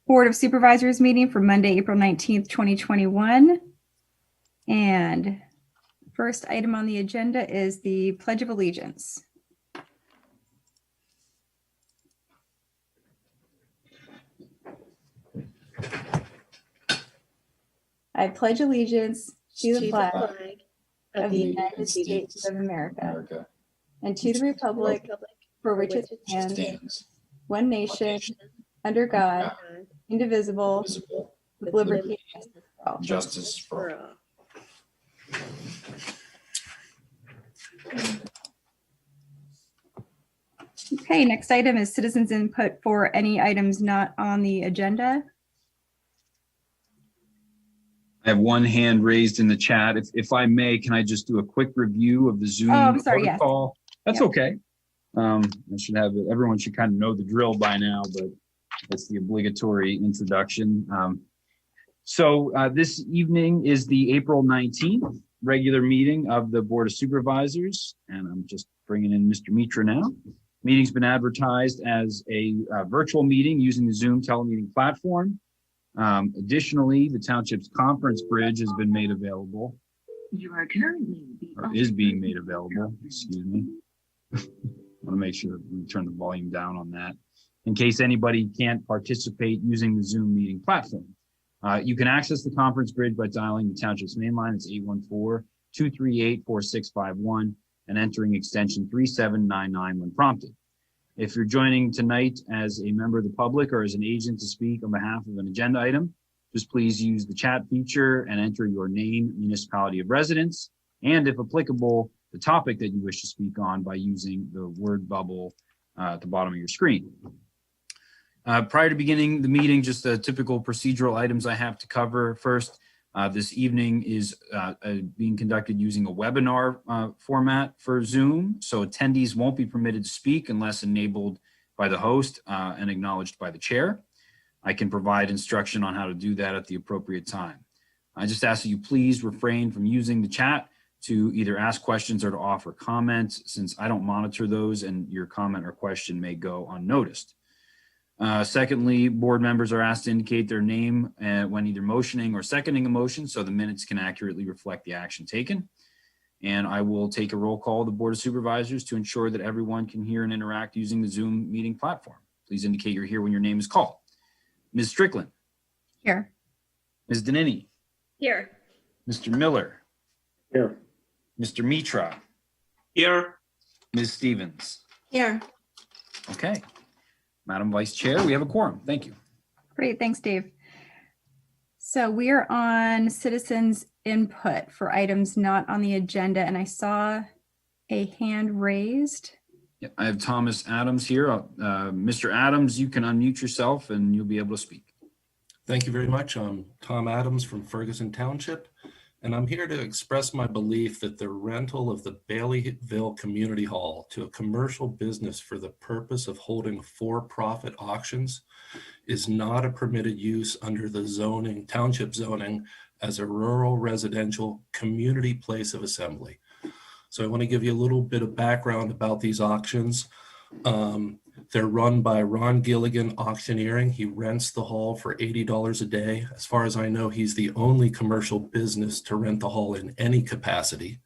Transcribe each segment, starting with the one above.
Board of Supervisors meeting for Monday, April 19th, 2021. And first item on the agenda is the Pledge of Allegiance. I pledge allegiance to the flag of the United States of America and to the republic for which it stands, one nation, under God, indivisible, with liberty and justice for all. Okay, next item is citizens input for any items not on the agenda. I have one hand raised in the chat. If I may, can I just do a quick review of the Zoom protocol? Yes. That's okay. I should have it. Everyone should kind of know the drill by now, but it's the obligatory introduction. So this evening is the April 19th regular meeting of the Board of Supervisors, and I'm just bringing in Mr. Mitra now. Meeting's been advertised as a virtual meeting using the Zoom telemeeting platform. Additionally, the township's conference bridge has been made available. You are currently is being made available. Excuse me. I want to make sure we turn the volume down on that in case anybody can't participate using the Zoom meeting platform. You can access the conference bridge by dialing the township's main line. It's 814-238-4651 and entering extension 3799 when prompted. If you're joining tonight as a member of the public or as an agent to speak on behalf of an agenda item, just please use the chat feature and enter your name, municipality of residence, and if applicable, the topic that you wish to speak on by using the word bubble at the bottom of your screen. Prior to beginning the meeting, just the typical procedural items I have to cover. First, this evening is being conducted using a webinar format for Zoom, so attendees won't be permitted to speak unless enabled by the host and acknowledged by the chair. I can provide instruction on how to do that at the appropriate time. I just ask that you please refrain from using the chat to either ask questions or to offer comments, since I don't monitor those and your comment or question may go unnoticed. Secondly, board members are asked to indicate their name when either motioning or seconding a motion so the minutes can accurately reflect the action taken. And I will take a roll call of the Board of Supervisors to ensure that everyone can hear and interact using the Zoom meeting platform. Please indicate you're here when your name is called. Ms. Strickland. Here. Ms. Danini. here. Mr. Miller. Here. Mr. Mitra. Here. Ms. Stevens. Here. Okay. Madam Vice Chair, we have a quorum. Thank you. Great, thanks, Dave. So we are on citizens input for items not on the agenda, and I saw a hand raised. Yeah, I have Thomas Adams here. Mr. Adams, you can unmute yourself and you'll be able to speak. Thank you very much. I'm Tom Adams from Ferguson Township, and I'm here to express my belief that the rental of the Baileyville Community Hall to a commercial business for the purpose of holding for-profit auctions is not a permitted use under the zoning, township zoning, as a rural residential community place of assembly. So I want to give you a little bit of background about these auctions. They're run by Ron Gilligan Auctioneering. He rents the hall for $80 a day. As far as I know, he's the only commercial business to rent the hall in any capacity.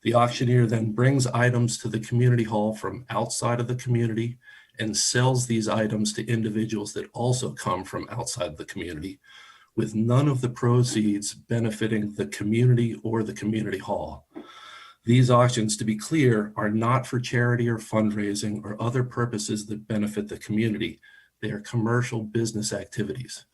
The auctioneer then brings items to the community hall from outside of the community and sells these items to individuals that also come from outside the community, with none of the proceeds benefiting the community or the community hall. These auctions, to be clear, are not for charity or fundraising or other purposes that benefit the community. They are commercial business activities.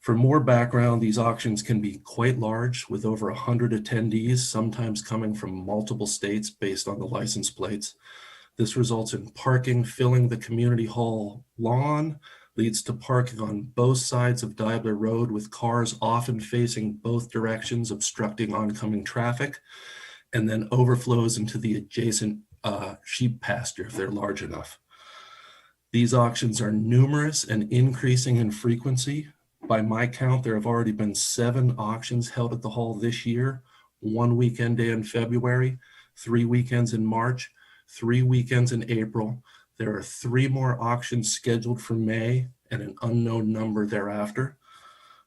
For more background, these auctions can be quite large, with over 100 attendees, sometimes coming from multiple states based on the license plates. This results in parking filling the community hall lawn, leads to parking on both sides of Diabler Road with cars often facing both directions, obstructing oncoming traffic, and then overflows into the adjacent sheep pasture if they're large enough. These auctions are numerous and increasing in frequency. By my count, there have already been 7 auctions held at the hall this year, 1 weekend day in February, 3 weekends in March, 3 weekends in April. There are 3 more auctions scheduled for May and an unknown number thereafter.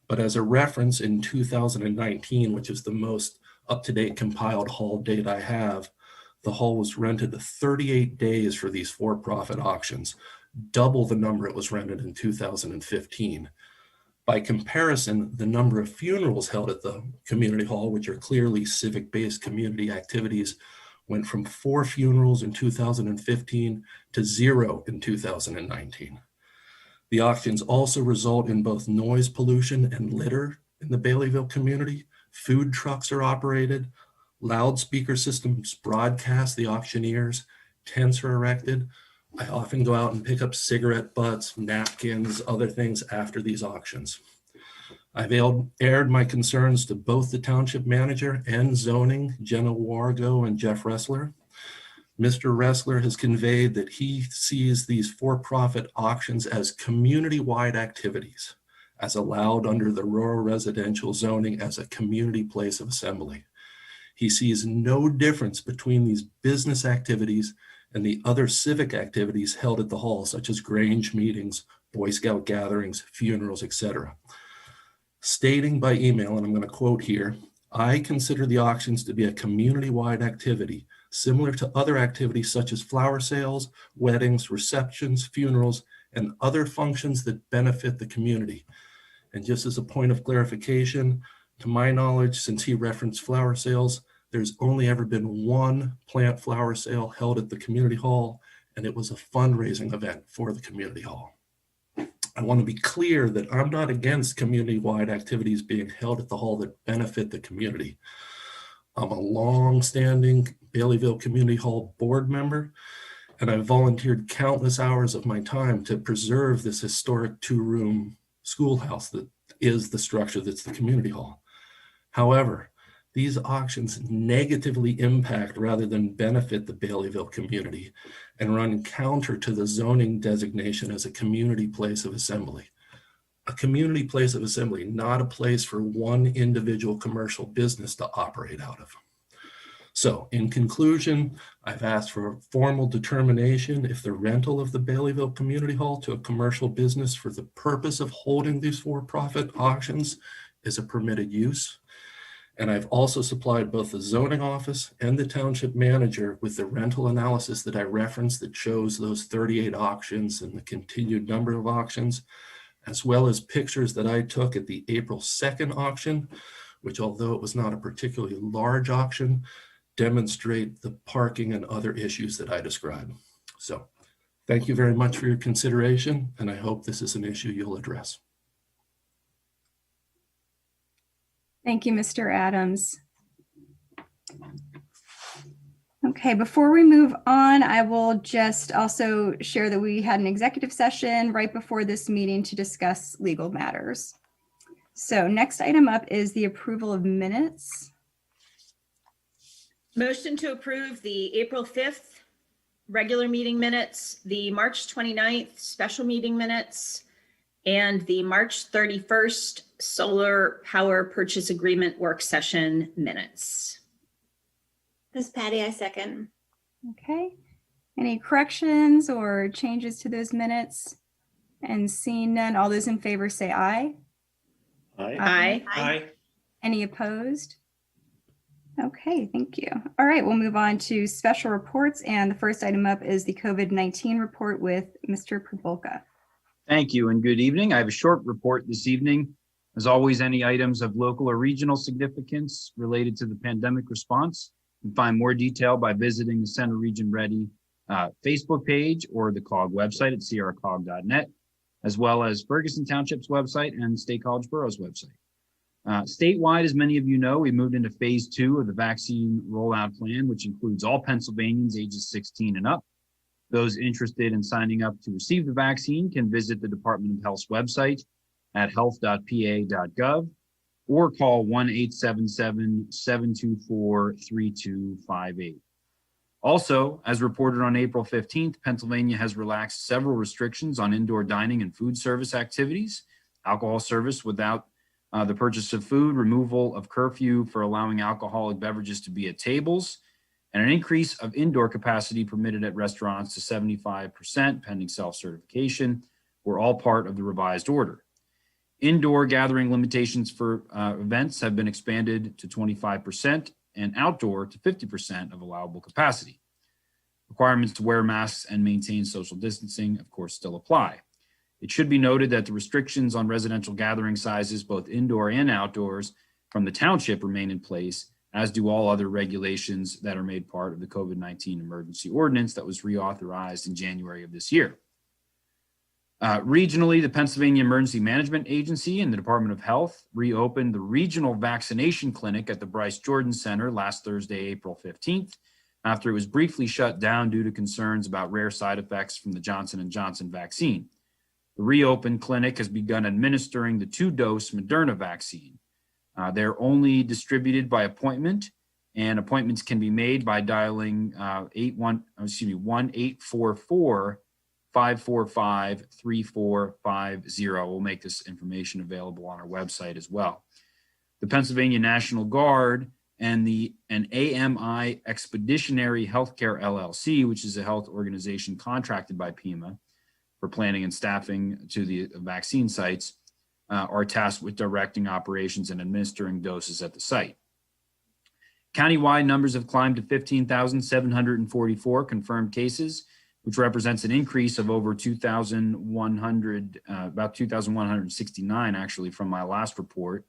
But as a reference, in 2019, which is the most up-to-date compiled hall data I have, the hall was rented 38 days for these for-profit auctions, double the number it was rented in 2015. By comparison, the number of funerals held at the community hall, which are clearly civic-based community activities, went from 4 funerals in 2015 to 0 in 2019. The auctions also result in both noise pollution and litter in the Baileyville community. Food trucks are operated, loudspeaker systems broadcast the auctioneers, tents are erected. I often go out and pick up cigarette butts, napkins, other things after these auctions. I've aired my concerns to both the township manager and zoning, Jenna Wargo and Jeff Ressler. Mr. Ressler has conveyed that he sees these for-profit auctions as community-wide activities, as allowed under the rural residential zoning as a community place of assembly. He sees no difference between these business activities and the other civic activities held at the hall, such as Grange meetings, Boy Scout gatherings, funerals, etc. Stating by email, and I'm going to quote here, "I consider the auctions to be a community-wide activity, similar to other activities such as flower sales, weddings, receptions, funerals, and other functions that benefit the community." And just as a point of clarification, to my knowledge, since he referenced flower sales, there's only ever been one plant flower sale held at the community hall, and it was a fundraising event for the community hall. I want to be clear that I'm not against community-wide activities being held at the hall that benefit the community. I'm a long-standing Baileyville Community Hall board member, and I've volunteered countless hours of my time to preserve this historic 2-room schoolhouse that is the structure that's the community hall. However, these auctions negatively impact rather than benefit the Baileyville community and run counter to the zoning designation as a community place of assembly. A community place of assembly, not a place for one individual commercial business to operate out of. So in conclusion, I've asked for a formal determination if the rental of the Baileyville Community Hall to a commercial business for the purpose of holding these for-profit auctions is a permitted use. And I've also supplied both the zoning office and the township manager with the rental analysis that I referenced that shows those 38 auctions and the continued number of auctions, as well as pictures that I took at the April 2nd auction, which, although it was not a particularly large auction, demonstrate the parking and other issues that I described. So thank you very much for your consideration, and I hope this is an issue you'll address. Thank you, Mr. Adams. Okay, before we move on, I will just also share that we had an executive session right before this meeting to discuss legal matters. So next item up is the approval of minutes. Motion to approve the April 5th regular meeting minutes, the March 29th special meeting minutes, and the March 31st solar power purchase agreement work session minutes. This is Patty, I second. Okay, any corrections or changes to those minutes? And seeing none, all those in favor say aye. Aye. Aye. Any opposed? Okay, thank you. All right, we'll move on to special reports. And the first item up is the COVID-19 report with Mr. Prabulka. Thank you and good evening. I have a short report this evening. As always, any items of local or regional significance related to the pandemic response, you can find more detail by visiting the Center Region Ready Facebook page or the COG website at crcog.net, as well as Ferguson Township's website and State College Borough's website. Statewide, as many of you know, we moved into phase 2 of the vaccine rollout plan, which includes all Pennsylvanians ages 16 and up. Those interested in signing up to receive the vaccine can visit the Department of Health's website at health.pa.gov or call 1-877-724-3258. Also, as reported on April 15th, Pennsylvania has relaxed several restrictions on indoor dining and food service activities, alcohol service without the purchase of food, removal of curfew for allowing alcoholic beverages to be at tables, and an increase of indoor capacity permitted at restaurants to 75% pending self-certification, were all part of the revised order. Indoor gathering limitations for events have been expanded to 25% and outdoor to 50% of allowable capacity. Requirements to wear masks and maintain social distancing, of course, still apply. It should be noted that the restrictions on residential gathering sizes, both indoor and outdoors, from the township remain in place, as do all other regulations that are made part of the COVID-19 emergency ordinance that was reauthorized in January of this year. Regionally, the Pennsylvania Emergency Management Agency and the Department of Health reopened the regional vaccination clinic at the Bryce Jordan Center last Thursday, April 15th, after it was briefly shut down due to concerns about rare side effects from the Johnson & Johnson vaccine. The reopened clinic has begun administering the 2-dose Moderna vaccine. They're only distributed by appointment, and appointments can be made by dialing 1-844-545-3450. We'll make this information available on our website as well. The Pennsylvania National Guard and an AMI Expeditionary Healthcare LLC, which is a health organization contracted by PEMA for planning and staffing to the vaccine sites, are tasked with directing operations and administering doses at the site. Countywide numbers have climbed to 15,744 confirmed cases, which represents an increase of over 2,100, about 2,169 actually from my last report,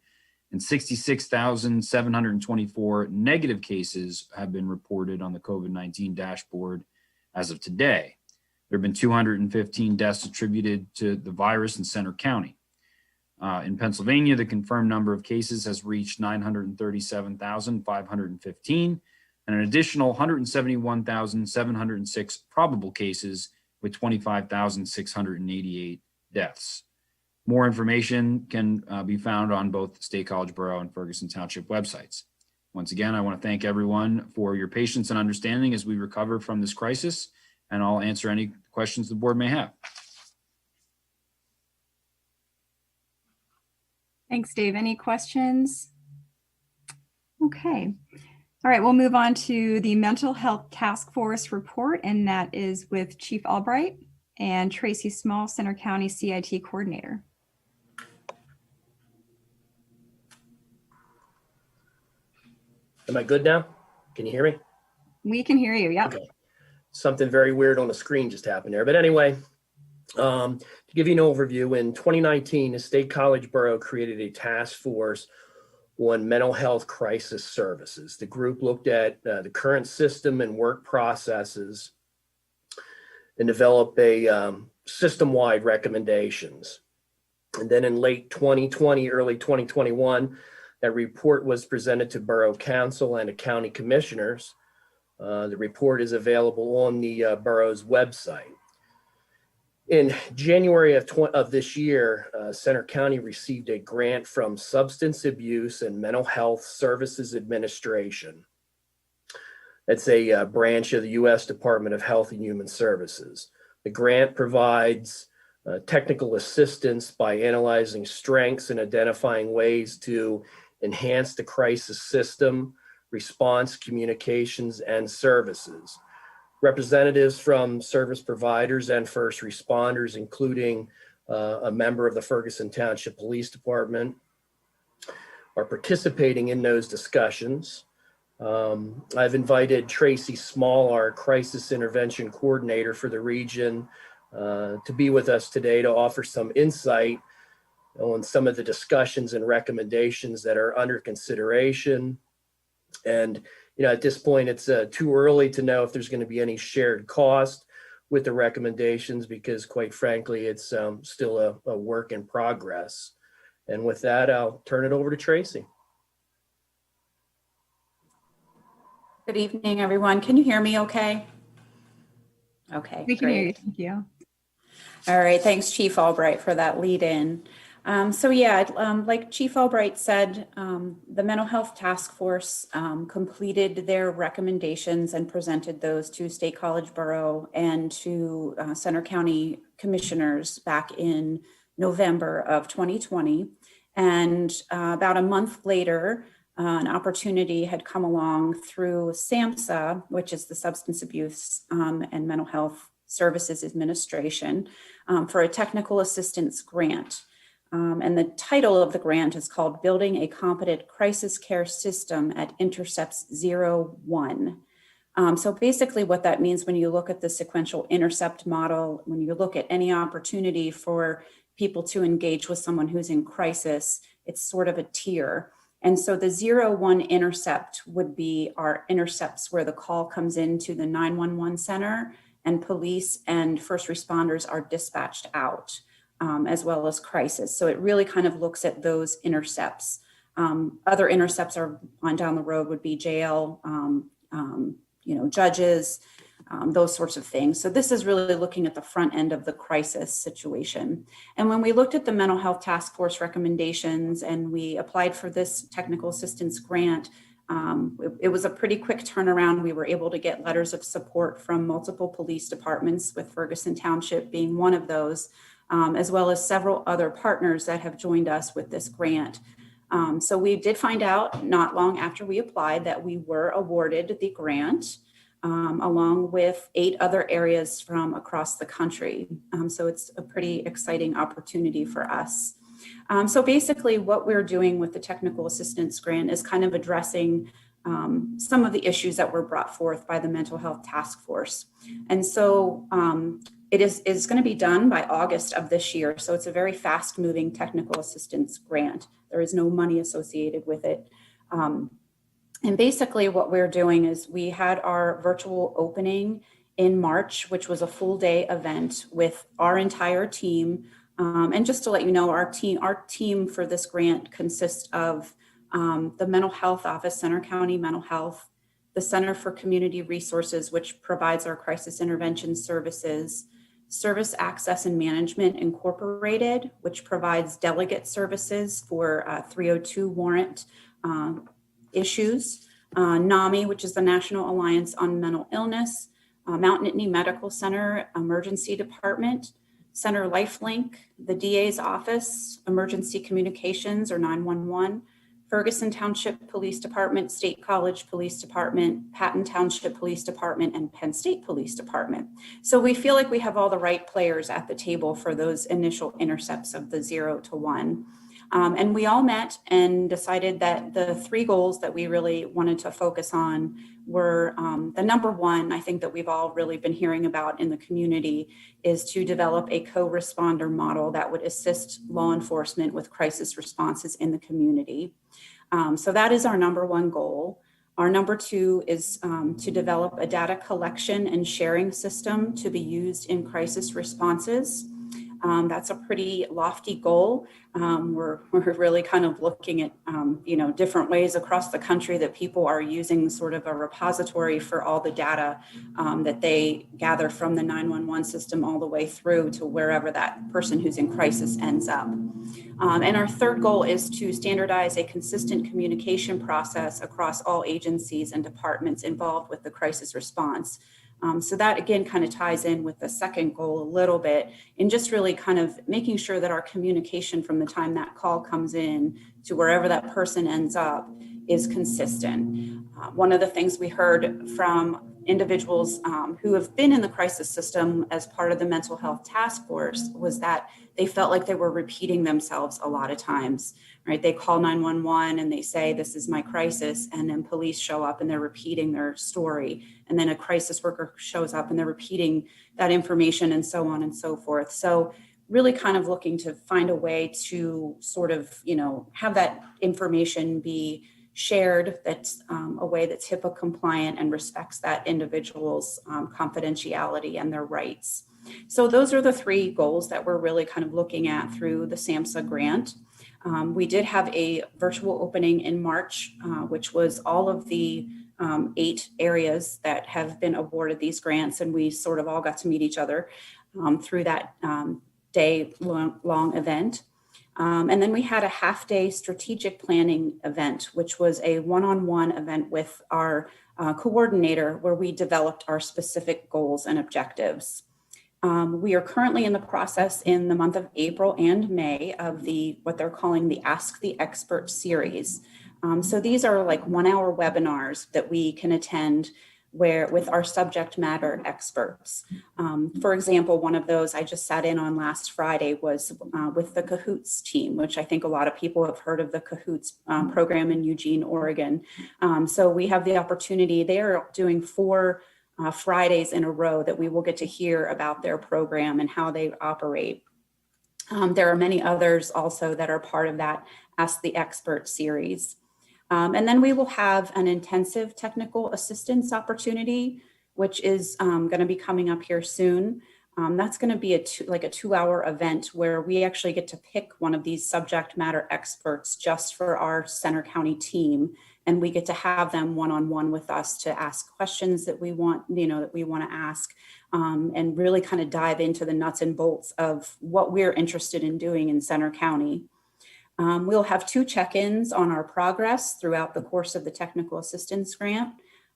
and 66,724 negative cases have been reported on the COVID-19 dashboard as of today. There have been 215 deaths attributed to the virus in Center County. In Pennsylvania, the confirmed number of cases has reached 937,515, and an additional 171,706 probable cases with 25,688 deaths. More information can be found on both State College Borough and Ferguson Township websites. Once again, I want to thank everyone for your patience and understanding as we recover from this crisis, and I'll answer any questions the board may have. Thanks, Dave. Any questions? Okay. All right, we'll move on to the Mental Health Task Force report, and that is with Chief Albright and Tracy Small, Center County CIT Coordinator. Am I good now? Can you hear me? We can hear you, yeah. Okay. Something very weird on the screen just happened there. But anyway, to give you an overview, in 2019, the State College Borough created a task force on mental health crisis services. The group looked at the current system and work processes and developed a system-wide recommendations. And then in late 2020, early 2021, that report was presented to Borough Council and the county commissioners. The report is available on the borough's website. In January of this year, Center County received a grant from Substance Abuse and Mental Health Services Administration. That's a branch of the U.S. Department of Health and Human Services. The grant provides technical assistance by analyzing strengths and identifying ways to enhance the crisis system, response, communications, and services. Representatives from service providers and first responders, including a member of the Ferguson Township Police Department, are participating in those discussions. I've invited Tracy Small, our crisis intervention coordinator for the region, to be with us today to offer some insight on some of the discussions and recommendations that are under consideration. And at this point, it's too early to know if there's going to be any shared cost with the recommendations, because quite frankly, it's still a work in progress. And with that, I'll turn it over to Tracy. Good evening, everyone. Can you hear me okay? Okay, We can hear you, great. thank you. All right, thanks Chief Albright for that lead in. Like Chief Albright said, the Mental Health Task Force completed their recommendations and presented those to State College Borough and to Center County Commissioners back in November of 2020. And about a month later, an opportunity had come along through SAMHSA, which is the Substance Abuse and Mental Health Services Administration for a technical assistance grant. And the title of the grant is called Building a Competent Crisis Care System at Intercepts 01. So basically what that means when you look at the sequential intercept model, when you look at any opportunity for people to engage with someone who's in crisis, it's sort of a tier. And so the 01 intercept would be our intercepts where the call comes into the 911 center and police and first responders are dispatched out, as well as crisis. So it really kind of looks at those intercepts. Other intercepts are on down the road would be jail, judges, those sorts of things. So this is really looking at the front end of the crisis situation. And when we looked at the mental health task force recommendations and we applied for this technical assistance grant, it was a pretty quick turnaround. We were able to get letters of support from multiple police departments, with Ferguson Township being one of those, as well as several other partners that have joined us with this grant. So we did find out not long after we applied that we were awarded the grant, along with 8 other areas from across the country. So it's a pretty exciting opportunity for us. So basically what we're doing with the technical assistance grant is kind of addressing some of the issues that were brought forth by the mental health task force. And so it is going to be done by August of this year. So it's a very fast moving technical assistance grant. There is no money associated with it. And basically what we're doing is we had our virtual opening in March, which was a full day event with our entire team. And just to let you know, our team for this grant consists of the Mental Health Office, Center County Mental Health, the Center for Community Resources, which provides our crisis intervention services, Service Access and Management Incorporated, which provides delegate services for 302 warrant issues, NAMI, which is the National Alliance on Mental Illness, Mount Nittany Medical Center Emergency Department, Center Lifelink, the DA's Office, Emergency Communications or 911, Ferguson Township Police Department, State College Police Department, Patton Township Police Department, and Penn State Police Department. So we feel like we have all the right players at the table for those initial intercepts of the 0 to 1. And we all met and decided that the 3 goals that we really wanted to focus on were the number one, I think that we've all really been hearing about in the community, is to develop a co-responder model that would assist law enforcement with crisis responses in the community. So that is our number one goal. Our number 2 is to develop a data collection and sharing system to be used in crisis responses. That's a pretty lofty goal. We're really kind of looking at, different ways across the country that people are using sort of a repository for all the data that they gather from the 911 system all the way through to wherever that person who's in crisis ends up. And our third goal is to standardize a consistent communication process across all agencies and departments involved with the crisis response. So that again kind of ties in with the second goal a little bit, in just really kind of making sure that our communication from the time that call comes in to wherever that person ends up is consistent. One of the things we heard from individuals who have been in the crisis system as part of the mental health task force was that they felt like they were repeating themselves a lot of times, right? They call 911 and they say, this is my crisis. And then police show up and they're repeating their story. And then a crisis worker shows up and they're repeating that information and so on and so forth. So really kind of looking to find a way to sort of, have that information be shared, that's a way that's HIPAA compliant and respects that individual's confidentiality and their rights. So those are the 3 goals that we're really kind of looking at through the SAMHSA grant. We did have a virtual opening in March, which was all of the 8 areas that have been awarded these grants, and we sort of all got to meet each other through that day-long event. And then we had a half-day strategic planning event, which was a one-on-one event with our coordinator, where we developed our specific goals and objectives. We are currently in the process in the month of April and May of what they're calling the Ask the Expert series. So these are like 1-hour webinars that we can attend with our subject matter experts. For example, one of those I just sat in on last Friday was with the Cahoots team, which I think a lot of people have heard of the Cahoots program in Eugene, Oregon. So we have the opportunity, they are doing 4 Fridays in a row that we will get to hear about their program and how they operate. There are many others also that are part of that Ask the Expert series. And then we will have an intensive technical assistance opportunity, which is going to be coming up here soon. That's going to be a 2-hour event where we actually get to pick one of these subject matter experts just for our Center County team. And we get to have them one-on-one with us to ask questions that we want, that we want to ask, and really kind of dive into the nuts and bolts of what we're interested in doing in Center County. We'll have 2 check-ins on our progress throughout the course of the technical assistance grant.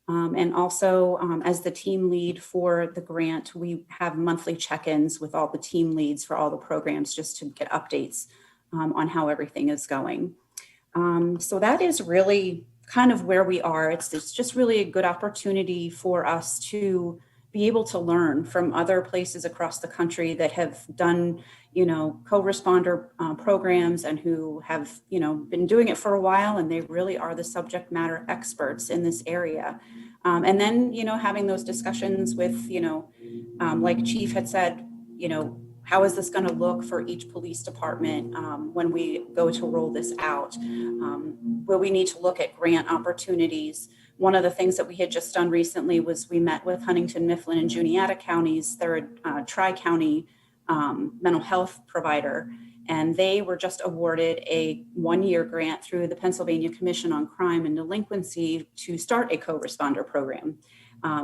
And also as the team lead for the grant, we have monthly check-ins with all the team leads for all the programs just to get updates on how everything is going. So that is really kind of where we are. It's just really a good opportunity for us to be able to learn from other places across the country that have done, co-responder programs and who have, been doing it for a while, and they really are the subject matter experts in this area. And then, having those discussions with, like Chief had said, how is this going to look for each police department when we go to roll this out? Will we need to look at grant opportunities? One of the things that we had just done recently was we met with Huntington, Mifflin, and Juniata counties. They're a tri-county mental health provider, and they were just awarded a 1-year grant through the Pennsylvania Commission on Crime and Delinquency to start a co-responder program.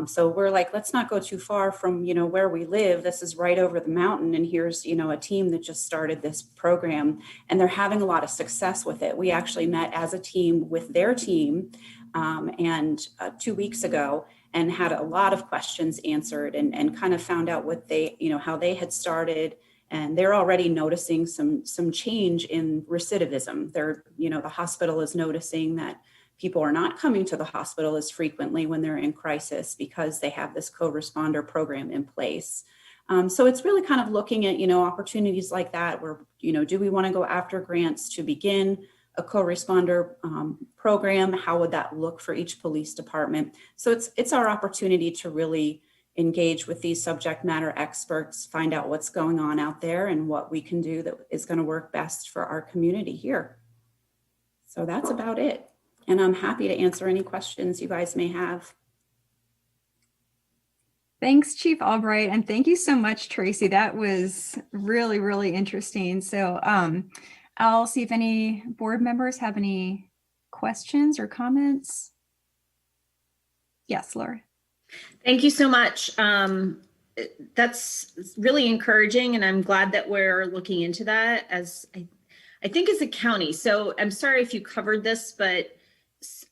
So we're like, let's not go too far from, where we live. This is right over the mountain. And here's, a team that just started this program, and they're having a lot of success with it. We actually met as a team with their team and 2 weeks ago, and had a lot of questions answered and kind of found out what they, how they had started. And they're already noticing some change in recidivism. They're, the hospital is noticing that people are not coming to the hospital as frequently when they're in crisis because they have this co-responder program in place. So it's really kind of looking at, opportunities like that where, do we want to go after grants to begin a co-responder program? How would that look for each police department? So it's our opportunity to really engage with these subject matter experts, find out what's going on out there and what we can do that is going to work best for our community here. So that's about it. And I'm happy to answer any questions you guys may have. Thanks, Chief Albright. And thank you so much, Tracy. That was really, really interesting. So I'll see if any board members have any questions or comments. Yes, Laura. Thank you so much. That's really encouraging, and I'm glad that we're looking into that as I think as a county. So I'm sorry if you covered this, but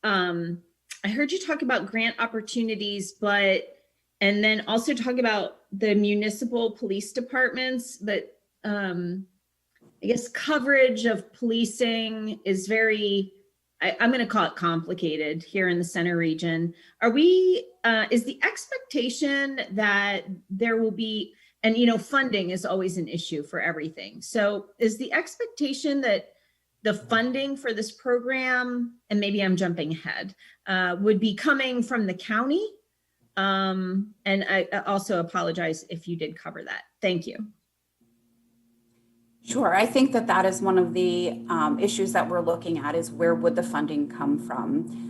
I heard you talk about grant opportunities, and then also talk about the municipal police departments, but I guess coverage of policing is very, I'm going to call it complicated here in the center region. Are we, is the expectation that there will be, and funding is always an issue for everything. So is the expectation that the funding for this program, and maybe I'm jumping ahead, would be coming from the county? And I also apologize if you did cover that. Thank you. Sure. I think that is one of the issues that we're looking at is where would the funding come from?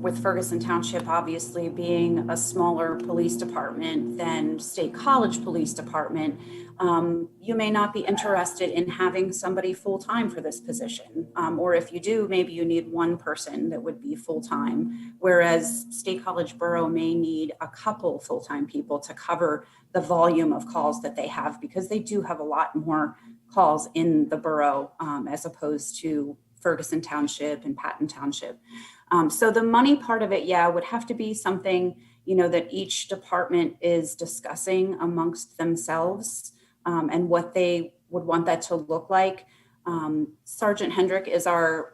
With Ferguson Township obviously being a smaller police department than State College Police Department, you may not be interested in having somebody full-time for this position. Or if you do, maybe you need one person that would be full-time, whereas State College Borough may need a couple full-time people to cover the volume of calls that they have, because they do have a lot more calls in the borough as opposed to Ferguson Township and Patton Township. So the money part of it, would have to be something, that each department is discussing amongst themselves and what they would want that to look like. Sergeant Hendrick is our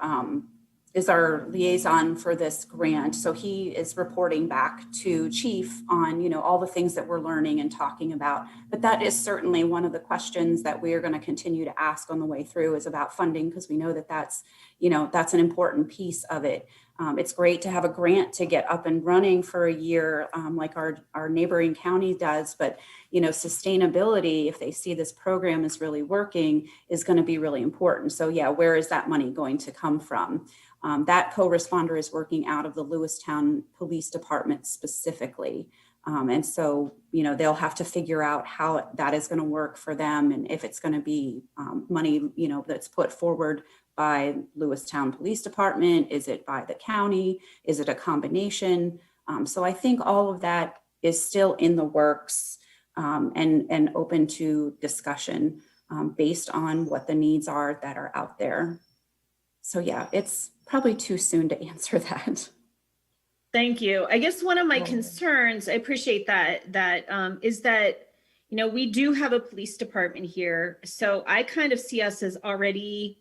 is our liaison for this grant. So he is reporting back to Chief on, you know, all the things that we're learning and talking about. But that is certainly one of the questions that we are going to continue to ask on the way through, is about funding, because we know that that's, you know, that's an important piece of it. It's great to have a grant to get up and running for a year, like our neighboring county does. But, you know, sustainability, if they see this program is really working, is going to be really important. So yeah, where is that money going to come from? That co-responder is working out of the Lewistown Police Department specifically. And so, you know, they'll have to figure out how that is going to work for them, and if it's going to be money, you know, that's put forward by Lewistown Police Department. Is it by the county? Is it a combination? So I think all of that is still in the works, and open to discussion based on what the needs are that are out there. So yeah, it's probably too soon to answer that. Thank you. I guess one of my concerns, I appreciate that, is that, you know, we do have a police department here. So I kind of see us as already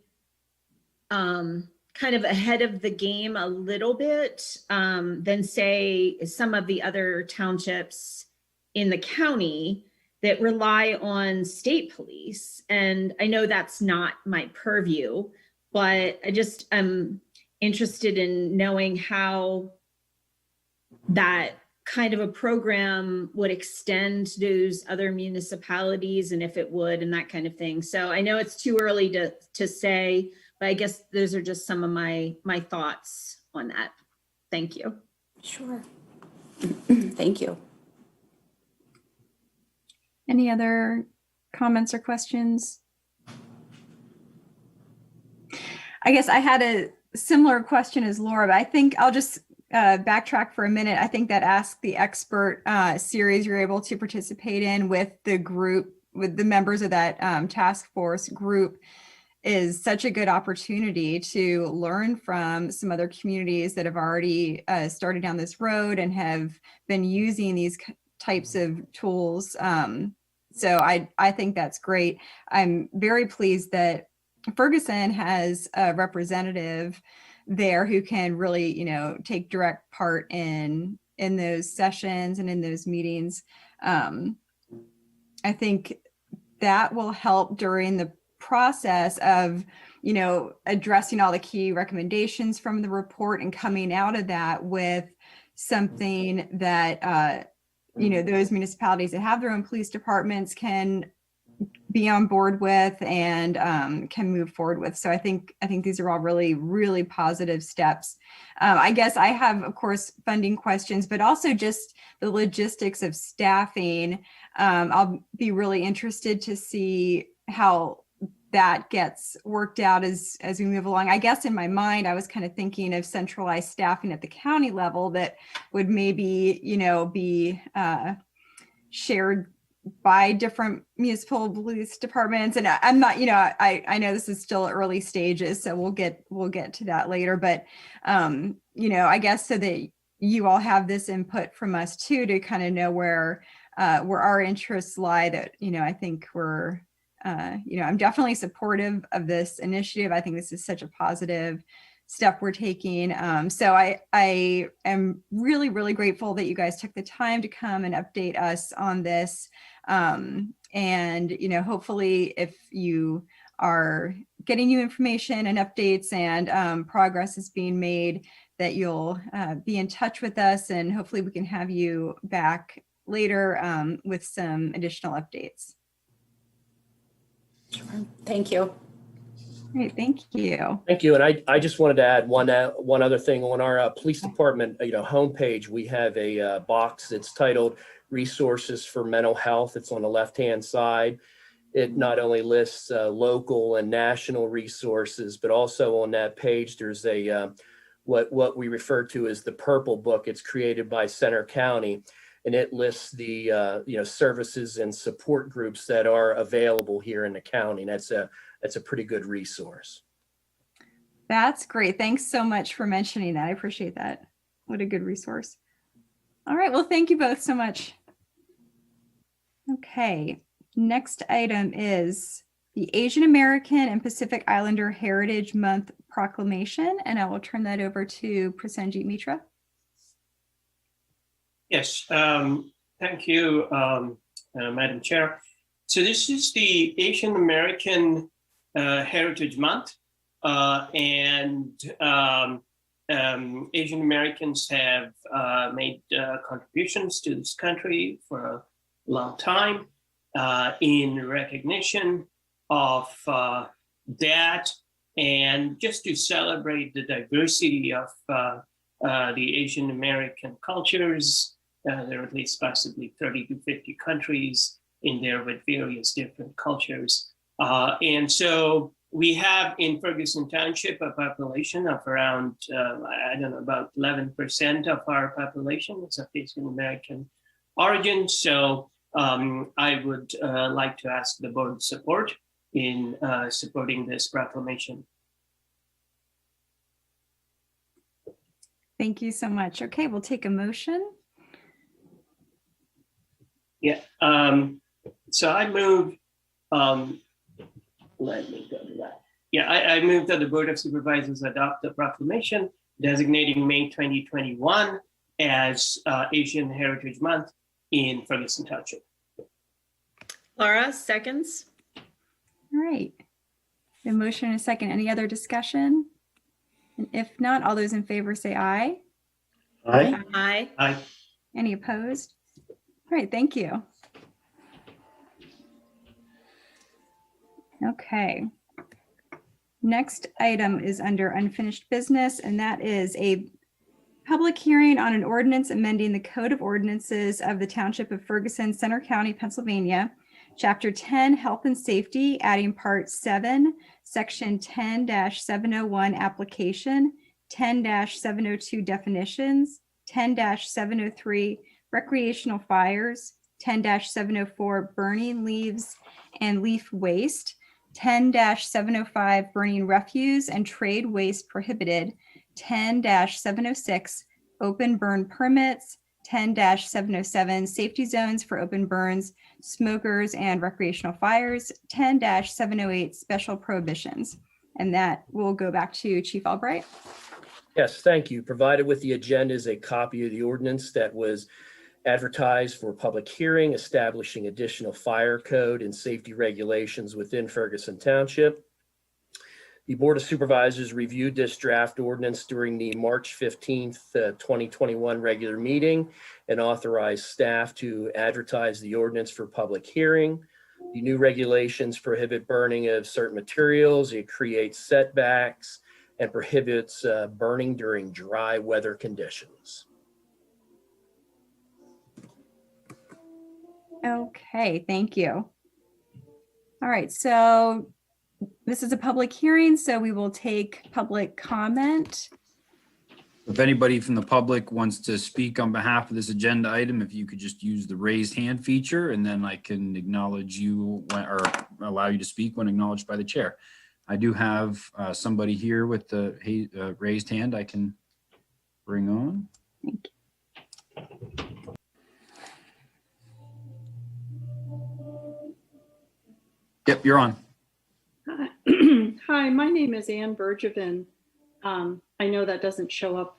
kind of ahead of the game a little bit than, say, some of the other townships in the county that rely on state police. And I know that's not my purview, but I just am interested in knowing how that kind of a program would extend to those other municipalities, and if it would, and that kind of thing. So I know it's too early to say, but I guess those are just some of my thoughts on that. Thank you. Sure. Thank you. Any other comments or questions? I guess I had a similar question as Laura, but I think I'll just backtrack for a minute. I think that Ask the Expert series you're able to participate in with the group, with the members of that task force group, is such a good opportunity to learn from some other communities that have already started down this road and have been using these types of tools. So I think that's great. I'm very pleased that Ferguson has a representative there who can really, you know, take direct part in those sessions and in those meetings. I think that will help during the process of, you know, addressing all the key recommendations from the report and coming out of that with something that, you know, those municipalities that have their own police departments can be on board with and can move forward with. So I think these are all really, really positive steps. I guess I have, of course, funding questions, but also just the logistics of staffing. I'll be really interested to see how that gets worked out as we move along. I guess in my mind, I was kind of thinking of centralized staffing at the county level that would maybe, you know, be shared by different municipal police departments. And I'm not, you know, I know this is still early stages, so we'll get to that later. But you know, I guess so that you all have this input from us too, to kind of know where our interests lie. That, you know, I think we're, you know, I'm definitely supportive of this initiative. I think this is such a positive step we're taking. So I am really, really grateful that you guys took the time to come and update us on this. And, you know, hopefully if you are getting new information and updates and progress is being made, that you'll be in touch with us, and hopefully we can have you back later with some additional updates. Sure. Thank you. Great, thank you. Thank you. And I just wanted to add one other thing. On our police department, you know, homepage, we have a box that's titled Resources for Mental Health. It's on the left-hand side. It not only lists local and national resources, but also on that page, there's a what we refer to as the Purple Book. It's created by Center County, and it lists the you know, services and support groups that are available here in the county. And that's a pretty good resource. That's great. Thanks so much for mentioning that. I appreciate that. What a good resource. All right. Well, thank you both so much. Okay. Next item is the Asian American and Pacific Islander Heritage Month proclamation, and I will turn that over to Prasenjit Mitra. Yes, thank you, Madam Chair. So this is the Asian American Heritage Month, and Asian Americans have made contributions to this country for a long time. In recognition of that, and just to celebrate the diversity of the Asian American cultures. There are at least possibly 30 to 50 countries in there with various different cultures. And so we have in Ferguson Township a population of around, I don't know, about 11% of our population is of Asian American origin. So I would like to ask the board's support in supporting this proclamation. Thank you so much. Okay, we'll take a motion. Yeah, so I move, let me go to that. Yeah, I move that the Board of Supervisors adopt the proclamation designating May 2021 as Asian Heritage Month in Ferguson Township. Laura, seconds. All right. The motion and a second. Any other discussion? And if not, all those in favor say aye. Aye. Aye. Aye. Any opposed? All right, thank you. Okay. Next item is under unfinished business, and that is a public hearing on an ordinance amending the Code of Ordinances of the Township of Ferguson, Center County, Pennsylvania, Chapter 10, Health and Safety, adding Part 7, Section 10-701 Application, 10-702 Definitions, 10-703 Recreational Fires, 10-704 Burning Leaves and Leaf Waste, 10-705 Burning Refuse and Trade Waste Prohibited, 10-706 Open Burn Permits, 10-707 Safety Zones for Open Burns, Smokers and Recreational Fires, 10-708 Special Prohibitions. And that will go back to Chief Albright. Yes, thank you. Provided with the agenda is a copy of the ordinance that was advertised for public hearing, establishing additional fire code and safety regulations within Ferguson Township. The Board of Supervisors reviewed this draft ordinance during the March 15th, 2021 regular meeting and authorized staff to advertise the ordinance for public hearing. The new regulations prohibit burning of certain materials. It creates setbacks and prohibits burning during dry weather conditions. Okay, thank you. All right, so this is a public hearing, so we will take public comment. If anybody from the public wants to speak on behalf of this agenda item, if you could just use the raised hand feature, and then I can acknowledge you or allow you to speak when acknowledged by the chair. I do have somebody here with the raised hand I can bring on. Thank you. Yep, you're on. Hi, my name is Ann Bergevin. I know that doesn't show up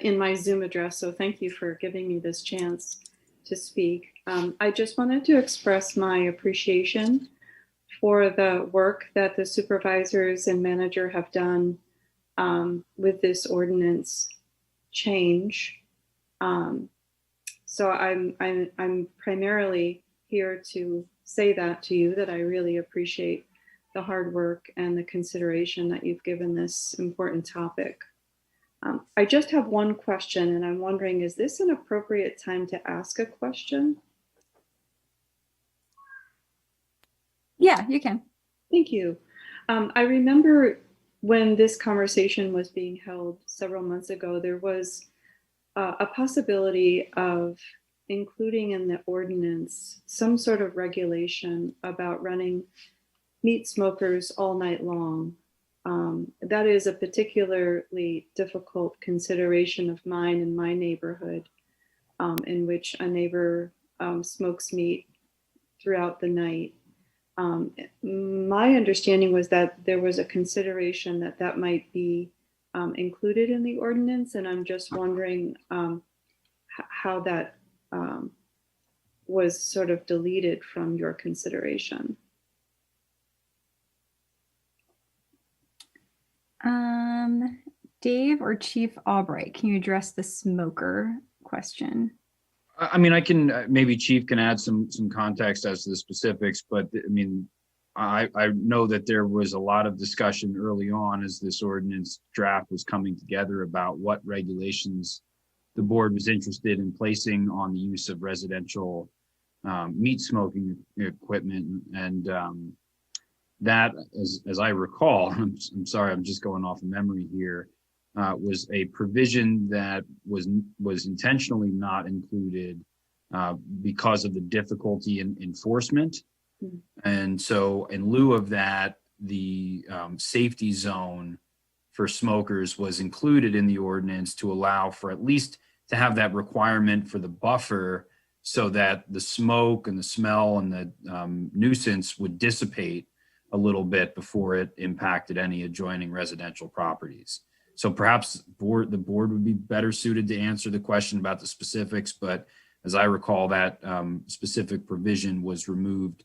in my Zoom address, so thank you for giving me this chance to speak. I just wanted to express my appreciation for the work that the supervisors and manager have done with this ordinance change. So I'm primarily here to say that to you, that I really appreciate the hard work and the consideration that you've given this important topic. I just have one question, and I'm wondering, is this an appropriate time to ask a question? Yeah, you can. Thank you. I remember when this conversation was being held several months ago, there was a possibility of including in the ordinance some sort of regulation about running meat smokers all night long. That is a particularly difficult consideration of mine in my neighborhood, in which a neighbor smokes meat throughout the night. my understanding was that there was a consideration that that might be included in the ordinance, and I'm just wondering how that was sort of deleted from your consideration. Dave or Chief Albright, can you address the smoker question? I mean, I can, maybe Chief can add some context as to the specifics, but I mean, I know that there was a lot of discussion early on as this ordinance draft was coming together about what regulations the board was interested in placing on the use of residential meat smoking equipment. And that, as I recall, I'm sorry, I'm just going off of memory here, was a provision that was intentionally not included because of the difficulty in enforcement. And so in lieu of that, the safety zone for smokers was included in the ordinance to allow for at least to have that requirement for the buffer so that the smoke and the smell and the nuisance would dissipate a little bit before it impacted any adjoining residential properties. So perhaps the board would be better suited to answer the question about the specifics, but as I recall, that specific provision was removed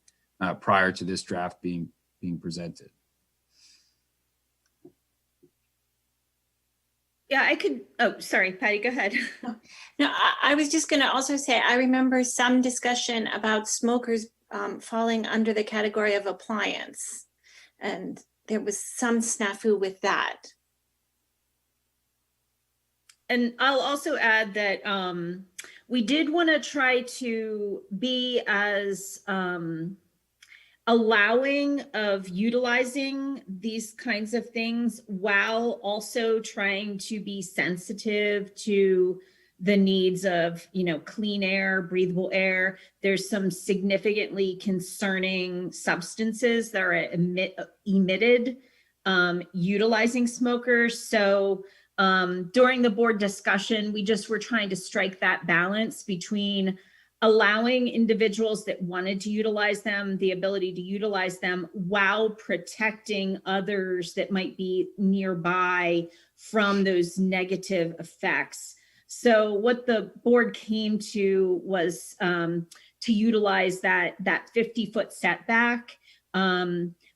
prior to this draft being presented. Yeah, I could, oh, sorry, Patty, go ahead. No, I was just going to also say, I remember some discussion about smokers falling under the category of appliance. And there was some snafu with that. And I'll also add that we did want to try to be as allowing of utilizing these kinds of things while also trying to be sensitive to the needs of, clean air, breathable air. There's some significantly concerning substances that are emitted utilizing smokers. So during the board discussion, we just were trying to strike that balance between allowing individuals that wanted to utilize them, the ability to utilize them while protecting others that might be nearby from those negative effects. So what the board came to was to utilize that 50-foot setback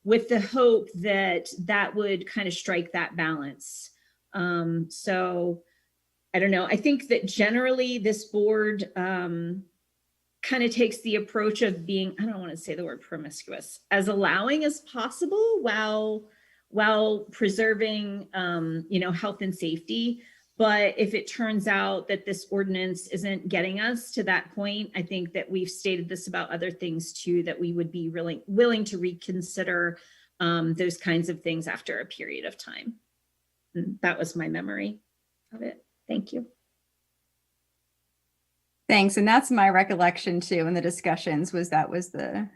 with the hope that that would kind of strike that balance. So I don't know. I think that generally this board kind of takes the approach of being, I don't want to say the word promiscuous, as allowing as possible while preserving, health and safety. But if it turns out that this ordinance isn't getting us to that point, I think that we've stated this about other things too, that we would be really willing to reconsider those kinds of things after a period of time. And that was my memory of it. Thank you. Thanks. And that's my recollection too in the discussions was that was the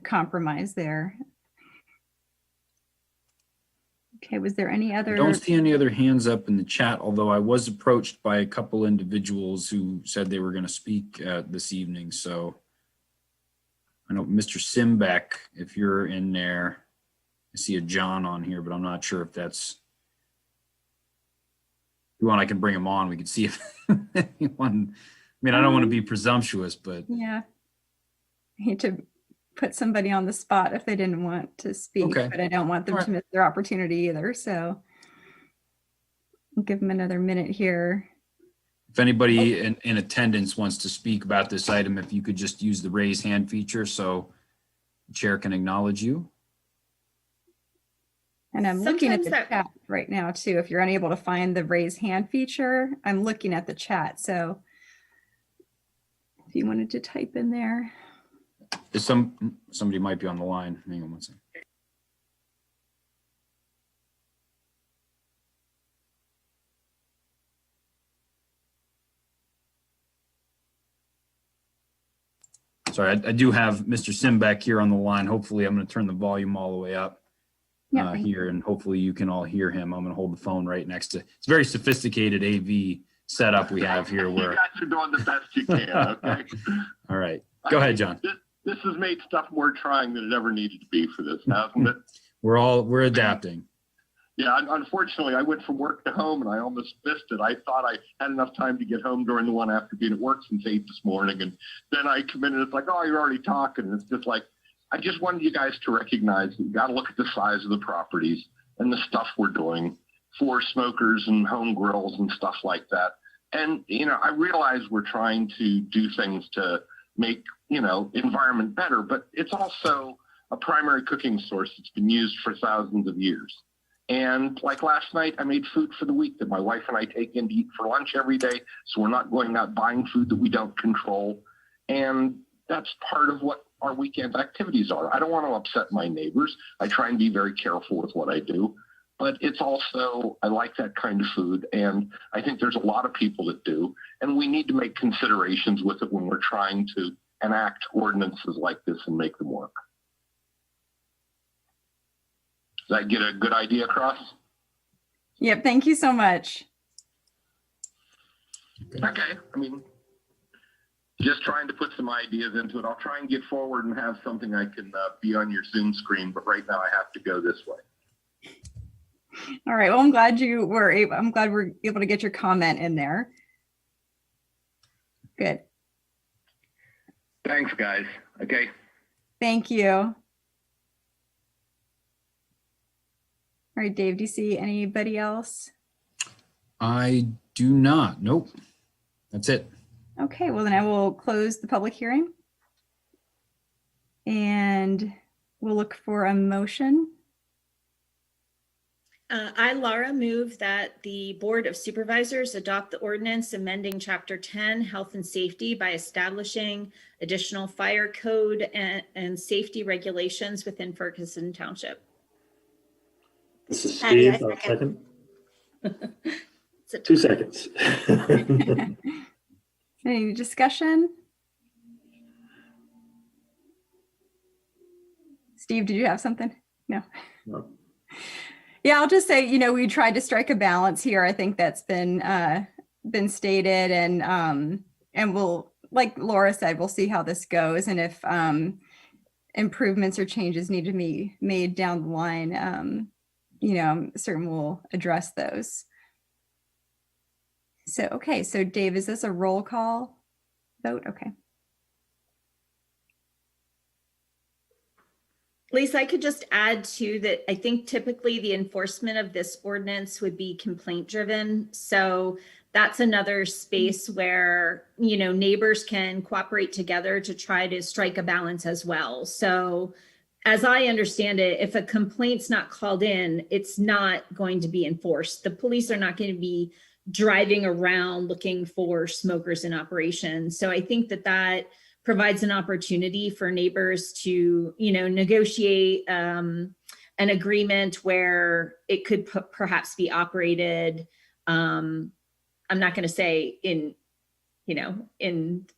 compromise there. Okay, was there any other? I don't see any other hands up in the chat, although I was approached by a couple individuals who said they were going to speak this evening. So I know Mr. Simbeck, if you're in there, I see a John on here, but I'm not sure if that's, if you want, I can bring him on. We can see if anyone, I mean, I don't want to be presumptuous, but. Yeah. I hate to put somebody on the spot if they didn't want to speak, Okay. But I don't want them to miss their opportunity either. So I'll give them another minute here. If anybody in attendance wants to speak about this item, if you could just use the raise hand feature so the chair can acknowledge you. And I'm looking at the Sometimes chat right now too. If you're unable to find the raise hand feature, I'm looking at the chat. So if you wanted to type in there. Is somebody might be on the line. Hang on one second. Sorry, I do have Mr. Simbeck here on the line. Hopefully I'm going to turn the volume all the way up here, and hopefully you can all hear him. I'm going to hold the phone right next to, it's a very sophisticated AV setup we have here. Where you guys are doing the best you can, okay? All right, go ahead, John. this has made stuff more trying than it ever needed to be for this, hasn't it? We're adapting. Yeah, unfortunately, I went from work to home and I almost missed it. I thought I had enough time to get home during the one after being at work since 8 this morning. And then I come in and it's like, oh, you're already talking. And it's just like, I just wanted you guys to recognize that you got to look at the size of the properties and the stuff we're doing for smokers and home grills and stuff like that. And, I realize we're trying to do things to make, environment better, but it's also a primary cooking source that's been used for thousands of years. And like last night, I made food for the week that my wife and I take in to eat for lunch every day. So we're not going out buying food that we don't control. And that's part of what our weekend activities are. I don't want to upset my neighbors. I try and be very careful with what I do. But it's also, I like that kind of food. And I think there's a lot of people that do. And we need to make considerations with it when we're trying to enact ordinances like this and make them work. Does that get a good idea across? Yep. Thank you so much. Okay. Just trying to put some ideas into it. I'll try and get forward and have something I can be on your Zoom screen, but right now I have to go this way. All right. Well, I'm glad we're able to get your comment in there. Good. Thanks, guys. Okay. Thank you. All right, Dave, do you see anybody else? I do not. Nope. That's it. Okay, well then I will close the public hearing. And we'll look for a motion. I, Laura, move that the Board of Supervisors adopt the ordinance amending Chapter 10, Health and Safety, by establishing additional fire code and safety regulations within Ferguson Township. This is Steve. I'll second. 2 seconds. Any discussion? Steve, did you have something? No. Yeah, I'll just say, we tried to strike a balance here. I think that's been stated, and we'll, like Laura said, we'll see how this goes, and if improvements or changes need to be made down the line, I'm certain we'll address those. So, okay, so Dave, is this a roll call vote? Okay. Lisa, I could just add too that I think typically the enforcement of this ordinance would be complaint driven. So that's another space where, neighbors can cooperate together to try to strike a balance as well. So as I understand it, if a complaint's not called in, it's not going to be enforced. The police are not going to be driving around looking for smokers in operation. So I think that provides an opportunity for neighbors to, negotiate an agreement where it could perhaps be operated. I'm not going to say in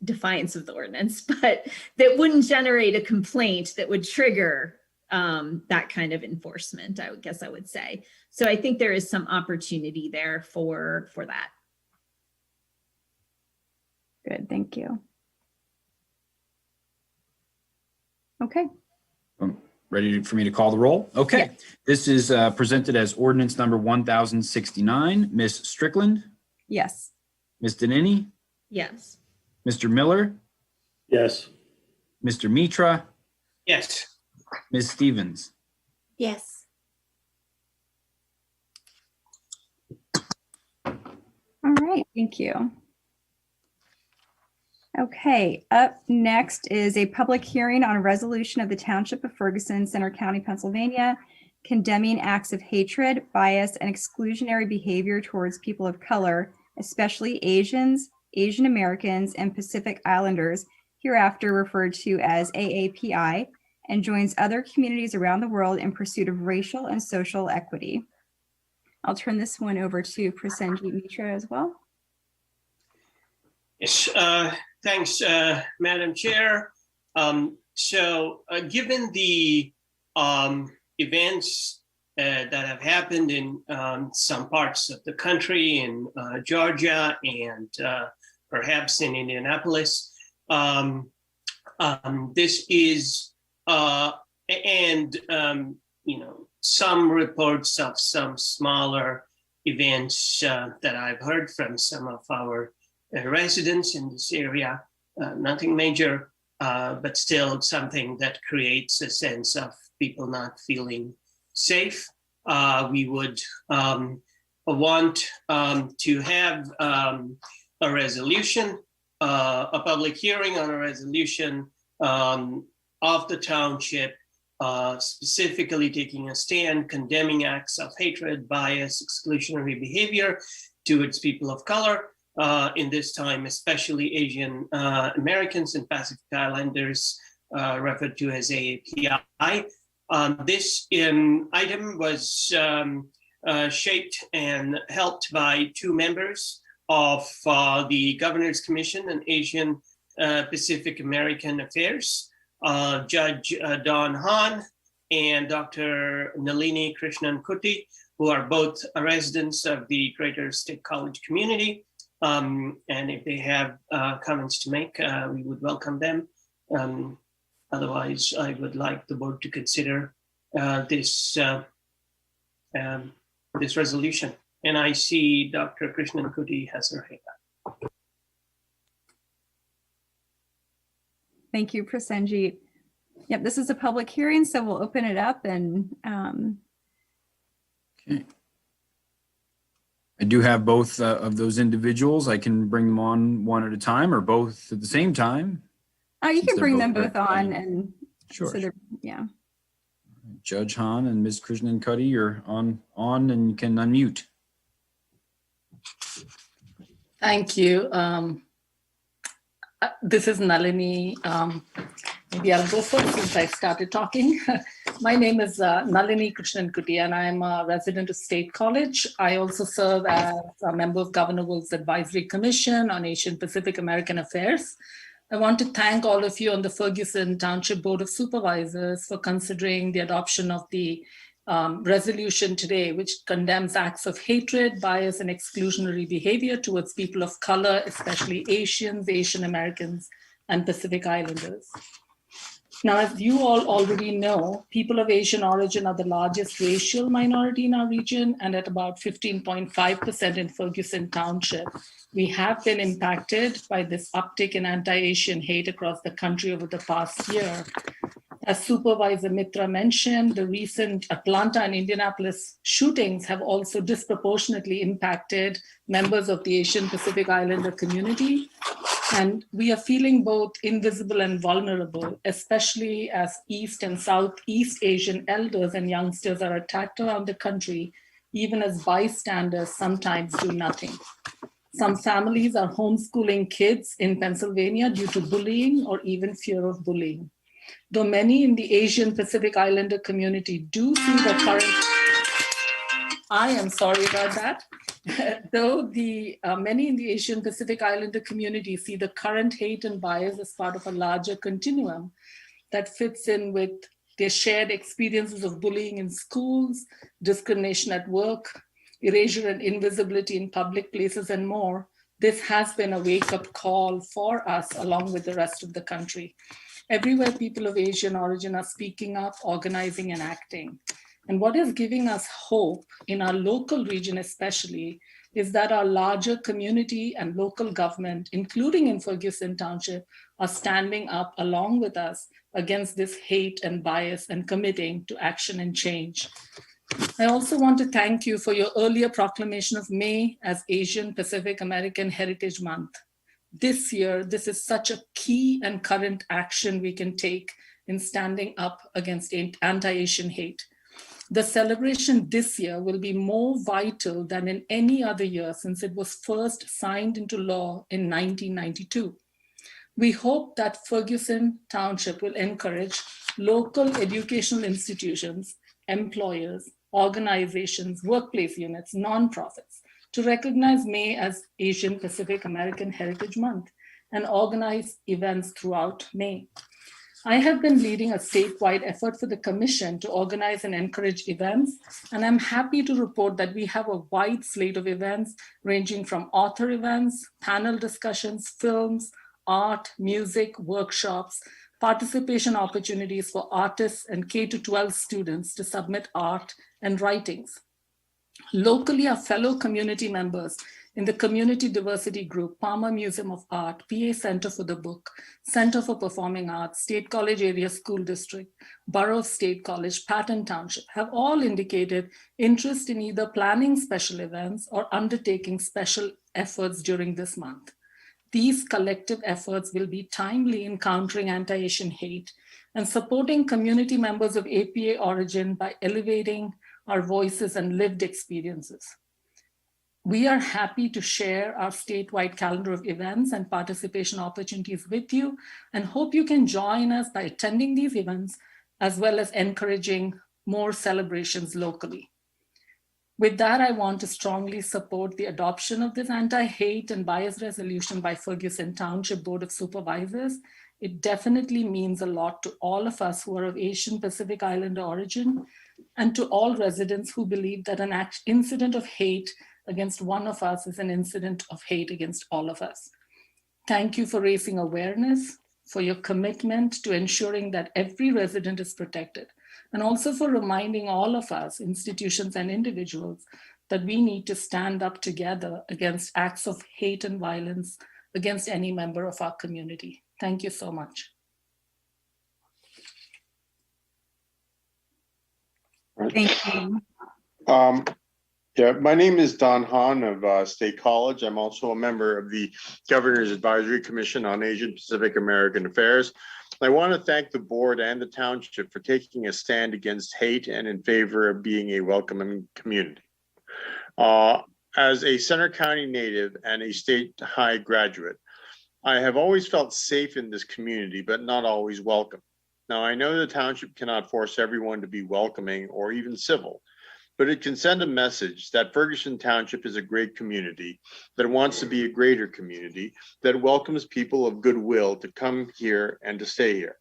defiance of the ordinance, but that wouldn't generate a complaint that would trigger that kind of enforcement, I guess I would say. So I think there is some opportunity there for that. Good, thank you. Okay. Ready for me to call the roll? Okay. Yeah. This is presented as ordinance number 1069. Ms. Strickland, Yes. Ms. Danini, Yes. Mr. Miller, Yes. Mr. Mitra, Yes. Ms. Stevens. Yes. All right, thank you. Okay, up next is a public hearing on a resolution of the Township of Ferguson, Center County, Pennsylvania, condemning acts of hatred, bias, and exclusionary behavior towards people of color, especially Asians, Asian Americans, and Pacific Islanders, hereafter referred to as AAPI, and joins other communities around the world in pursuit of racial and social equity. I'll turn this one over to Prasenjit Mitra as well. Yes, thanks, Madam Chair. Given the events that have happened in some parts of the country, in Georgia and perhaps in Indianapolis, This is, some reports of some smaller events that I've heard from some of our residents in this area. Nothing major, but still something that creates a sense of people not feeling safe. We would want to have a resolution, a public hearing on a resolution of the township, specifically taking a stand, condemning acts of hatred, bias, exclusionary behavior towards people of color in this time, especially Asian Americans and Pacific Islanders, referred to as AAPI. This item was shaped and helped by two members of the Governor's Commission on Asian Pacific American Affairs, Judge Don Han and Dr. Nalini Krishnan Kuti, who are both residents of the Greater State College community. And if they have comments to make, we would welcome them. Otherwise, I would like the board to consider this resolution. And I see Dr. Krishnan Kuti has her hand up. Thank you, Prasenjit. Yep, this is a public hearing, so we'll open it up and Okay. I do have both of those individuals. I can bring them on one at a time or both at the same time. oh, you Since can they're bring them both both on representing. and Sure. so they're, yeah. Judge Han and Ms. Krishnan Kuddy, you're on and you can unmute. Thank you. This is Nalini. Maybe I'll go first since I started talking. My name is Nalini Krishnan Kuti, and I'm a resident of State College. I also serve as a member of Governor Wolf's Advisory Commission on Asian Pacific American Affairs. I want to thank all of you on the Ferguson Township Board of Supervisors for considering the adoption of the resolution today, which condemns acts of hatred, bias, and exclusionary behavior towards people of color, especially Asians, Asian Americans, and Pacific Islanders. Now, as you all already know, people of Asian origin are the largest racial minority in our region, and at about 15.5% in Ferguson Township. We have been impacted by this uptick in anti-Asian hate across the country over the past year. As Supervisor Mitra mentioned, the recent Atlanta and Indianapolis shootings have also disproportionately impacted members of the Asian Pacific Islander community. And we are feeling both invisible and vulnerable, especially as East and Southeast Asian elders and youngsters are attacked around the country, even as bystanders sometimes do nothing. Some families are homeschooling kids in Pennsylvania due to bullying or even fear of bullying. Though many in the Asian Pacific Islander community do see the current, I am sorry about that. Though many in the Asian Pacific Islander community see the current hate and bias as part of a larger continuum that fits in with their shared experiences of bullying in schools, discrimination at work, erasure and invisibility in public places, and more, this has been a wake-up call for us along with the rest of the country. Everywhere people of Asian origin are speaking up, organizing, and acting. And what is giving us hope in our local region especially is that our larger community and local government, including in Ferguson Township, are standing up along with us against this hate and bias and committing to action and change. I also want to thank you for your earlier proclamation of May as Asian Pacific American Heritage Month. This year, this is such a key and current action we can take in standing up against anti-Asian hate. The celebration this year will be more vital than in any other year since it was first signed into law in 1992. We hope that Ferguson Township will encourage local educational institutions, employers, organizations, workplace units, nonprofits to recognize May as Asian Pacific American Heritage Month and organize events throughout May. I have been leading a statewide effort for the Commission to organize and encourage events, and I'm happy to report that we have a wide slate of events ranging from author events, panel discussions, films, art, music, workshops, participation opportunities for artists and K-12 students to submit art and writings. Locally, our fellow community members in the Community Diversity Group, Palmer Museum of Art, PA Center for the Book, Center for Performing Arts, State College Area School District, Borough State College, Patton Township have all indicated interest in either planning special events or undertaking special efforts during this month. These collective efforts will be timely in countering anti-Asian hate and supporting community members of APA origin by elevating our voices and lived experiences. We are happy to share our statewide calendar of events and participation opportunities with you and hope you can join us by attending these events as well as encouraging more celebrations locally. With that, I want to strongly support the adoption of this anti-hate and bias resolution by Ferguson Township Board of Supervisors. It definitely means a lot to all of us who are of Asian Pacific Islander origin and to all residents who believe that an incident of hate against one of us is an incident of hate against all of us. Thank you for raising awareness, for your commitment to ensuring that every resident is protected, and also for reminding all of us, institutions and individuals, that we need to stand up together against acts of hate and violence against any member of our community. Thank you so much. Thank you. Yeah, my name is Don Hahn of State College. I'm also a member of the Governor's Advisory Commission on Asian Pacific American Affairs. I want to thank the board and the township for taking a stand against hate and in favor of being a welcoming community. As a Center County native and a state high graduate, I have always felt safe in this community, but not always welcome. Now, I know the township cannot force everyone to be welcoming or even civil, but it can send a message that Ferguson Township is a great community, that wants to be a greater community, that welcomes people of goodwill to come here and to stay here.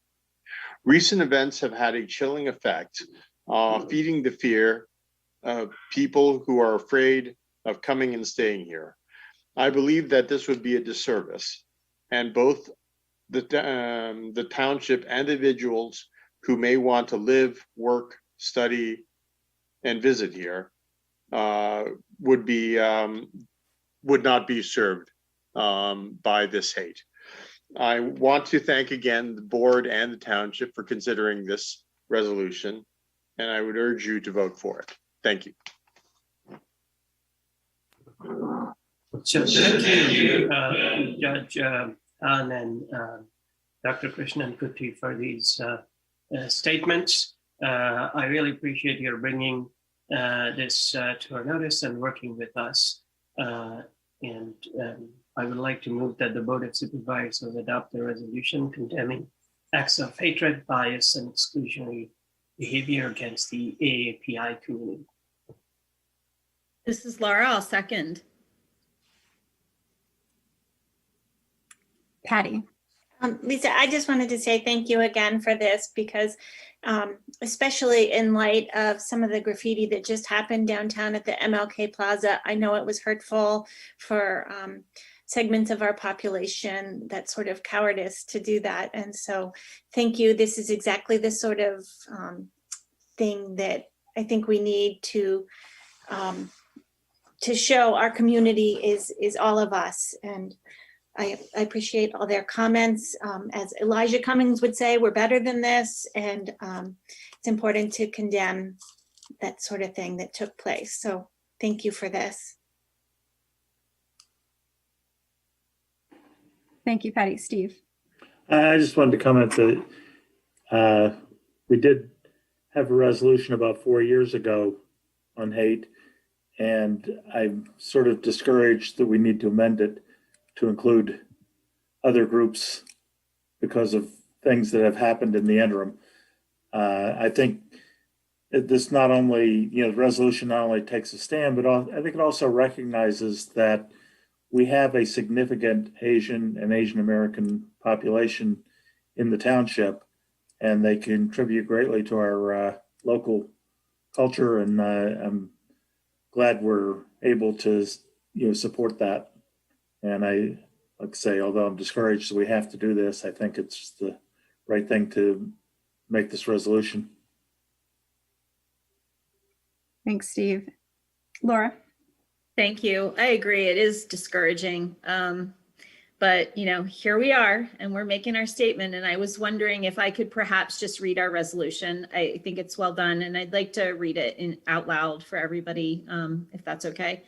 Recent events have had a chilling effect, feeding the fear of people who are afraid of coming and staying here. I believe that this would be a disservice, and both the township and individuals who may want to live, work, study, and visit here would not be served by this hate. I want to thank again the board and the township for considering this resolution, and I would urge you to vote for it. Thank you. So thank you, Judge Ahn and Dr. Krishnan Kuti for these statements. I really appreciate your bringing this to our notice and working with us. And I would like to move that the Board of Supervisors adopt the resolution condemning acts of hatred, bias, and exclusionary behavior against the AAPI community. This is Laura. I'll second. Patty. Lisa, I just wanted to say thank you again for this because especially in light of some of the graffiti that just happened downtown at the MLK Plaza, I know it was hurtful for segments of our population, that sort of cowardice to do that. And so thank you. This is exactly the sort of thing that I think we need to show our community is all of us. And I appreciate all their comments. As Elijah Cummings would say, we're better than this. And it's important to condemn that sort of thing that took place. So thank you for this. Thank you, Patty. Steve. I just wanted to comment that we did have a resolution about 4 years ago on hate, and I'm sort of discouraged that we need to amend it to include other groups because of things that have happened in the interim. I think this not only, the resolution not only takes a stand, but I think it also recognizes that we have a significant Asian and Asian American population in the township, and they contribute greatly to our local culture. And I'm glad we're able to, support that. And I like to say, although I'm discouraged that we have to do this, I think it's the right thing to make this resolution. Thanks, Steve. Laura? Thank you. I agree. It is discouraging. But here we are and we're making our statement. And I was wondering if I could perhaps just read our resolution. I think it's well done. And I'd like to read it out loud for everybody, if that's okay.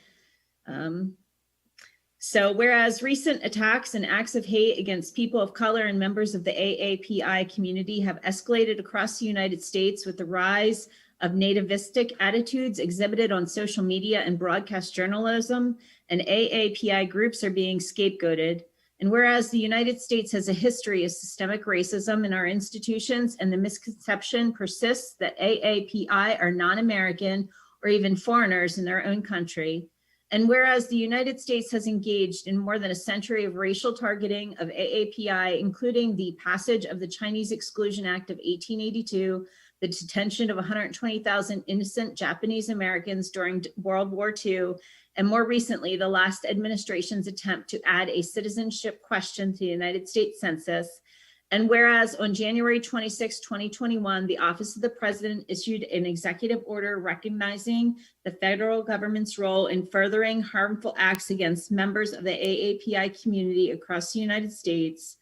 So whereas recent attacks and acts of hate against people of color and members of the AAPI community have escalated across the United States with the rise of nativistic attitudes exhibited on social media and broadcast journalism, and AAPI groups are being scapegoated. And whereas the United States has a history of systemic racism in our institutions and the misconception persists that AAPI are non-American or even foreigners in their own country. And whereas the United States has engaged in more than a century of racial targeting of AAPI, including the passage of the Chinese Exclusion Act of 1882, the detention of 120,000 innocent Japanese Americans during World War II, and more recently, the last administration's attempt to add a citizenship question to the United States Census. And whereas on January 26, 2021, the Office of the President issued an executive order recognizing the federal government's role in furthering harmful acts against members of the AAPI community across the United States.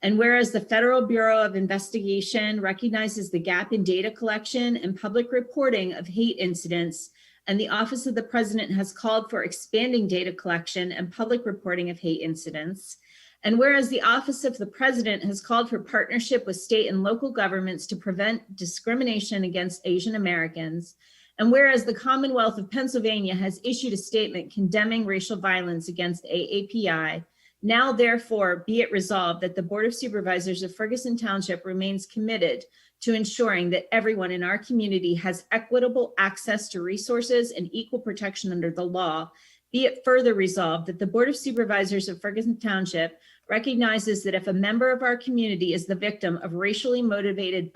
And whereas the Federal Bureau of Investigation recognizes the gap in data collection and public reporting of hate incidents, and the Office of the President has called for expanding data collection and public reporting of hate incidents. And whereas the Office of the President has called for partnership with state and local governments to prevent discrimination against Asian Americans, and whereas the Commonwealth of Pennsylvania has issued a statement condemning racial violence against AAPI, now therefore be it resolved that the Board of Supervisors of Ferguson Township remains committed to ensuring that everyone in our community has equitable access to resources and equal protection under the law. Be it further resolved that the Board of Supervisors of Ferguson Township recognizes that if a member of our community is the victim of racially motivated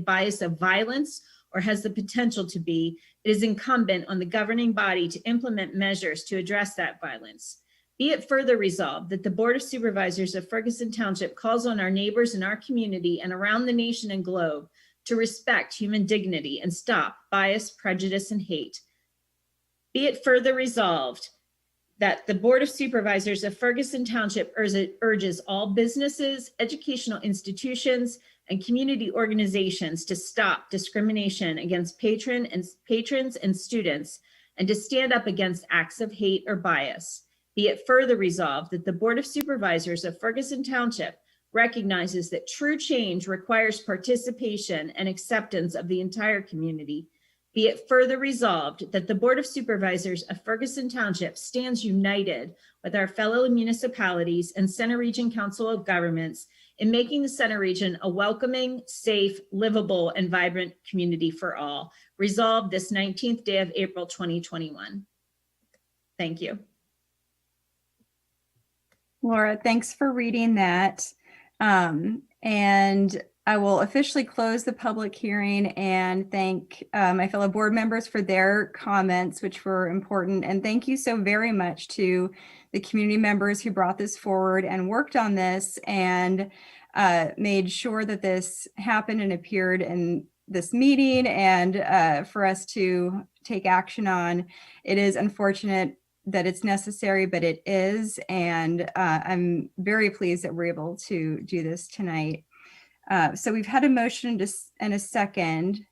bias of violence or has the potential to be, it is incumbent on the governing body to implement measures to address that violence. Be it further resolved that the Board of Supervisors of Ferguson Township calls on our neighbors in our community and around the nation and globe to respect human dignity and stop bias, prejudice, and hate. Be it further resolved that the Board of Supervisors of Ferguson Township urges all businesses, educational institutions, and community organizations to stop discrimination against patrons and students and to stand up against acts of hate or bias. Be it further resolved that the Board of Supervisors of Ferguson Township recognizes that true change requires participation and acceptance of the entire community. Be it further resolved that the Board of Supervisors of Ferguson Township stands united with our fellow municipalities and Center Region Council of Governments in making the Center Region a welcoming, safe, livable, and vibrant community for all. Resolved this 19th day of April, 2021. Thank you. Laura, thanks for reading that. And I will officially close the public hearing and thank my fellow board members for their comments, which were important. And thank you so very much to the community members who brought this forward and worked on this and made sure that this happened and appeared in this meeting and for us to take action on. It is unfortunate that it's necessary, but it is. And I'm very pleased that we're able to do this tonight. So we've had a motion and a second,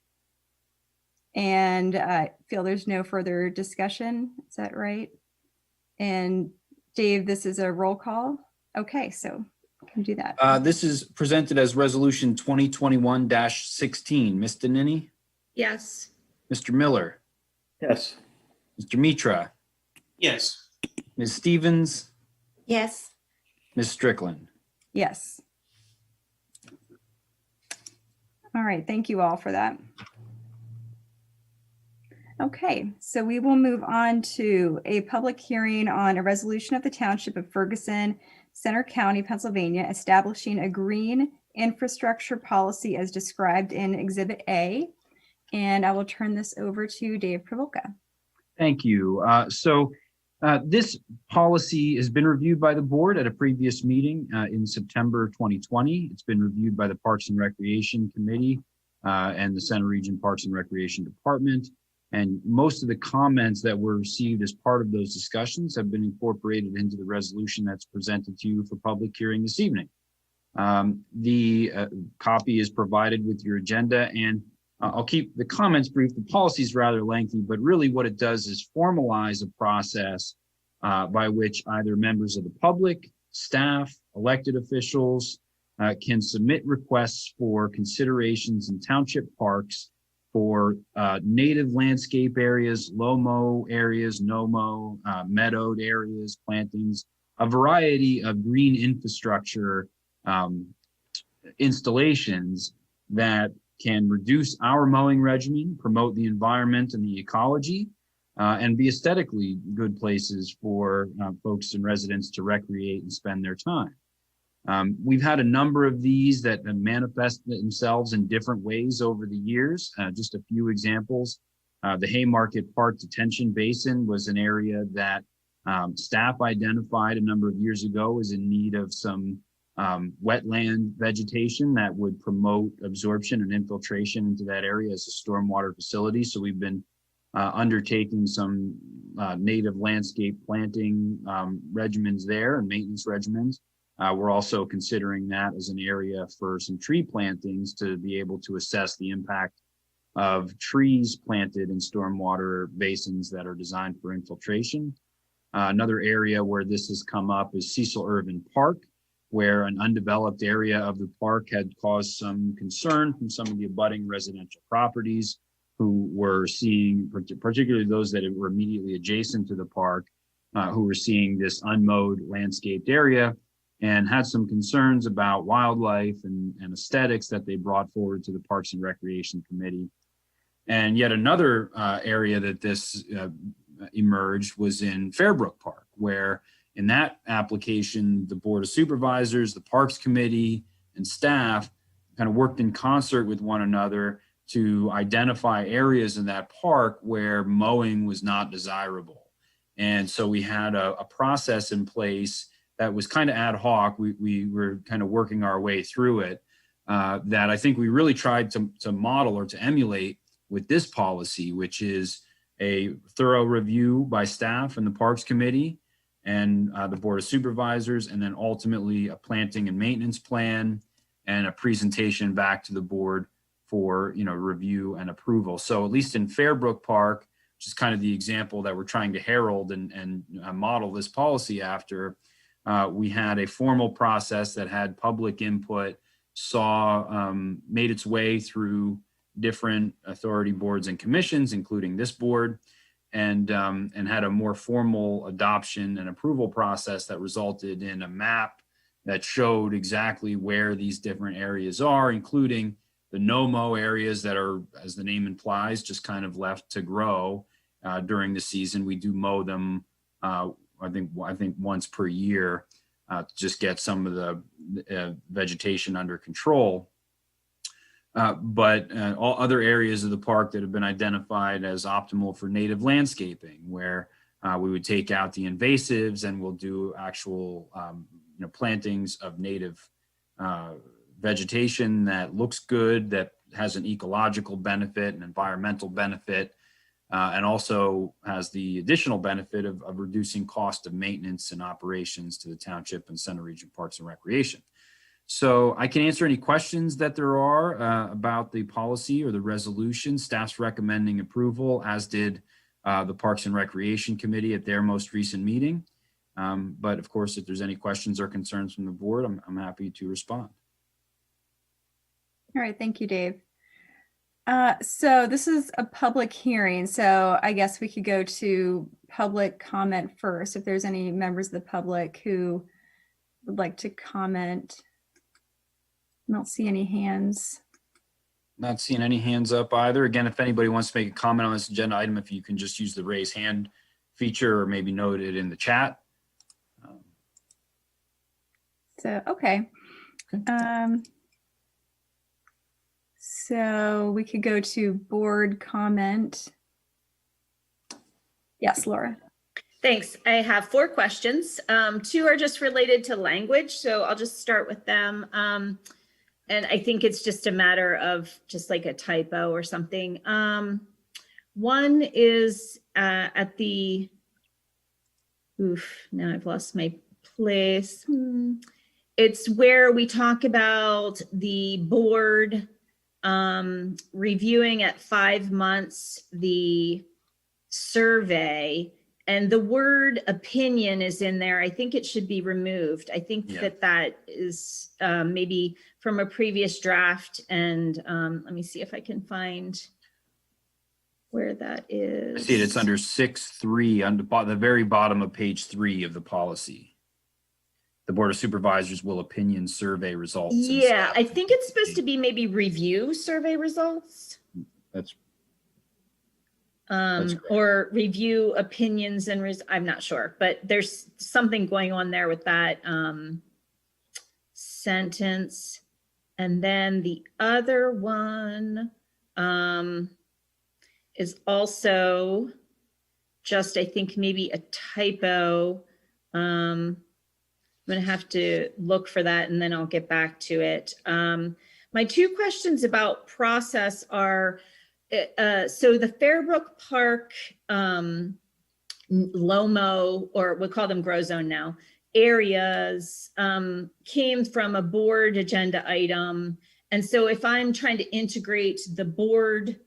and I feel there's no further discussion. Is that right? And Dave, this is a roll call. Okay, so we can do that. This is presented as Resolution 2021-16. Ms. Danini? Yes. Mr. Miller? Yes. Mr. Mitra? Yes. Ms. Stevens? Yes. Ms. Strickland? Yes. All right, thank you all for that. Okay, so we will move on to a public hearing on a resolution of the Township of Ferguson, Center County, Pennsylvania, establishing a green infrastructure policy as described in Exhibit A. And I will turn this over to Dave Pravolka. Thank you. This policy has been reviewed by the board at a previous meeting in September 2020. It's been reviewed by the Parks and Recreation Committee and the Center Region Parks and Recreation Department. And most of the comments that were received as part of those discussions have been incorporated into the resolution that's presented to you for public hearing this evening. The copy is provided with your agenda, and I'll keep the comments brief. The policy is rather lengthy, but really what it does is formalize a process by which either members of the public, staff, elected officials can submit requests for considerations in township parks for native landscape areas, low-mow areas, no-mow, meadowed areas, plantings, a variety of green infrastructure installations that can reduce our mowing regimen, promote the environment and the ecology, and be aesthetically good places for folks and residents to recreate and spend their time. We've had a number of these that manifest themselves in different ways over the years. Just a few examples. The Haymarket Park Detention Basin was an area that staff identified a number of years ago as in need of some wetland vegetation that would promote absorption and infiltration into that area as a stormwater facility. So we've been undertaking some native landscape planting regimens there and maintenance regimens. We're also considering that as an area for some tree plantings to be able to assess the impact of trees planted in stormwater basins that are designed for infiltration. Another area where this has come up is Cecil Irvin Park, where an undeveloped area of the park had caused some concern from some of the abutting residential properties who were seeing, particularly those that were immediately adjacent to the park, who were seeing this unmowed landscaped area and had some concerns about wildlife and aesthetics that they brought forward to the Parks and Recreation Committee. And yet another area that this emerged was in Fairbrook Park, where in that application, the Board of Supervisors, the Parks Committee, and staff kind of worked in concert with one another to identify areas in that park where mowing was not desirable. And so we had a process in place that was kind of ad hoc. We were kind of working our way through it that I think we really tried to model or to emulate with this policy, which is a thorough review by staff and the Parks Committee and the Board of Supervisors, and then ultimately a planting and maintenance plan and a presentation back to the board for review and approval. So at least in Fairbrook Park, which is kind of the example that we're trying to herald and model this policy after, we had a formal process that had public input, made its way through different authority boards and commissions, including this board, and had a more formal adoption and approval process that resulted in a map that showed exactly where these different areas are, including the no-mow areas that are, as the name implies, just kind of left to grow during the season. We do mow them, I think once per year to just get some of the vegetation under control. But all other areas of the park that have been identified as optimal for native landscaping, where we would take out the invasives and we'll do actual plantings of native vegetation that looks good, that has an ecological benefit, an environmental benefit, and also has the additional benefit of reducing cost of maintenance and operations to the township and Center Region Parks and Recreation. So I can answer any questions that there are about the policy or the resolution. Staff's recommending approval, as did the Parks and Recreation Committee at their most recent meeting. But of course, if there's any questions or concerns from the board, I'm happy to respond. All right, thank you, Dave. So this is a public hearing, so I guess we could go to public comment first. If there's any members of the public who would like to comment. I don't see any hands. Not seeing any hands up either. Again, if anybody wants to make a comment on this agenda item, if you can just use the raise hand feature or maybe note it in the chat. Okay. So we could go to board comment. Yes, Laura. Thanks. I have 4 questions. 2 are just related to language, so I'll just start with them. And I think it's just a matter of just like a typo or something. One is at the, now I've lost my place. It's where we talk about the board reviewing at 5 months the survey, and the word opinion is in there. I think it should be removed. I think that is maybe from a previous draft, and let me see if I can find where that is. I see it. It's under 6.3 on the very bottom of page 3 of the policy. The Board of Supervisors will opinion survey results. Yeah, I think it's supposed to be maybe review survey results. That's or review opinions and I'm not sure, but there's something going on there with that sentence. And then the other one is also just, I think, maybe a typo. I'm going to have to look for that and then I'll get back to it. My 2 questions about process are, so the Fairbrook Park LOMO, or we'll call them grow zone now, areas came from a board agenda item. And so if I'm trying to integrate the board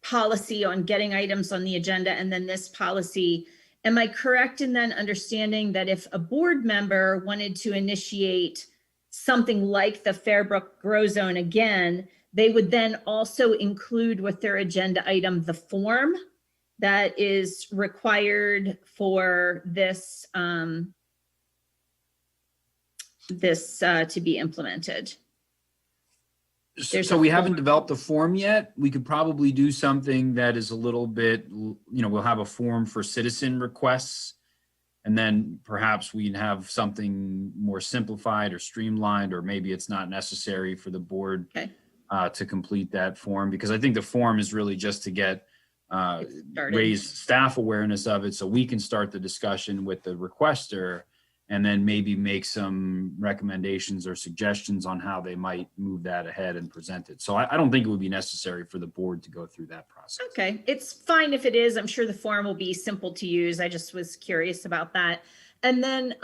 policy on getting items on the agenda and then this policy, am I correct in then understanding that if a board member wanted to initiate something like the Fairbrook grow zone again, they would then also include with their agenda item the form that is required for this to be implemented? So we haven't developed a form yet. We could probably do something that is a little bit, we'll have a form for citizen requests, and then perhaps we'd have something more simplified or streamlined, or maybe it's not necessary for the board to complete that form, because I think the form is really just to get raise staff awareness of it so we can start the discussion with the requester, and then maybe make some recommendations or suggestions on how they might move that ahead and present it. So I don't think it would be necessary for the board to go through that process. Okay, it's fine if it is. I'm sure the form will be simple to use. I just was curious about that. And then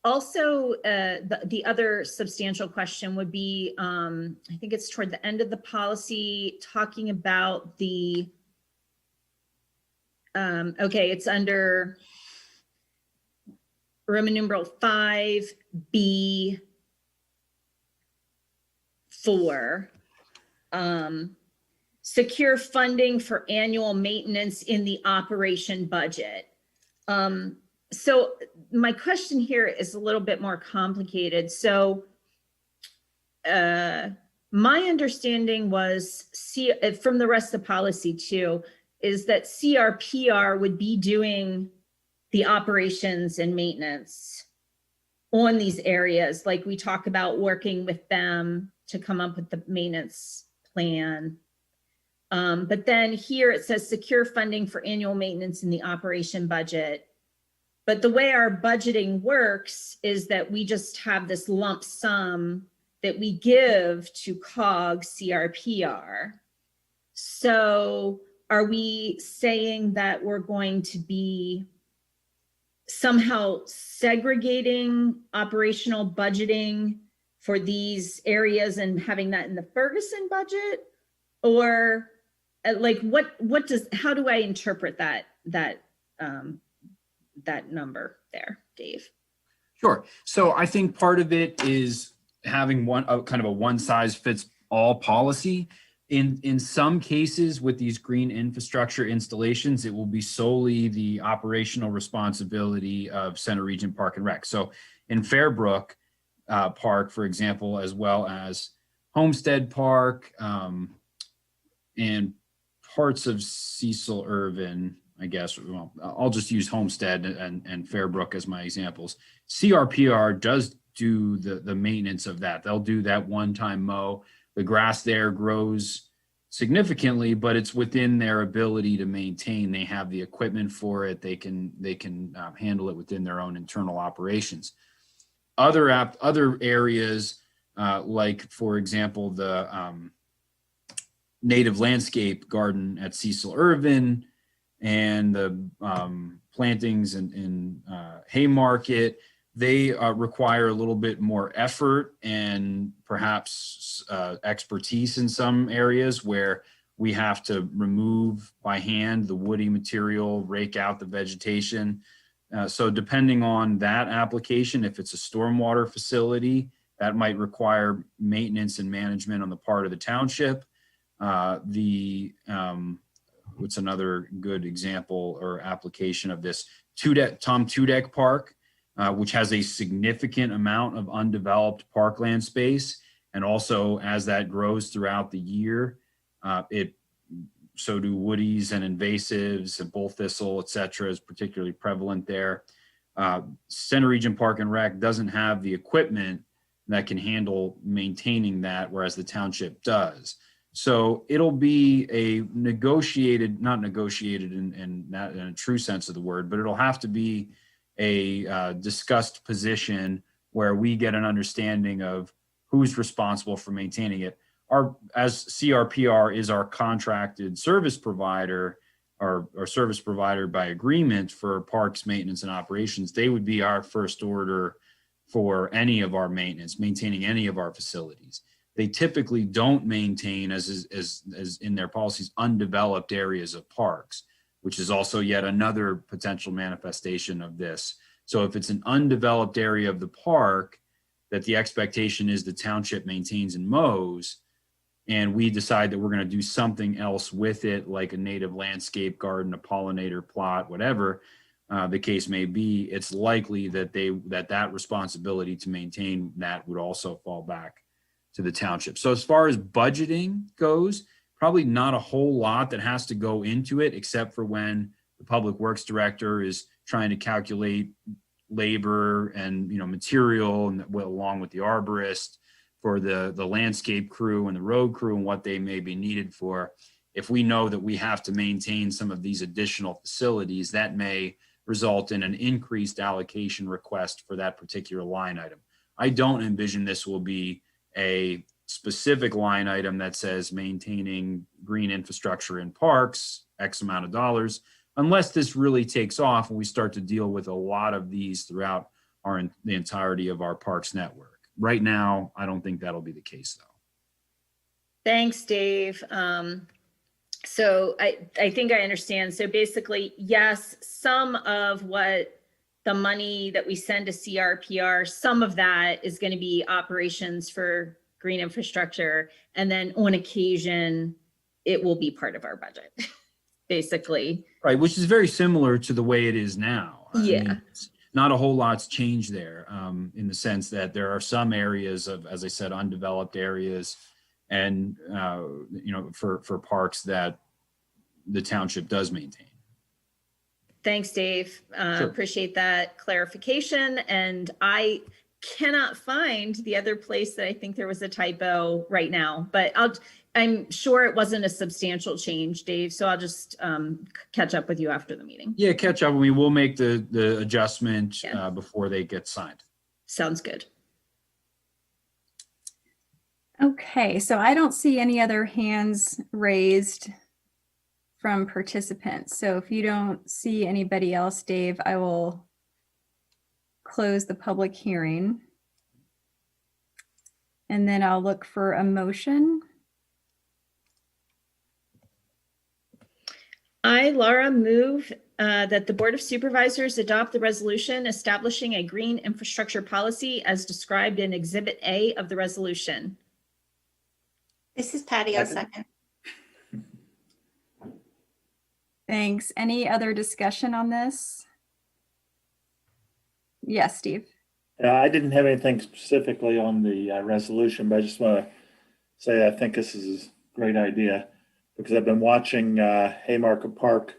also the other substantial question would be, I think it's toward the end of the policy, talking about the, okay, it's under Roman numeral 5B4, secure funding for annual maintenance in the operation budget. So my question here is a little bit more complicated. So my understanding was, from the rest of the policy too, is that CRPR would be doing the operations and maintenance on these areas. Like we talk about working with them to come up with the maintenance plan. But then here it says secure funding for annual maintenance in the operation budget. But the way our budgeting works is that we just have this lump sum that we give to COG CRPR. So are we saying that we're going to be somehow segregating operational budgeting for these areas and having that in the Ferguson budget? Or like how do I interpret that number there, Dave? Sure. So I think part of it is having kind of a one size fits all policy. In some cases with these green infrastructure installations, it will be solely the operational responsibility of Center Region Park and Rec. So in Fairbrook Park, for example, as well as Homestead Park and parts of Cecil Irvin, I guess, well, I'll just use Homestead and Fairbrook as my examples. CRPR does do the maintenance of that. They'll do that one-time mow. The grass there grows significantly, but it's within their ability to maintain. They have the equipment for it. They can handle it within their own internal operations. Other areas, like for example, the native landscape garden at Cecil Irvin and the plantings in Haymarket, they require a little bit more effort and perhaps expertise in some areas where we have to remove by hand the woody material, rake out the vegetation. So depending on that application, if it's a stormwater facility, that might require maintenance and management on the part of the township. What's another good example or application of this? Tom Tudek Park, which has a significant amount of undeveloped parkland space. And also as that grows throughout the year, so do woodies and invasives and bull thistle, et cetera, is particularly prevalent there. Center Region Park and Rec doesn't have the equipment that can handle maintaining that, whereas the township does. So it'll be a not negotiated in a true sense of the word, but it'll have to be a discussed position where we get an understanding of who's responsible for maintaining it. As CRPR is our contracted service provider or service provider by agreement for parks maintenance and operations, they would be our first order for any of our maintenance, maintaining any of our facilities. They typically don't maintain, as in their policies, undeveloped areas of parks, which is also yet another potential manifestation of this. So if it's an undeveloped area of the park that the expectation is the township maintains and mows, and we decide that we're going to do something else with it, like a native landscape garden, a pollinator plot, whatever the case may be, it's likely that that responsibility to maintain that would also fall back to the township. So as far as budgeting goes, probably not a whole lot that has to go into it, except for when the public works director is trying to calculate labor and material, and along with the arborist for the landscape crew and the road crew and what they may be needed for. If we know that we have to maintain some of these additional facilities, that may result in an increased allocation request for that particular line item. I don't envision this will be a specific line item that says maintaining green infrastructure in parks, X amount of dollars, unless this really takes off and we start to deal with a lot of these throughout the entirety of our parks network. Right now, I don't think that'll be the case, though. Thanks, Dave. So I think I understand. So basically, yes, some of what the money that we send to CRPR, some of that is going to be operations for green infrastructure. And then on occasion, it will be part of our budget, basically. Right, which is very similar to the way it is now. Yeah. I mean, not a whole lot's changed there in the sense that there are some areas of, as I said, undeveloped areas and, for parks that the township does maintain. Thanks, Dave. Sure. Appreciate that clarification. And I cannot find the other place that I think there was a typo right now, but I'm sure it wasn't a substantial change, Dave. So I'll just catch up with you after the meeting. Yeah, catch up. We will make the adjustment before they get signed. Sounds good. Okay, so I don't see any other hands raised from participants. So if you don't see anybody else, Dave, I will close the public hearing. And then I'll look for a motion. I, Laura, move that the Board of Supervisors adopt the resolution establishing a green infrastructure policy as described in Exhibit A of the resolution. This is Patty, I'll second. Thanks. Any other discussion on this? Yes, Steve. I didn't have anything specifically on the resolution, but I just want to say I think this is a great idea because I've been watching Haymarket Park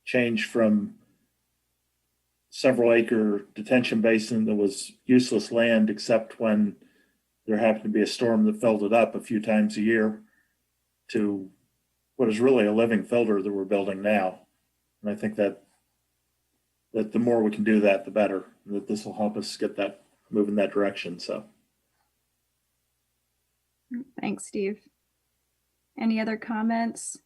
change from several acre detention basin that was useless land except when there happened to be a storm that filled it up a few times a year to what is really a living filter that we're building now. And I think that the more we can do that, the better, that this will help us get that, move in that direction, so. Thanks, Steve. Any other comments?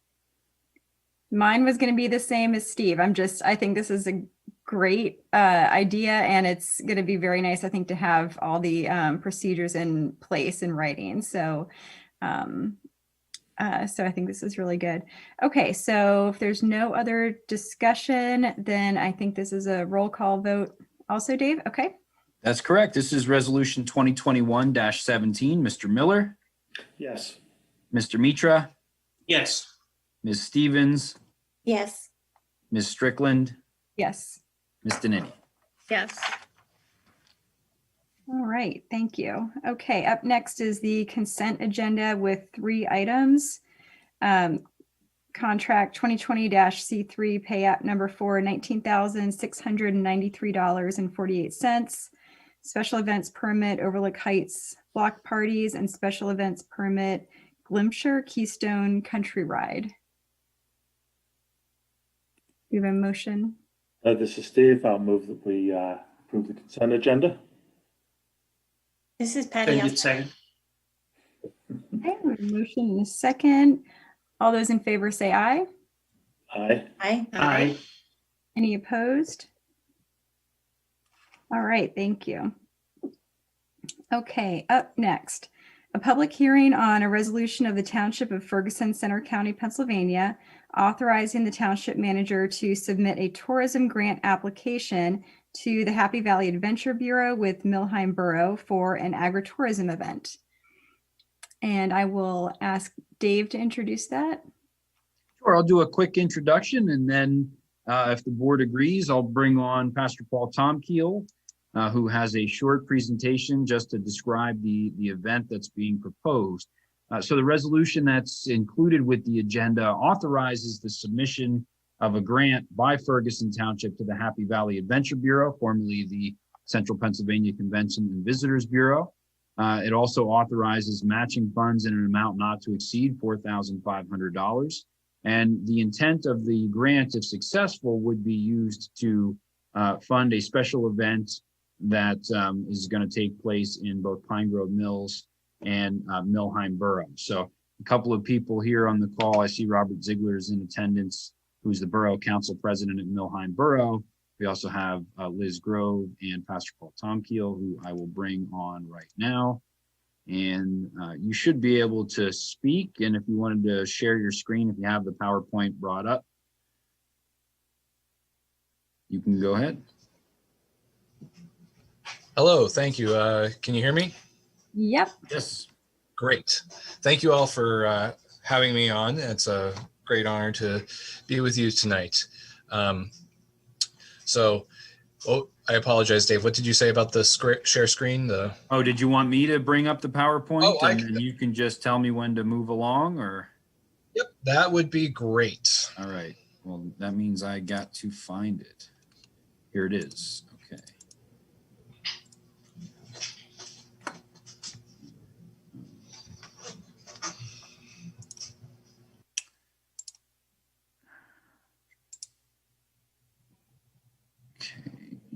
Mine was going to be the same as Steve. I think this is a great idea, and it's going to be very nice, I think, to have all the procedures in place in writing. So, so I think this is really good. Okay, so if there's no other discussion, then I think this is a roll call vote. Also, Dave, okay? That's correct. This is Resolution 2021-17. Mr. Miller, Yes. Mr. Mitra, Yes. Ms. Stevens, Yes. Ms. Strickland, Yes. Ms. Dennini. Yes. All right, thank you. Okay, up next is the consent agenda with 3 items. Contract 2020-C3 pay app number 4, $19,693.48. Special events permit Overlook Heights block parties and special events permit Glimpshire Keystone Country Ride. You have a motion? This is Steve. I'll move that we approve the consent agenda. This is Patty. Second. Okay, we have a motion and a second. All those in favor say aye. Aye. Aye. Aye. Any opposed? All right, thank you. Okay, up next, a public hearing on a resolution of the Township of Ferguson, Center County, Pennsylvania, authorizing the township manager to submit a tourism grant application to the Happy Valley Adventure Bureau with Millheim Borough for an agritourism event. And I will ask Dave to introduce that. Sure, I'll do a quick introduction, and then if the board agrees, I'll bring on Pastor Paul Tomkeel, who has a short presentation just to describe the event that's being proposed. So the resolution that's included with the agenda authorizes the submission of a grant by Ferguson Township to the Happy Valley Adventure Bureau, formerly the Central Pennsylvania Convention and Visitors Bureau. It also authorizes matching funds in an amount not to exceed $4,500. And the intent of the grant, if successful, would be used to fund a special event that is going to take place in both Pine Grove Mills and Millheim Borough. So a couple of people here on the call. I see Robert Ziegler is in attendance, who's the Borough Council President at Millheim Borough. We also have Liz Grove and Pastor Paul Tomkeel, who I will bring on right now. And you should be able to speak. And if you wanted to share your screen, if you have the PowerPoint brought up, you can go ahead. Hello, thank you. Can you hear me? Yep. Yes. Great. Thank you all for having me on. It's a great honor to be with you tonight. I apologize, Dave. What did you say about the share screen? Oh, did you want me to bring up the PowerPoint? Oh, and then you can just tell me when to move along, or? Yep, that would be great. All right. Well, that means I got to find it. Here it is. Okay.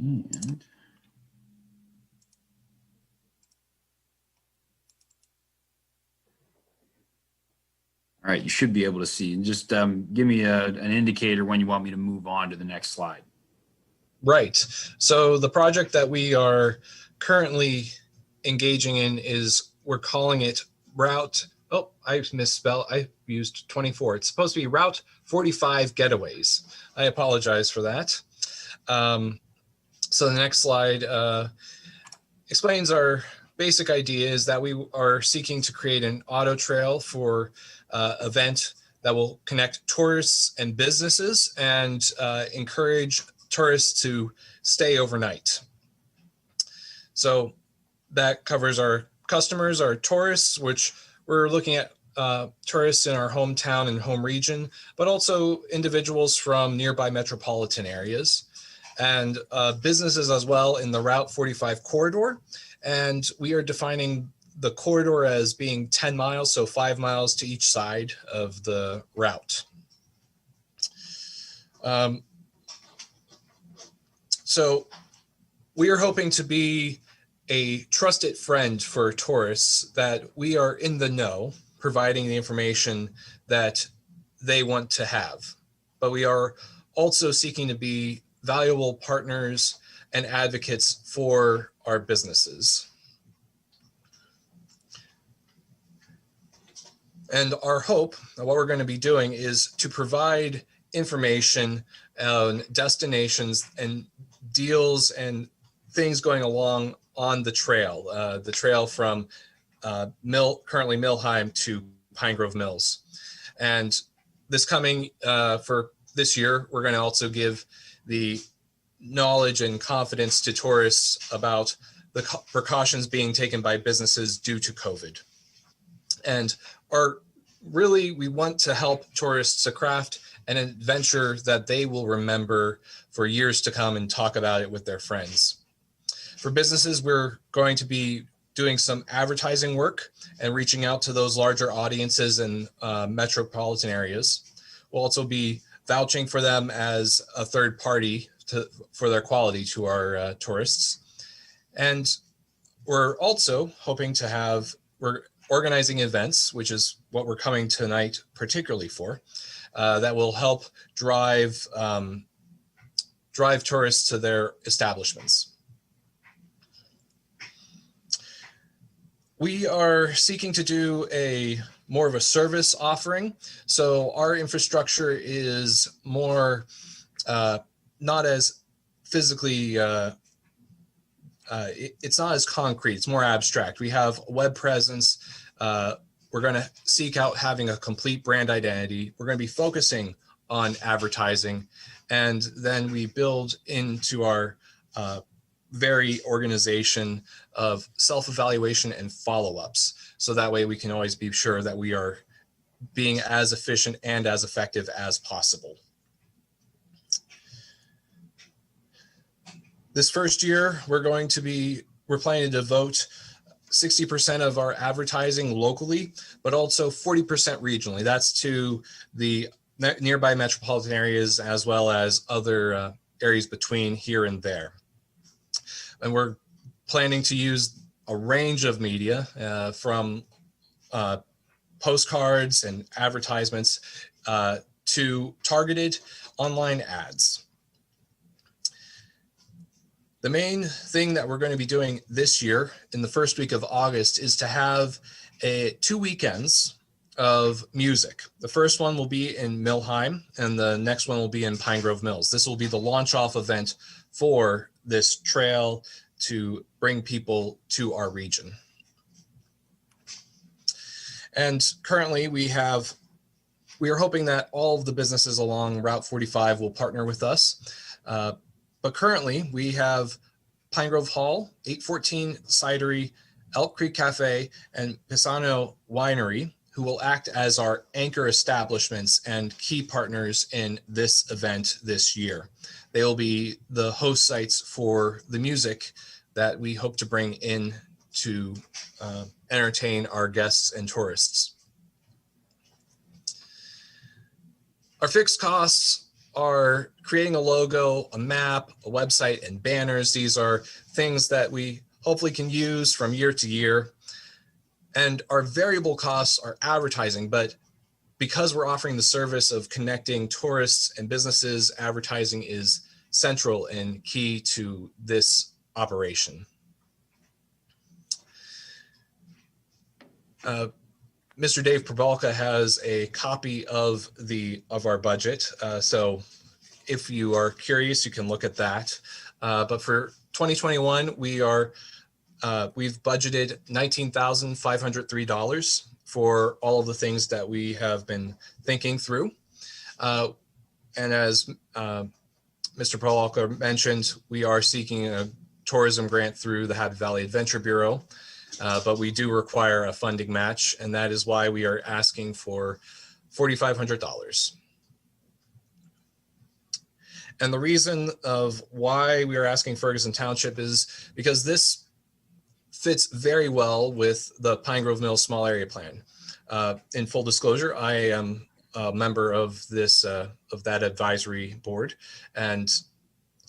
And all right, you should be able to see. And just give me an indicator when you want me to move on to the next slide. Right. So the project that we are currently engaging in is, we're calling it Route, oh, I misspelled, I used 24. It's supposed to be Route 45 Getaways. I apologize for that. So the next slide explains our basic idea is that we are seeking to create an auto trail for event that will connect tourists and businesses and encourage tourists to stay overnight. So that covers our customers, our tourists, which we're looking at tourists in our hometown and home region, but also individuals from nearby metropolitan areas, and businesses as well in the Route 45 corridor. And we are defining the corridor as being 10 miles, so 5 miles to each side of the route. So we are hoping to be a trusted friend for tourists, that we are in the know, providing the information that they want to have. But we are also seeking to be valuable partners and advocates for our businesses. And our hope, what we're going to be doing, is to provide information on destinations and deals and things going along on the trail from currently Millheim to Pine Grove Mills. And this coming for this year, we're going to also give the knowledge and confidence to tourists about the precautions being taken by businesses due to COVID. And we want to help tourists to craft an adventure that they will remember for years to come and talk about it with their friends. For businesses, we're going to be doing some advertising work and reaching out to those larger audiences in metropolitan areas. We'll also be vouching for them as a third party for their quality to our tourists. And we're also hoping to we're organizing events, which is what we're coming tonight particularly for, that will help drive tourists to their establishments. We are seeking to do more of a service offering. So our infrastructure is more, not as physically, it's not as concrete, it's more abstract. We have a web presence. We're going to seek out having a complete brand identity. We're going to be focusing on advertising, and then we build into our very organization of self-evaluation and follow-ups. So that way we can always be sure that we are being as efficient and as effective as possible. This first year, we're planning to devote 60% of our advertising locally, but also 40% regionally. That's to the nearby metropolitan areas as well as other areas between here and there. And we're planning to use a range of media from postcards and advertisements to targeted online ads. The main thing that we're going to be doing this year in the first week of August is to have 2 weekends of music. The first one will be in Millheim and the next one will be in Pine Grove Mills. This will be the launch off event for this trail to bring people to our region. And currently we are hoping that all of the businesses along Route 45 will partner with us. But currently we have Pine Grove Hall, 814 Cidery, Elk Creek Cafe, and Pisano Winery, who will act as our anchor establishments and key partners in this event this year. They will be the host sites for the music that we hope to bring in to entertain our guests and tourists. Our fixed costs are creating a logo, a map, a website, and banners. These are things that we hopefully can use from year to year. And our variable costs are advertising, but because we're offering the service of connecting tourists and businesses, advertising is central and key to this operation. Mr. Dave Probalka has a copy of our budget. So if you are curious, you can look at that. But for 2021, we've budgeted $19,503 for all of the things that we have been thinking through. And as Mr. Probalka mentioned, we are seeking a tourism grant through the Happy Valley Adventure Bureau. But we do require a funding match, and that is why we are asking for $4,500. And the reason of why we are asking Ferguson Township is because this fits very well with the Pine Grove Mills Small Area Plan. In full disclosure, I am a member of this of that advisory board, and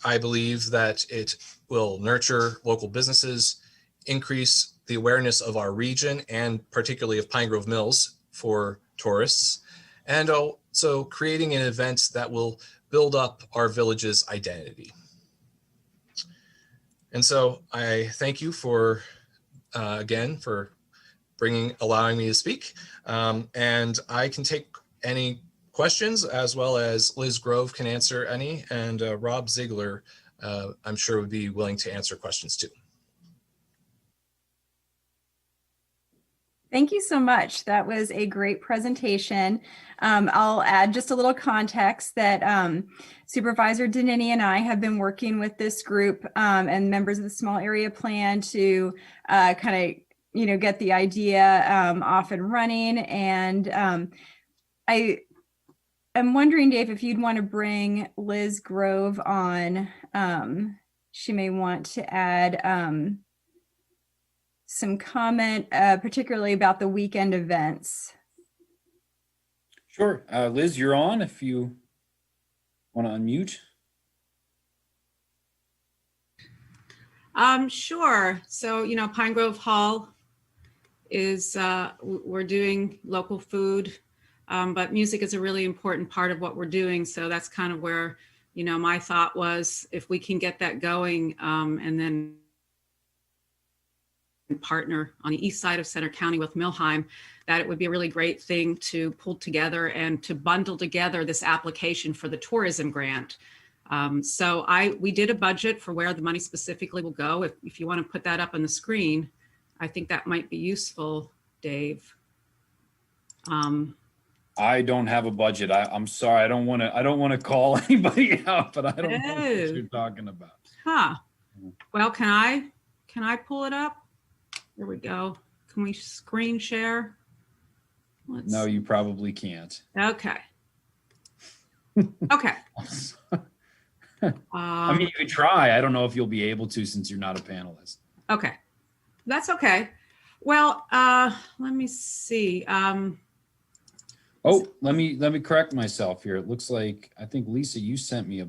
I believe that it will nurture local businesses, increase the awareness of our region and particularly of Pine Grove Mills for tourists, and also creating an event that will build up our village's identity. And so I thank you for, again, for allowing me to speak. And I can take any questions as well as Liz Grove can answer any, and Rob Ziegler, I'm sure would be willing to answer questions too. Thank you so much. That was a great presentation. I'll add just a little context that Supervisor Danini and I have been working with this group and members of the Small Area Plan to kind of, get the idea off and running. And I am wondering, Dave, if you'd want to bring Liz Grove on. She may want to add some comment, particularly about the weekend events. Sure. Liz, you're on if you want to unmute. Sure. So, Pine Grove Hall is, we're doing local food, but music is a really important part of what we're doing. So that's kind of where, my thought was if we can get that going and then partner on the east side of Center County with Milheim, that it would be a really great thing to pull together and to bundle together this application for the tourism grant. So we did a budget for where the money specifically will go. If you want to put that up on the screen, I think that might be useful, Dave. I don't have a budget. I'm sorry. I don't want to call anybody out, but I don't know what you're talking about. Huh. Well, can I pull it up? There we go. Can we screen share? No, you probably can't. Okay. Okay. I mean, you could try. I don't know if you'll be able to since you're not a panelist. Okay. That's okay. Well, let me see. Oh, let me correct myself here. It looks like, I think, Lisa, you sent me a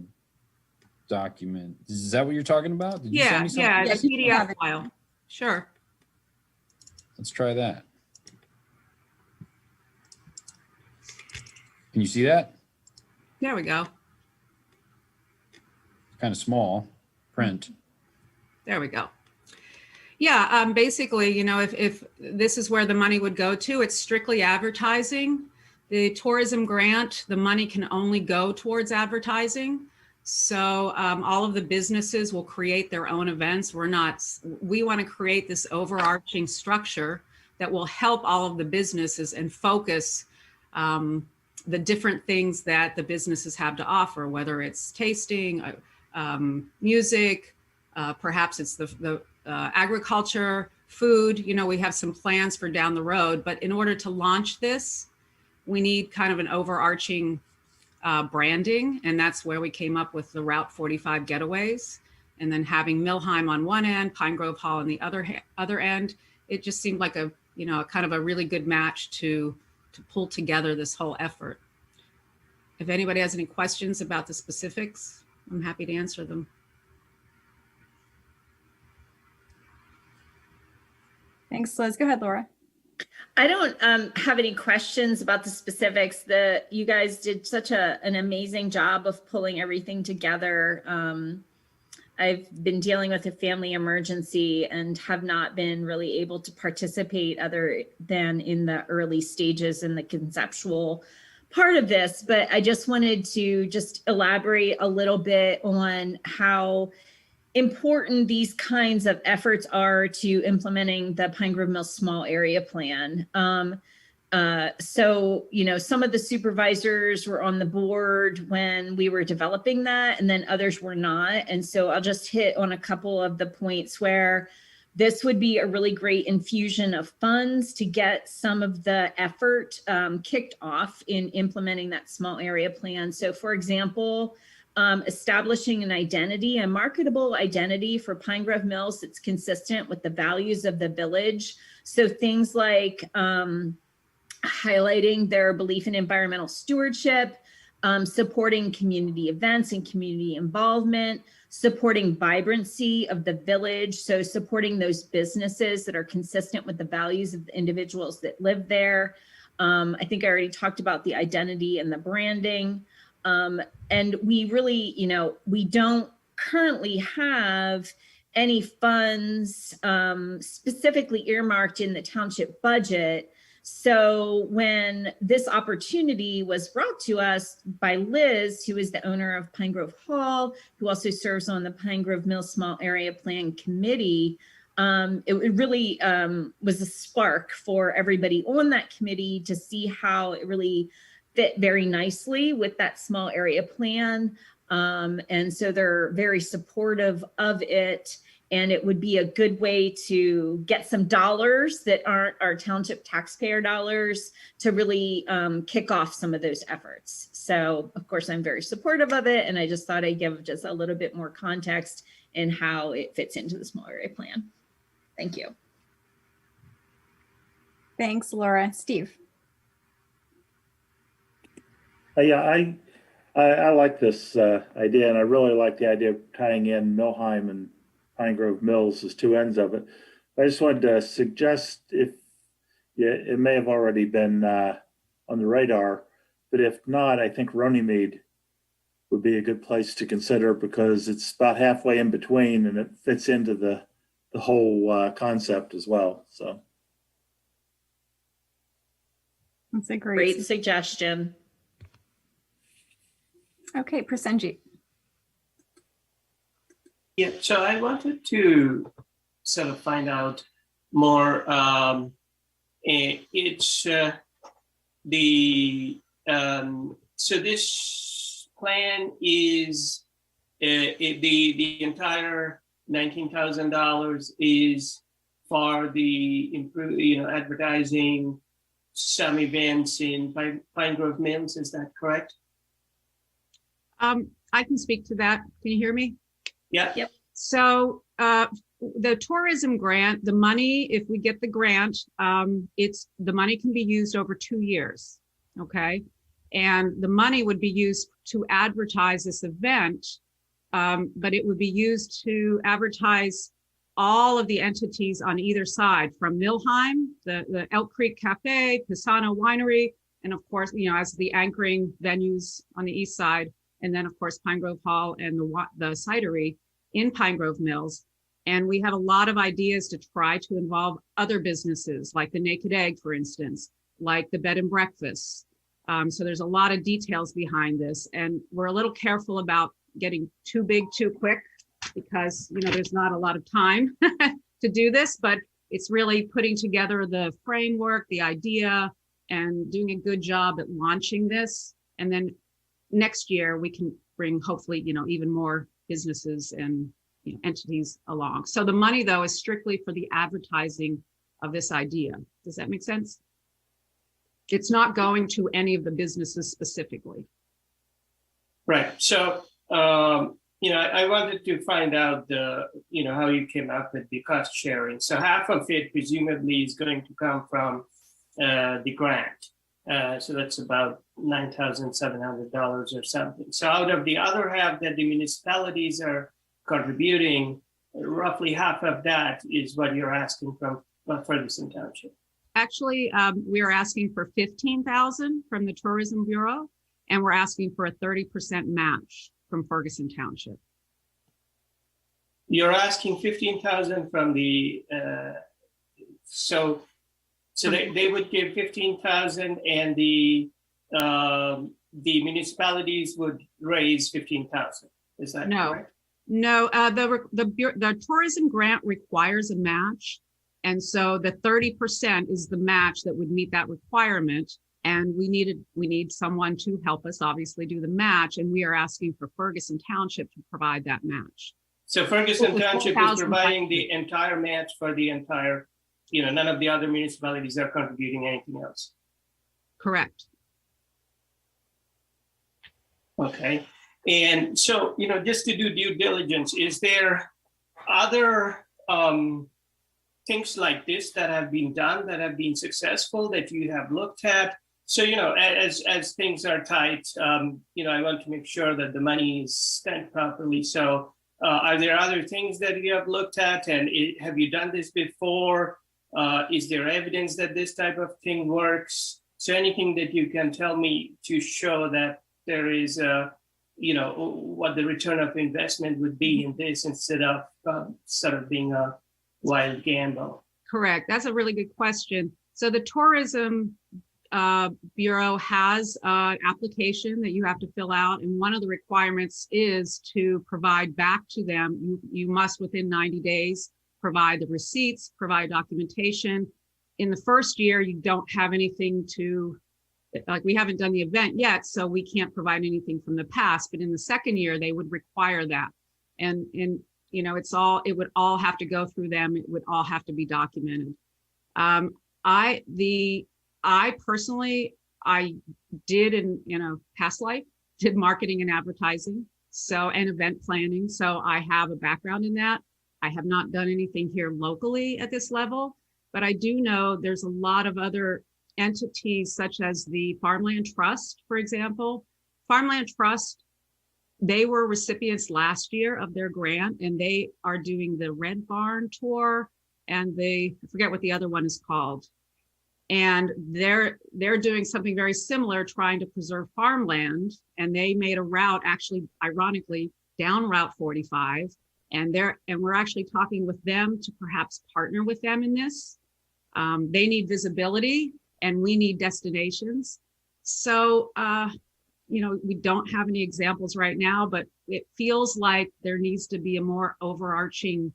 document. Is that what you're talking about? Did you send me something? Yeah, it's a PDF file. Sure. Let's try that. Can you see that? There we go. Kind of small print. There we go. Yeah, basically, if this is where the money would go to, it's strictly advertising. The tourism grant, the money can only go towards advertising. So all of the businesses will create their own events. We want to create this overarching structure that will help all of the businesses and focus the different things that the businesses have to offer, whether it's tasting, music, perhaps it's the agriculture, food. We have some plans for down the road, but in order to launch this, we need kind of an overarching branding, and that's where we came up with the Route 45 getaways, and then having Milheim on one end, Pine Grove Hall on the other end. It just seemed like a kind of a really good match to pull together this whole effort. If anybody has any questions about the specifics, I'm happy to answer them. Thanks, Liz. Go ahead, Laura. I don't have any questions about the specifics. You guys did such an amazing job of pulling everything together. I've been dealing with a family emergency and have not been really able to participate other than in the early stages in the conceptual part of this. But I just wanted to just elaborate a little bit on how important these kinds of efforts are to implementing the Pine Grove Mills Small Area Plan. So, some of the supervisors were on the board when we were developing that, and then others were not. And so I'll just hit on a couple of the points where this would be a really great infusion of funds to get some of the effort kicked off in implementing that small area plan. So for example, establishing an identity, a marketable identity for Pine Grove Mills that's consistent with the values of the village. So things like highlighting their belief in environmental stewardship, supporting community events and community involvement, supporting vibrancy of the village. So supporting those businesses that are consistent with the values of the individuals that live there. I think I already talked about the identity and the branding. And we really, we don't currently have any funds specifically earmarked in the township budget. So when this opportunity was brought to us by Liz, who is the owner of Pine Grove Hall, who also serves on the Pine Grove Mills Small Area Plan Committee, it really was a spark for everybody on that committee to see how it really fit very nicely with that small area plan. And so they're very supportive of it. And it would be a good way to get some dollars that aren't our township taxpayer dollars to really kick off some of those efforts. So of course, I'm very supportive of it. And I just thought I'd give just a little bit more context in how it fits into the small area plan. Thank you. Thanks, Laura. Steve. Yeah, I like this idea, and I really like the idea of tying in Millheim and Pine Grove Mills as two ends of it. I just wanted to suggest, if it may have already been on the radar, but if not, I think Runnymede would be a good place to consider because it's about halfway in between and it fits into the whole concept as well. So that's a great suggestion. Okay, Prasenjit. Yeah, so I wanted to sort of find out more. So this plan is the entire $19,000 is for the advertising some events in Pine Grove Mills. Is that correct? I can speak to that. Can you hear me? Yeah. Yep. So the tourism grant, the money, if we get the grant, the money can be used over 2 years. Okay. And the money would be used to advertise this event, but it would be used to advertise all of the entities on either side, from Millheim, the Elk Creek Cafe, Pisano Winery, and of course, as the anchoring venues on the east side, and then of course Pine Grove Hall and the cidery in Pine Grove Mills. And we have a lot of ideas to try to involve other businesses, like the Naked Egg, for instance, like the bed and breakfast. So there's a lot of details behind this, and we're a little careful about getting too big too quick because there's not a lot of time to do this, but it's really putting together the framework, the idea, and doing a good job at launching this. And then next year we can bring hopefully even more businesses and entities along. So the money though is strictly for the advertising of this idea. Does that make sense? It's not going to any of the businesses specifically. Right. So I wanted to find out how you came up with the cost sharing. So half of it presumably is going to come from the grant. So that's about $9,700 or something. So out of the other half that the municipalities are contributing, roughly half of that is what you're asking from Ferguson Township. Actually, we are asking for $15,000 from the Tourism Bureau, and we're asking for a 30% match from Ferguson Township. You're asking $15,000 from the so they would give $15,000, and the municipalities would raise $15,000. Is that correct? No. The tourism grant requires a match, and so the 30% is the match that would meet that requirement. And we need someone to help us obviously do the match, and we are asking for Ferguson Township to provide that match. So Ferguson Township is providing the entire match for the entire, none of the other municipalities are contributing anything else. Correct. Okay. And so, just to do due diligence, is there other things like this that have been done that have been successful that you have looked at? So, as things are tight, I want to make sure that the money is spent properly. So are there other things that you have looked at, and have you done this before? Is there evidence that this type of thing works? So anything that you can tell me to show that there is what the return of investment would be in this, instead of sort of being a wild gamble? Correct. That's a really good question. So the Tourism Bureau has an application that you have to fill out, and one of the requirements is to provide back to them. You must, within 90 days, provide the receipts, provide documentation. In the first year, you don't have anything to, like, we haven't done the event yet, so we can't provide anything from the past, but in the second year, they would require that. And it would all have to go through them. It would all have to be documented. I personally did in past life, did marketing and advertising, and event planning. So I have a background in that. I have not done anything here locally at this level, but I do know there's a lot of other entities, such as the Farmland Trust, for example. Farmland Trust, they were recipients last year of their grant, and they are doing the Red Barn tour, and I forget what the other one is called. And they're doing something very similar, trying to preserve farmland. And they made a route, actually, ironically, down Route 45. And we're actually talking with them to perhaps partner with them in this. They need visibility, and we need destinations. So, we don't have any examples right now, but it feels like there needs to be a more overarching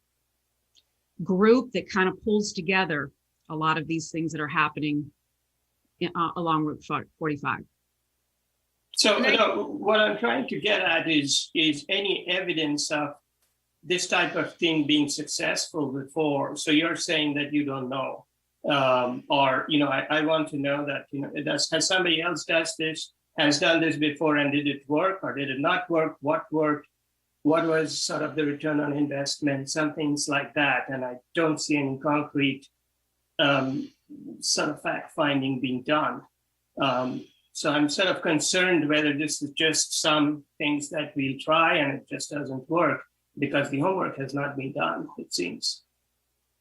group that kind of pulls together a lot of these things that are happening along Route 45. So what I'm trying to get at is any evidence of this type of thing being successful before. So you're saying that you don't know, I want to know that, has somebody else has done this before, and did it work or did it not work? What worked? What was sort of the return on investment? Some things like that. And I don't see any concrete sort of fact finding being done. So I'm sort of concerned whether this is just some things that we'll try and it just doesn't work because the homework has not been done, it seems.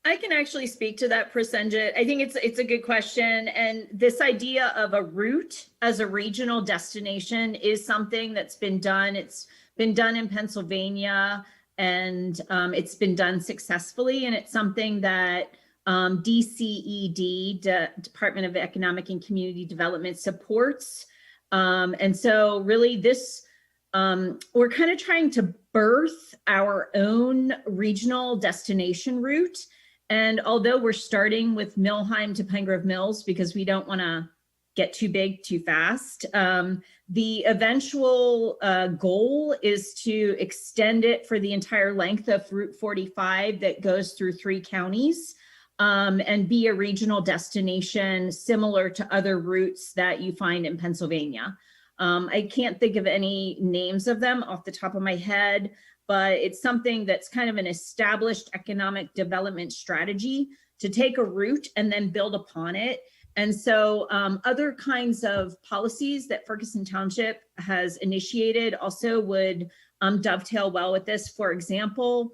I can actually speak to that, Prasenjit. I think it's a good question. And this idea of a route as a regional destination is something that's been done. It's been done in Pennsylvania, and it's been done successfully. And it's something that DCED, Department of Economic and Community Development, supports. And so really this, we're kind of trying to birth our own regional destination route. And although we're starting with Millheim to Pine Grove Mills because we don't want to get too big too fast, the eventual goal is to extend it for the entire length of Route 45 that goes through 3 counties. And be a regional destination similar to other routes that you find in Pennsylvania. I can't think of any names of them off the top of my head, but it's something that's kind of an established economic development strategy to take a route and then build upon it. And so other kinds of policies that Ferguson Township has initiated also would dovetail well with this. For example,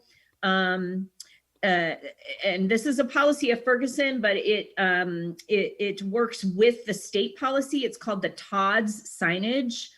and this is a policy of Ferguson, but it works with the state policy. It's called the TODS signage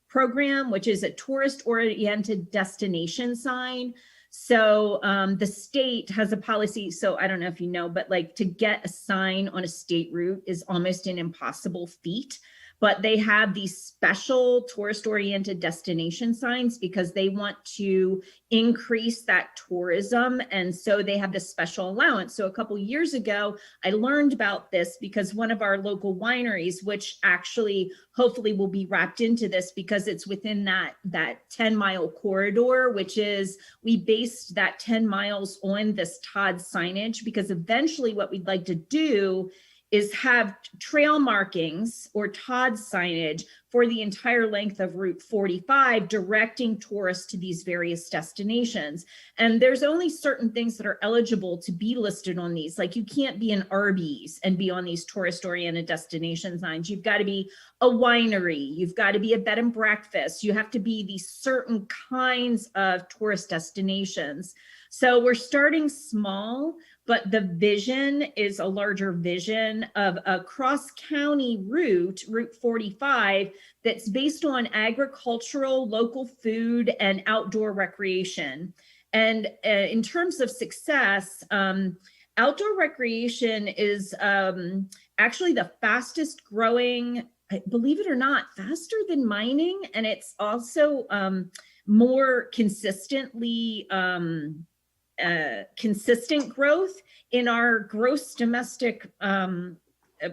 program, which is a tourist-oriented destination sign. So the state has a policy. So I don't know if you know, but like to get a sign on a state route is almost an impossible feat. But they have these special tourist-oriented destination signs because they want to increase that tourism. And so they have this special allowance. So a couple of years ago, I learned about this because one of our local wineries, which actually hopefully will be wrapped into this because it's within that 10-mile corridor, which is, we based that 10 miles on this TOD signage because eventually what we'd like to do is have trail markings or TOD signage for the entire length of Route 45, directing tourists to these various destinations. And there's only certain things that are eligible to be listed on these. Like you can't be an Arby's and be on these tourist-oriented destination signs. You've got to be a winery. You've got to be a bed and breakfast. You have to be these certain kinds of tourist destinations. So we're starting small, but the vision is a larger vision of a cross-county route, Route 45, that's based on agricultural, local food, and outdoor recreation. And in terms of success, outdoor recreation is actually the fastest growing, believe it or not, faster than mining. And it's also more consistently consistent growth in our gross domestic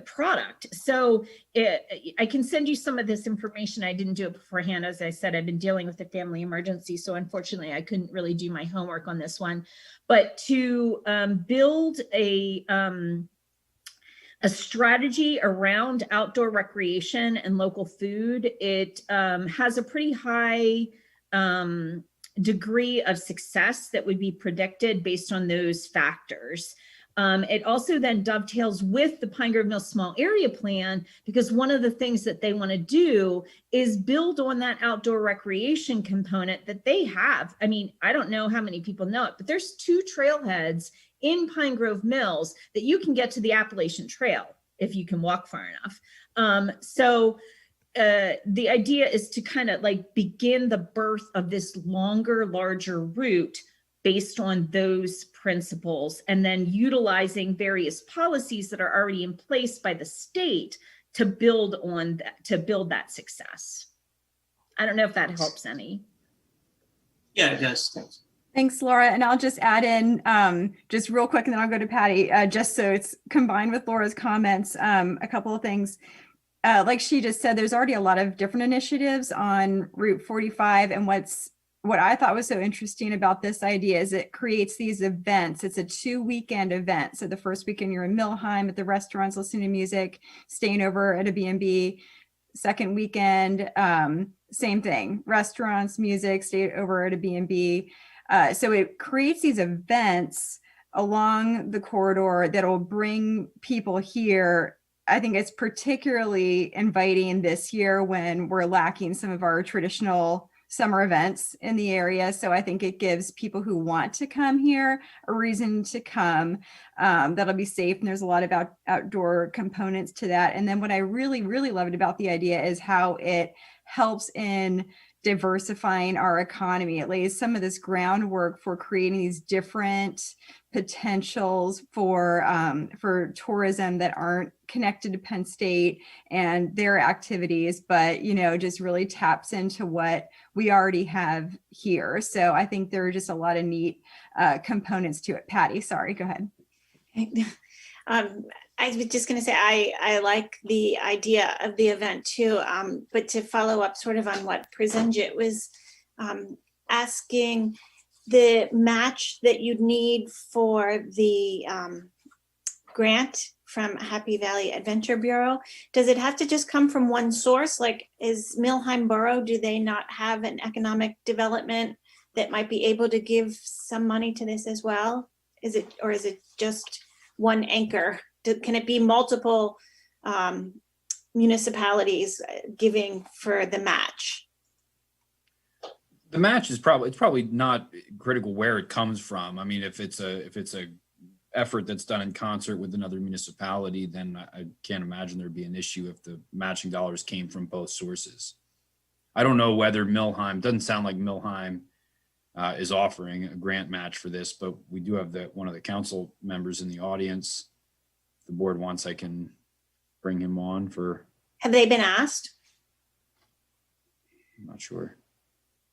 product. So I can send you some of this information. I didn't do it beforehand. As I said, I've been dealing with a family emergency. So unfortunately, I couldn't really do my homework on this one. But to build a strategy around outdoor recreation and local food, it has a pretty high degree of success that would be predicted based on those factors. It also then dovetails with the Pine Grove Mills Small Area Plan, because one of the things that they want to do is build on that outdoor recreation component that they have. I mean, I don't know how many people know it, but there's 2 trailheads in Pine Grove Mills that you can get to the Appalachian Trail if you can walk far enough. So the idea is to kind of like begin the birth of this longer, larger route based on those principles, and then utilizing various policies that are already in place by the state to build on that, to build that success. I don't know if that helps any. Yeah, it does. Thanks. Thanks, Laura. And I'll just add in just real quick, and then I'll go to Patty, just so it's combined with Laura's comments, a couple of things. Like she just said, there's already a lot of different initiatives on Route 45. And what I thought was so interesting about this idea is it creates these events. It's a 2-weekend event. So the first weekend you're in Millheim at the restaurants, listening to music, staying over at a B&B. Second weekend, same thing, restaurants, music, stay over at a B&B. So it creates these events along the corridor that'll bring people here. I think it's particularly inviting this year when we're lacking some of our traditional summer events in the area. So I think it gives people who want to come here a reason to come. That'll be safe. And there's a lot of outdoor components to that. And then what I really, really loved about the idea is how it helps in diversifying our economy. It lays some of this groundwork for creating these different potentials for tourism that aren't connected to Penn State and their activities, but just really taps into what we already have here. So I think there are just a lot of neat components to it. Patty, sorry, go ahead. I was just going to say, I like the idea of the event too, but to follow up sort of on what Prasenjit was asking, the match that you'd need for the grant from Happy Valley Adventure Bureau, does it have to just come from one source? Like, is Millheim Borough, do they not have an economic development that might be able to give some money to this as well? Is it just one anchor? Can it be multiple municipalities giving for the match? The match is probably not critical where it comes from. I mean, if it's a effort that's done in concert with another municipality, then I can't imagine there'd be an issue if the matching dollars came from both sources. I don't know whether Millheim, doesn't sound like Millheim is offering a grant match for this, but we do have one of the council members in the audience. If the board wants, I can bring him on for. Have they been asked? I'm not sure.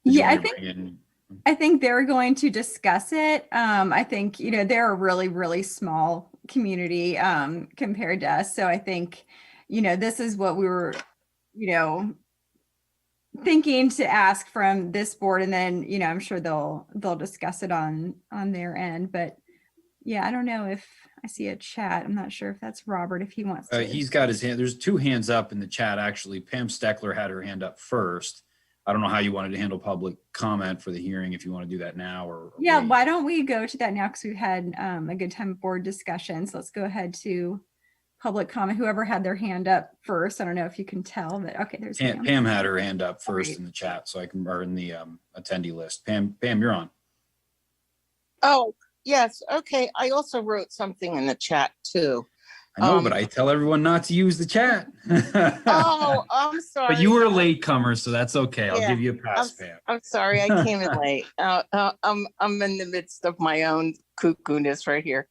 Yeah, I think they're going to discuss it. I think, they're a really, really small community compared to us. So I think, this is what we were, thinking to ask from this board, and then, I'm sure they'll discuss it on their end. But yeah, I don't know if I see a chat. I'm not sure if that's Robert, if he wants to. He's got his hand. There's two hands up in the chat, actually. Pam Steckler had her hand up first. I don't know how you wanted to handle public comment for the hearing, if you want to do that now or Yeah, wait. why don't we go to that now, because we've had a good time of board discussion. So let's go ahead to public comment. Whoever had their hand up first. I don't know if you can tell, but okay, there's Pam had her hand up first Right. in the chat, so I can, or in the attendee list. Pam, you're on. Oh, yes. Okay. I also wrote something in the chat too. I know, but I tell everyone not to use the chat. Oh, I'm sorry. But you were a latecomer, so that's okay. I'll Yeah, give you a pass, Pam. I'm sorry. I came in late. I'm in the midst of my own cuckoo-ness right here.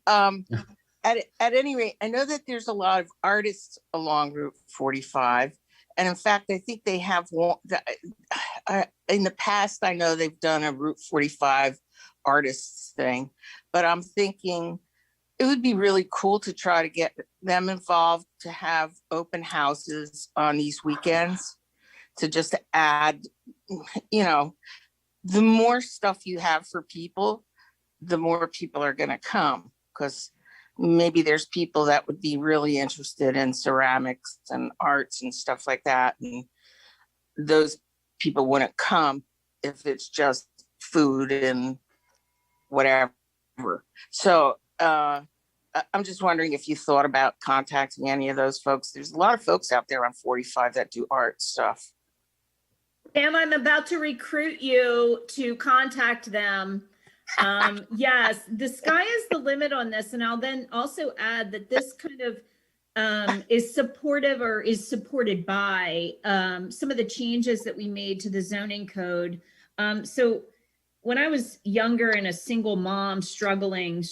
At any rate, I know that there's a lot of artists along Route 45. And in fact, I think they have one, in the past, I know they've done a Route 45 artists thing, but I'm thinking it would be really cool to try to get them involved, to have open houses on these weekends, to just add, you know, the more stuff you have for people, the more people are going to come, because maybe there's people that would be really interested in ceramics and arts and stuff like that. And those people wouldn't come if it's just food and whatever. So I'm just wondering if you thought about contacting any of those folks. There's a lot of folks out there on 45 that do art stuff. Pam, I'm about to recruit you to contact them. Yes, the sky is the limit on this. And I'll then also add that this kind of is supportive, or is supported by some of the changes that we made to the zoning code. So when I was younger and a single mom struggling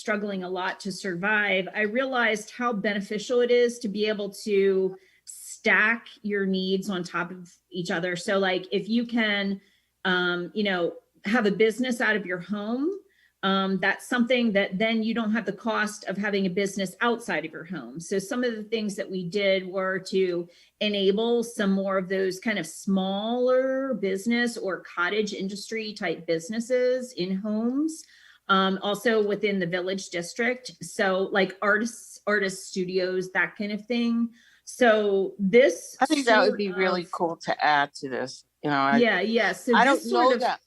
a lot to survive, I realized how beneficial it is to be able to stack your needs on top of each other. So like if you can, you know, have a business out of your home, that's something that then you don't have the cost of having a business outside of your home. So some of the things that we did were to enable some more of those kind of smaller business or cottage industry type businesses in homes, also within the village district. So like artists, studios, that kind of thing. So this, I think that would be really cool to add to this. You know, yeah. So I don't know that.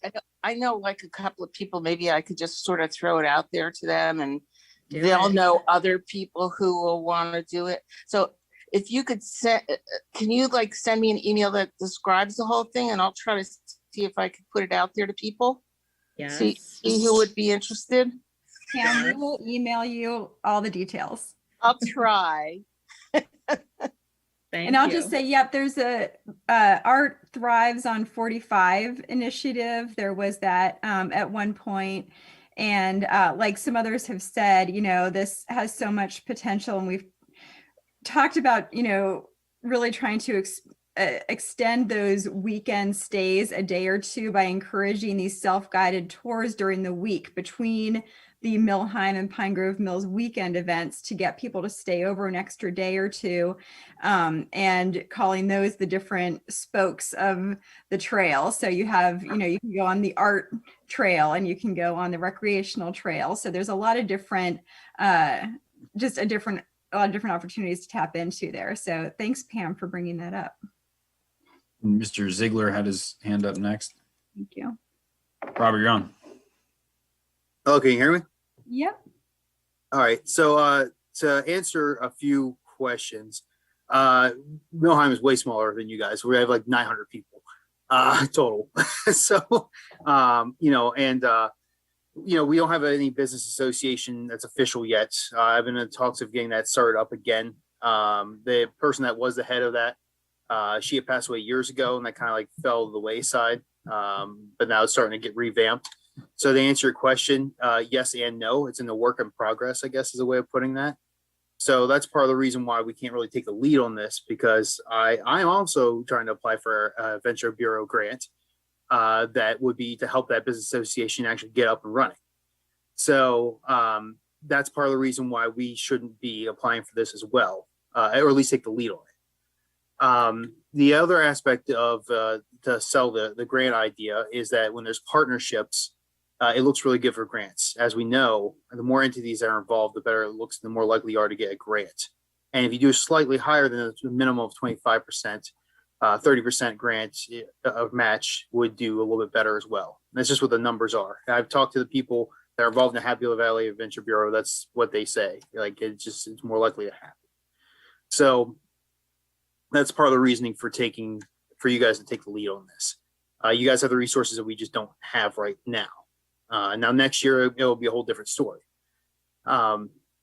I know like a couple of people, maybe I could just sort of throw it out there to them, and they'll know other people who will want to do it. So if you could can you like send me an email that describes the whole thing, and I'll try to see if I could put it out there to people. Yes. See who would be interested. Pam, we will email you all the details. I'll try. And I'll just say, yep, there's a Art Thrives on 45 initiative. There was that at one point. And like some others have said, you know, this has so much potential. And we've talked about, you know, really trying to extend those weekend stays a day or two by encouraging these self-guided tours during the week between the Millheim and Pine Grove Mills weekend events to get people to stay over an extra day or two, and calling those the different spokes of the trail. So you have, you know, you can go on the art trail and you can go on the recreational trail. So there's a lot of different, a lot of different opportunities to tap into there. So thanks, Pam, for bringing that up. Mr. Ziegler had his hand up next. Thank you. Robert, you're on. Oh, can you hear me? Yep. All right. So to answer a few questions, Millheim is way smaller than you guys. We have like 900 people total. So, you know, and, you know, we don't have any business association that's official yet. I've been in talks of getting that started up again. The person that was the head of that, she had passed away years ago, and that kind of like fell to the wayside. But now it's starting to get revamped. So to answer your question, yes and no. It's in the work in progress, I guess is a way of putting that. So that's part of the reason why we can't really take the lead on this, because I'm also trying to apply for a Venture Bureau grant that would be to help that business association actually get up and running. So that's part of the reason why we shouldn't be applying for this as well, or at least take the lead on it. The other aspect of to sell the grant idea is that when there's partnerships it looks really good for grants. As we know, the more entities that are involved, the better it looks, the more likely you are to get a grant. And if you do slightly higher than the minimum of 25%, 30% grant of match would do a little bit better as well. And that's just what the numbers are. I've talked to the people that are involved in the Happy Valley Adventure Bureau. That's what they say. Like it's more likely to happen. So that's part of the reasoning for you guys to take the lead on this. You guys have the resources that we just don't have right now. Now next year it'll be a whole different story.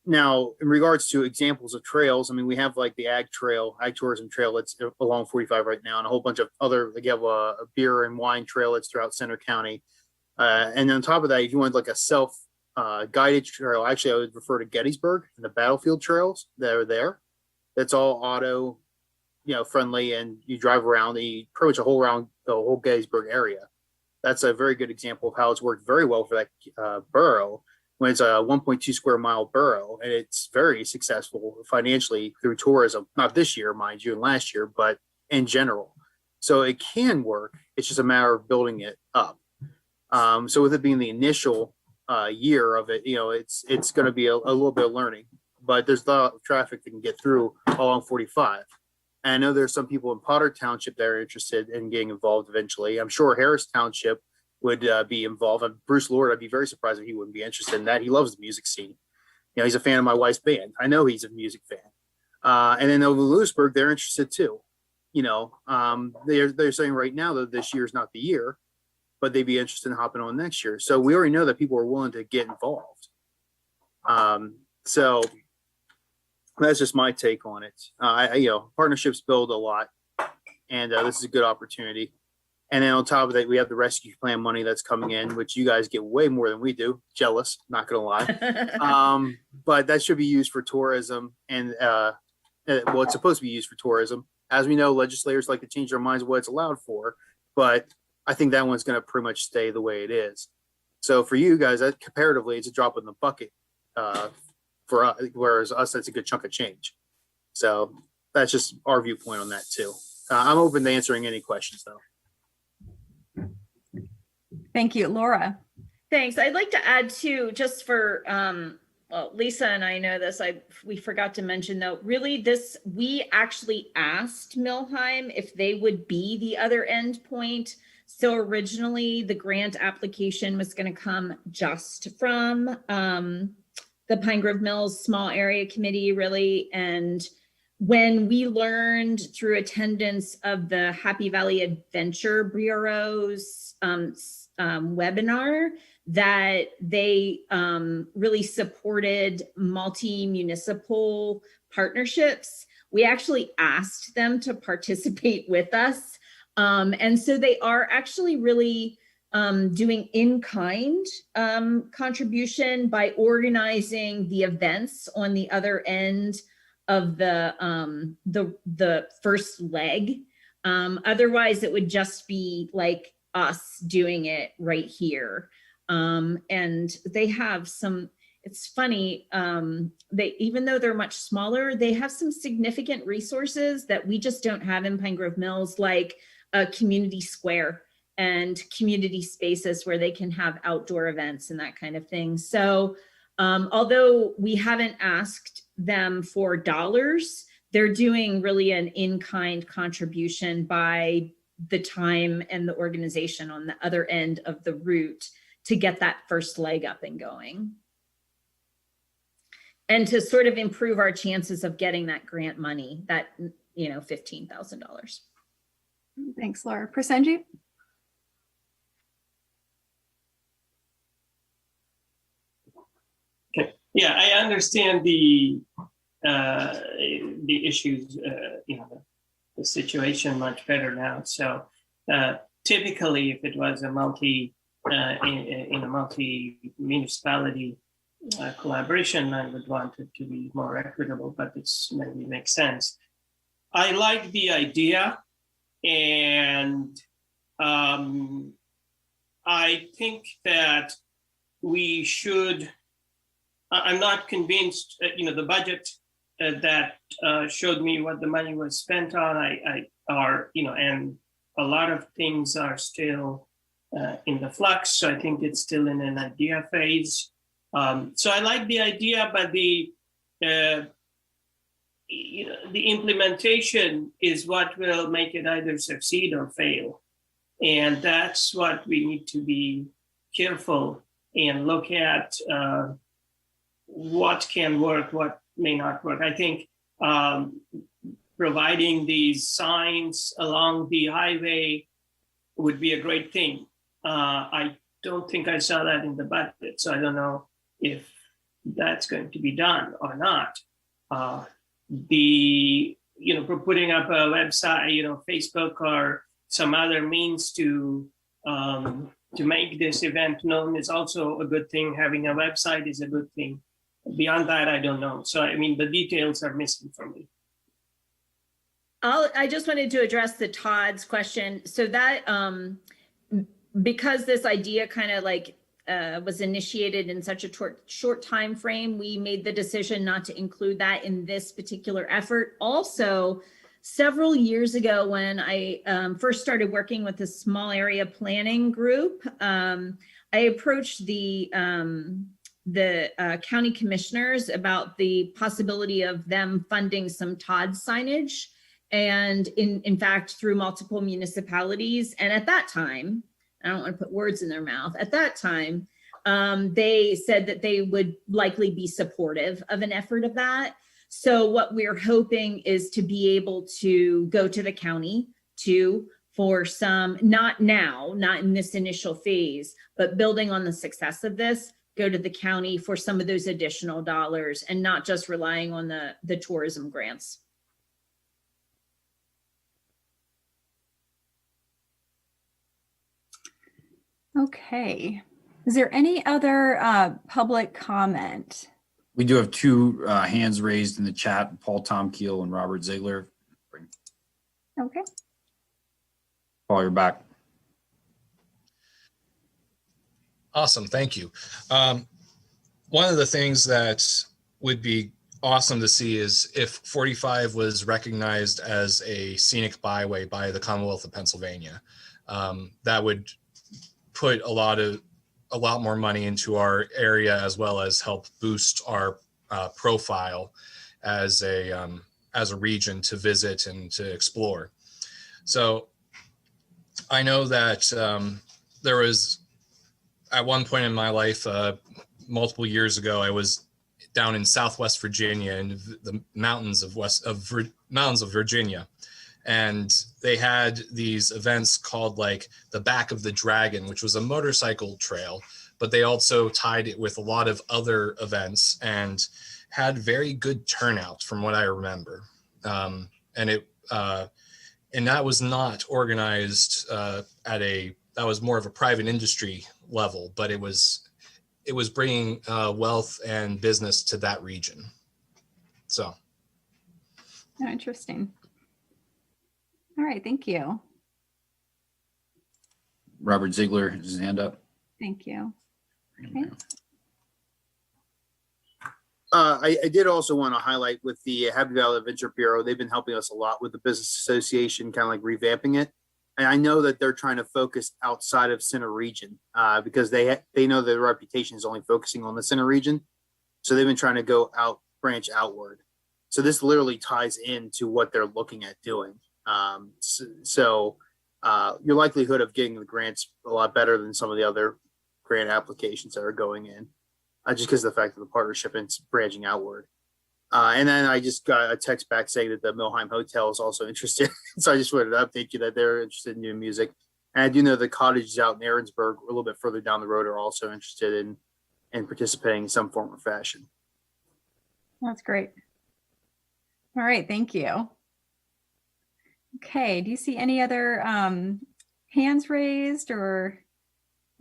Now, in regards to examples of trails, I mean, we have like the ag tourism trail that's along 45 right now, and a whole bunch of other, like you have a beer and wine trail that's throughout Center County. And then on top of that, if you want like a self-guided trail, actually I would refer to Gettysburg and the battlefield trails that are there. That's all auto, friendly, and you drive around pretty much the whole Gettysburg area. That's a very good example of how it's worked very well for that borough. When it's a 1.2 square mile borough, and it's very successful financially through tourism, not this year, mind you, and last year, but in general. So it can work. It's just a matter of building it up. So with it being the initial year of it, it's going to be a little bit of learning, but there's a lot of traffic that can get through along 45. And I know there's some people in Potter Township that are interested in getting involved eventually. I'm sure Harris Township would be involved. And Bruce Lord, I'd be very surprised if he wouldn't be interested in that. He loves the music scene. He's a fan of my wife's band. I know he's a music fan. And then over Lewisburg, they're interested too. They're saying right now that this year is not the year, but they'd be interested in hopping on next year. So we already know that people are willing to get involved. So that's just my take on it. Partnerships build a lot, and this is a good opportunity. And then on top of that, we have the rescue plan money that's coming in, which you guys get way more than we do. Jealous, not gonna lie. But that should be used for tourism, and it's supposed to be used for tourism. As we know, legislators like to change their minds what it's allowed for, but I think that one's gonna pretty much stay the way it is. So for you guys, that comparatively, it's a drop in the bucket for us, whereas us, that's a good chunk of change. So that's just our viewpoint on that too. I'm open to answering any questions though. Thank you, Laura. Thanks. I'd like to add too, just for, Lisa and I know this, we forgot to mention though, really we actually asked Milheim if they would be the other end point. So originally the grant application was going to come just from the Pine Grove Mills Small Area Committee, really. And when we learned through attendance of the Happy Valley Adventure Bureau's webinar that they really supported multi-municipal partnerships, we actually asked them to participate with us. And so they are actually really doing in-kind contribution by organizing the events on the other end of the first leg. Otherwise, it would just be like us doing it right here. And they have some, it's funny, even though they're much smaller, they have some significant resources that we just don't have in Pine Grove Mills, like a community square and community spaces where they can have outdoor events and that kind of thing. So although we haven't asked them for dollars, they're doing really an in-kind contribution by the time and the organization on the other end of the route to get that first leg up and going. And to sort of improve our chances of getting that grant money, that, $15,000. Thanks, Laura. Prasenjit? Okay. Yeah, I understand the issues, the situation much better now. So typically, if it was a in a multi-municipality collaboration, I would want it to be more equitable, but it's maybe makes sense. I like the idea, and I think that we should. I'm not convinced. The budget that showed me what the money was spent on. And a lot of things are still in the flux. So I think it's still in an idea phase. So I like the idea, but the implementation is what will make it either succeed or fail. And that's what we need to be careful and look at what can work, what may not work. I think providing these signs along the highway would be a great thing. I don't think I saw that in the budget, so I don't know if that's going to be done or not. For putting up a website, Facebook or some other means to make this event known is also a good thing. Having a website is a good thing. Beyond that, I don't know. So, I mean, the details are missing for me. I just wanted to address the Todd's question. So that, because this idea kind of like was initiated in such a short time frame, we made the decision not to include that in this particular effort. Also, several years ago when I first started working with the small area planning group, I approached the county commissioners about the possibility of them funding some Todd signage, and in fact through multiple municipalities. And at that time, I don't want to put words in their mouth, at that time they said that they would likely be supportive of an effort of that. So what we're hoping is to be able to go to the county for some, not now, not in this initial phase, but building on the success of this, go to the county for some of those additional dollars and not just relying on the tourism grants. Okay. Is there any other public comment? We do have two hands raised in the chat, Paul Tomkeel and Robert Ziegler. Okay. Paul, you're back. Awesome, thank you. One of the things that would be awesome to see is if 45 was recognized as a scenic byway by the Commonwealth of Pennsylvania. That would put a lot more money into our area, as well as help boost our profile as a region to visit and to explore. So I know that there was, at one point in my life, multiple years ago, I was down in Southwest Virginia in the mountains of Virginia. And they had these events called like the Back of the Dragon, which was a motorcycle trail, but they also tied it with a lot of other events and had very good turnout from what I remember. And that was not organized that was more of a private industry level, but it was bringing wealth and business to that region. So. Oh, interesting. All right, thank you. Robert Ziegler has his hand up. Thank you. Okay. I did also want to highlight with the Happy Valley Adventure Bureau, they've been helping us a lot with the business association, kind of like revamping it. And I know that they're trying to focus outside of Center Region because they know their reputation is only focusing on the Center Region. So they've been trying to branch outward. So this literally ties into what they're looking at doing. Your likelihood of getting the grants a lot better than some of the other grant applications that are going in, just because of the fact of the partnership and branching outward. And then I just got a text back saying that the Milheim Hotel is also interested. So I just wanted to update you that they're interested in new music. And I do know the cottages out in Aaronsburg, a little bit further down the road, are also interested in participating in some form or fashion. That's great. All right, thank you. Okay, do you see any other hands raised or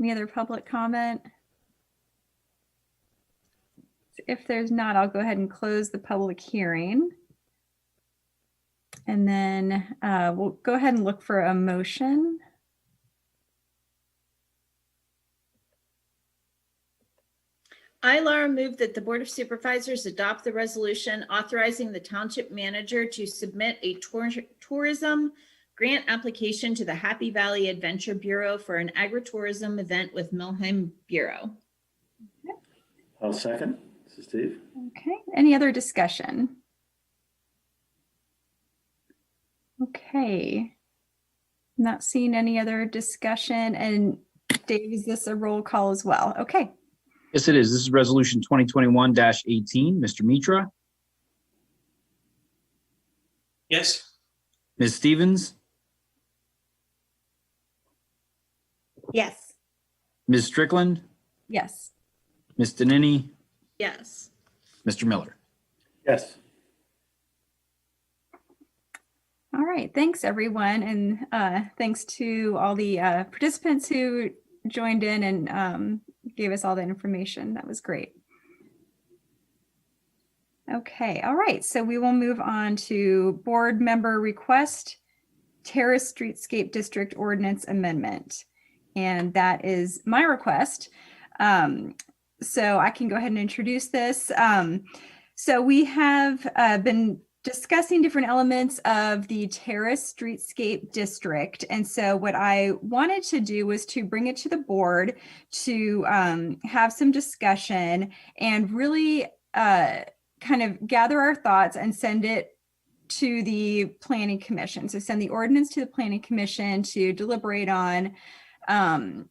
any other public comment? If there's not, I'll go ahead and close the public hearing. And then we'll go ahead and look for a motion. I, Laura, move that the Board of Supervisors adopt the resolution authorizing the township manager to submit a tourism grant application to the Happy Valley Adventure Bureau for an agritourism event with Milheim Bureau. I'll second. This is Steve. Okay, any other discussion? Okay, not seeing any other discussion. And Dave, is this a roll call as well? Okay. Yes, it is. This is resolution 2021-18. Mr. Mitra, Yes. Ms. Stevens, Yes. Ms. Strickland, Yes. Ms. Danini, Yes. Mr. Miller. Yes. All right, thanks everyone. And thanks to all the participants who joined in and gave us all that information. That was great. Okay, all right, so we will move on to board member request, Terrace Streetscape District Ordinance Amendment. And that is my request. So I can go ahead and introduce this. So we have been discussing different elements of the Terrace Streetscape District. And so what I wanted to do was to bring it to the board to have some discussion and really kind of gather our thoughts and send it to the Planning Commission. So send the ordinance to the Planning Commission to deliberate on and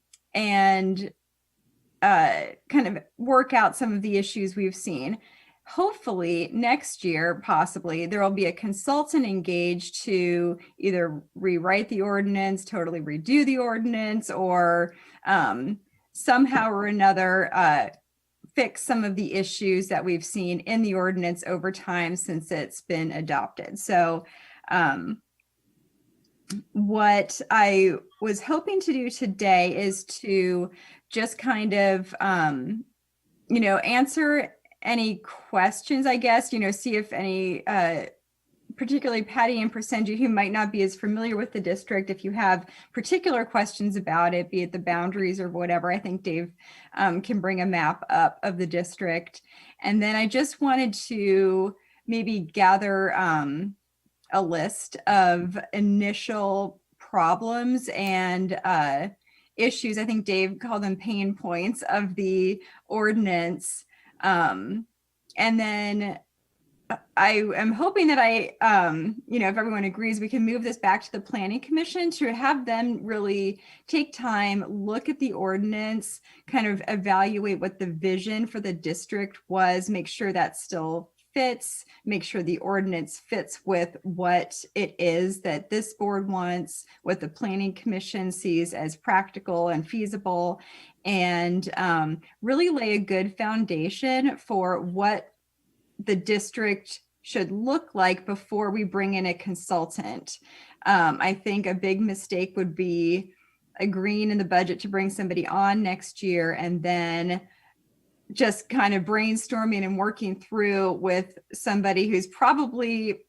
kind of work out some of the issues we've seen. Hopefully next year, possibly, there will be a consultant engaged to either rewrite the ordinance, totally redo the ordinance, or somehow or another fix some of the issues that we've seen in the ordinance over time since it's been adopted. So what I was hoping to do today is to just kind of, answer any questions, I guess, see if any, particularly Patty and Persenji, who might not be as familiar with the district, if you have particular questions about it, be it the boundaries or whatever, I think Dave can bring a map up of the district. And then I just wanted to maybe gather a list of initial problems and issues. I think Dave called them pain points of the ordinance. And then I am hoping that if everyone agrees, we can move this back to the Planning Commission to have them really take time, look at the ordinance, kind of evaluate what the vision for the district was, make sure that still fits, make sure the ordinance fits with what it is that this board wants, what the Planning Commission sees as practical and feasible, and really lay a good foundation for what the district should look like before we bring in a consultant. I think a big mistake would be agreeing in the budget to bring somebody on next year and then just kind of brainstorming and working through with somebody who's probably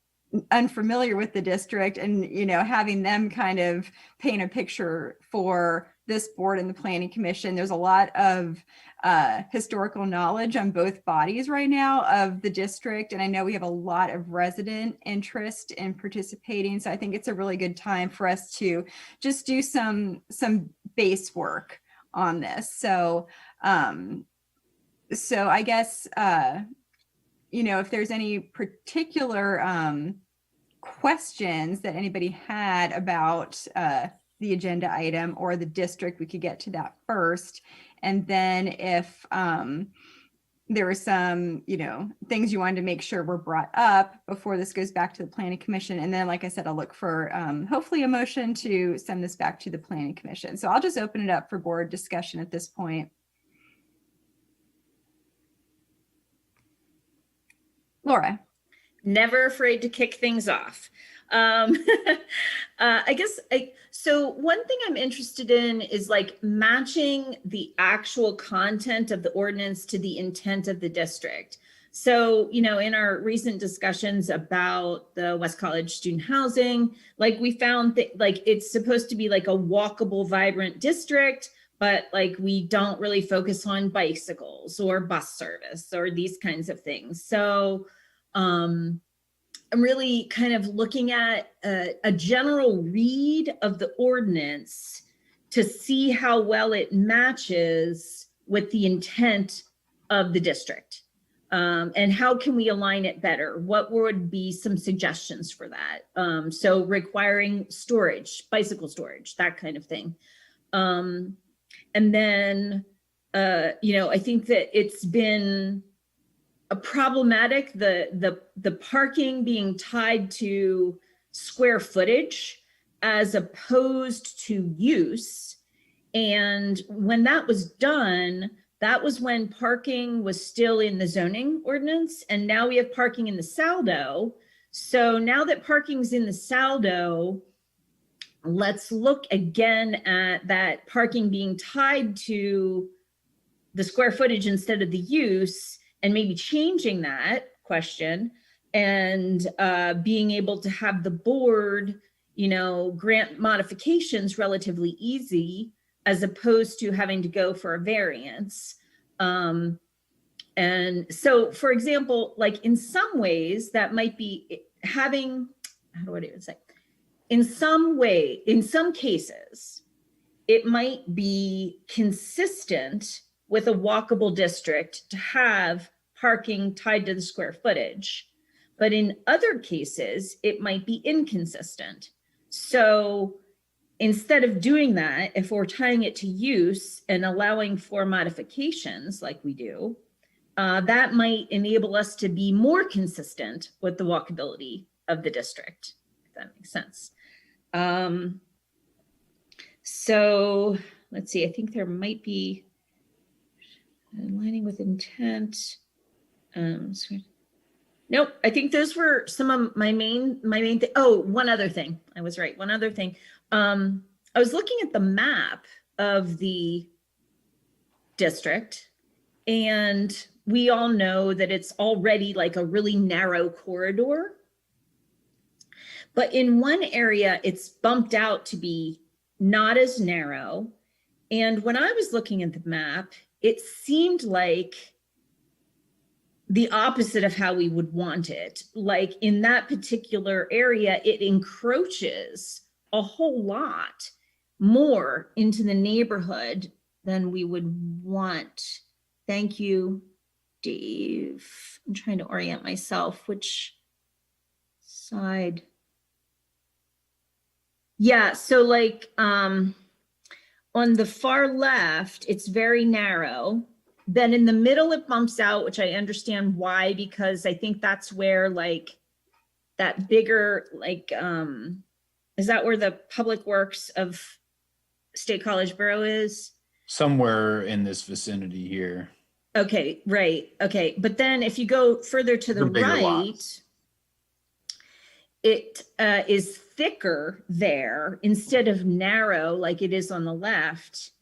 unfamiliar with the district and, having them kind of paint a picture for this board and the Planning Commission. There's a lot of historical knowledge on both bodies right now of the district. And I know we have a lot of resident interest in participating. So I think it's a really good time for us to just do some base work on this. So I guess, if there's any particular questions that anybody had about the agenda item or the district, we could get to that first. And then if there were some, things you wanted to make sure were brought up before this goes back to the Planning Commission. And then, like I said, I'll look for hopefully a motion to send this back to the Planning Commission. So I'll just open it up for board discussion at this point. Laura. Never afraid to kick things off. So one thing I'm interested in is like matching the actual content of the ordinance to the intent of the district. So, in our recent discussions about the West College student housing, like we found that like it's supposed to be like a walkable, vibrant district, but like we don't really focus on bicycles or bus service or these kinds of things. So I'm really kind of looking at a general read of the ordinance to see how well it matches with the intent of the district. And how can we align it better? What would be some suggestions for that? So requiring storage, bicycle storage, that kind of thing. And then, I think that it's been a problematic, the parking being tied to square footage as opposed to use. And when that was done, that was when parking was still in the zoning ordinance, and now we have parking in the saldo. So now that parking's in the saldo, let's look again at that parking being tied to the square footage instead of the use, and maybe changing that question and being able to have the board, grant modifications relatively easy, as opposed to having to go for a variance. And so, for example, like in some ways that might be having, how do I even say? In some cases, it might be consistent with a walkable district to have parking tied to the square footage. But in other cases, it might be inconsistent. So instead of doing that, if we're tying it to use and allowing for modifications like we do, that might enable us to be more consistent with the walkability of the district, if that makes sense. So let's see, I think there might be aligning with intent. Nope, I think those were some of my main thing. Oh, one other thing. I was right. One other thing. I was looking at the map of the district, and we all know that it's already like a really narrow corridor. But in one area, it's bumped out to be not as narrow. And when I was looking at the map, it seemed like the opposite of how we would want it. Like in that particular area, it encroaches a whole lot more into the neighborhood than we would want. Thank you, Dave. I'm trying to orient myself. Which side? Yeah, so like on the far left, it's very narrow. Then in the middle, it bumps out, which I understand why, because I think that's where like that bigger, like, is that where the Public Works of State College Borough is? Somewhere in this vicinity here. Okay, right. Okay. But then if you go further to the right, lots. It is thicker there instead of narrow like it is on the left.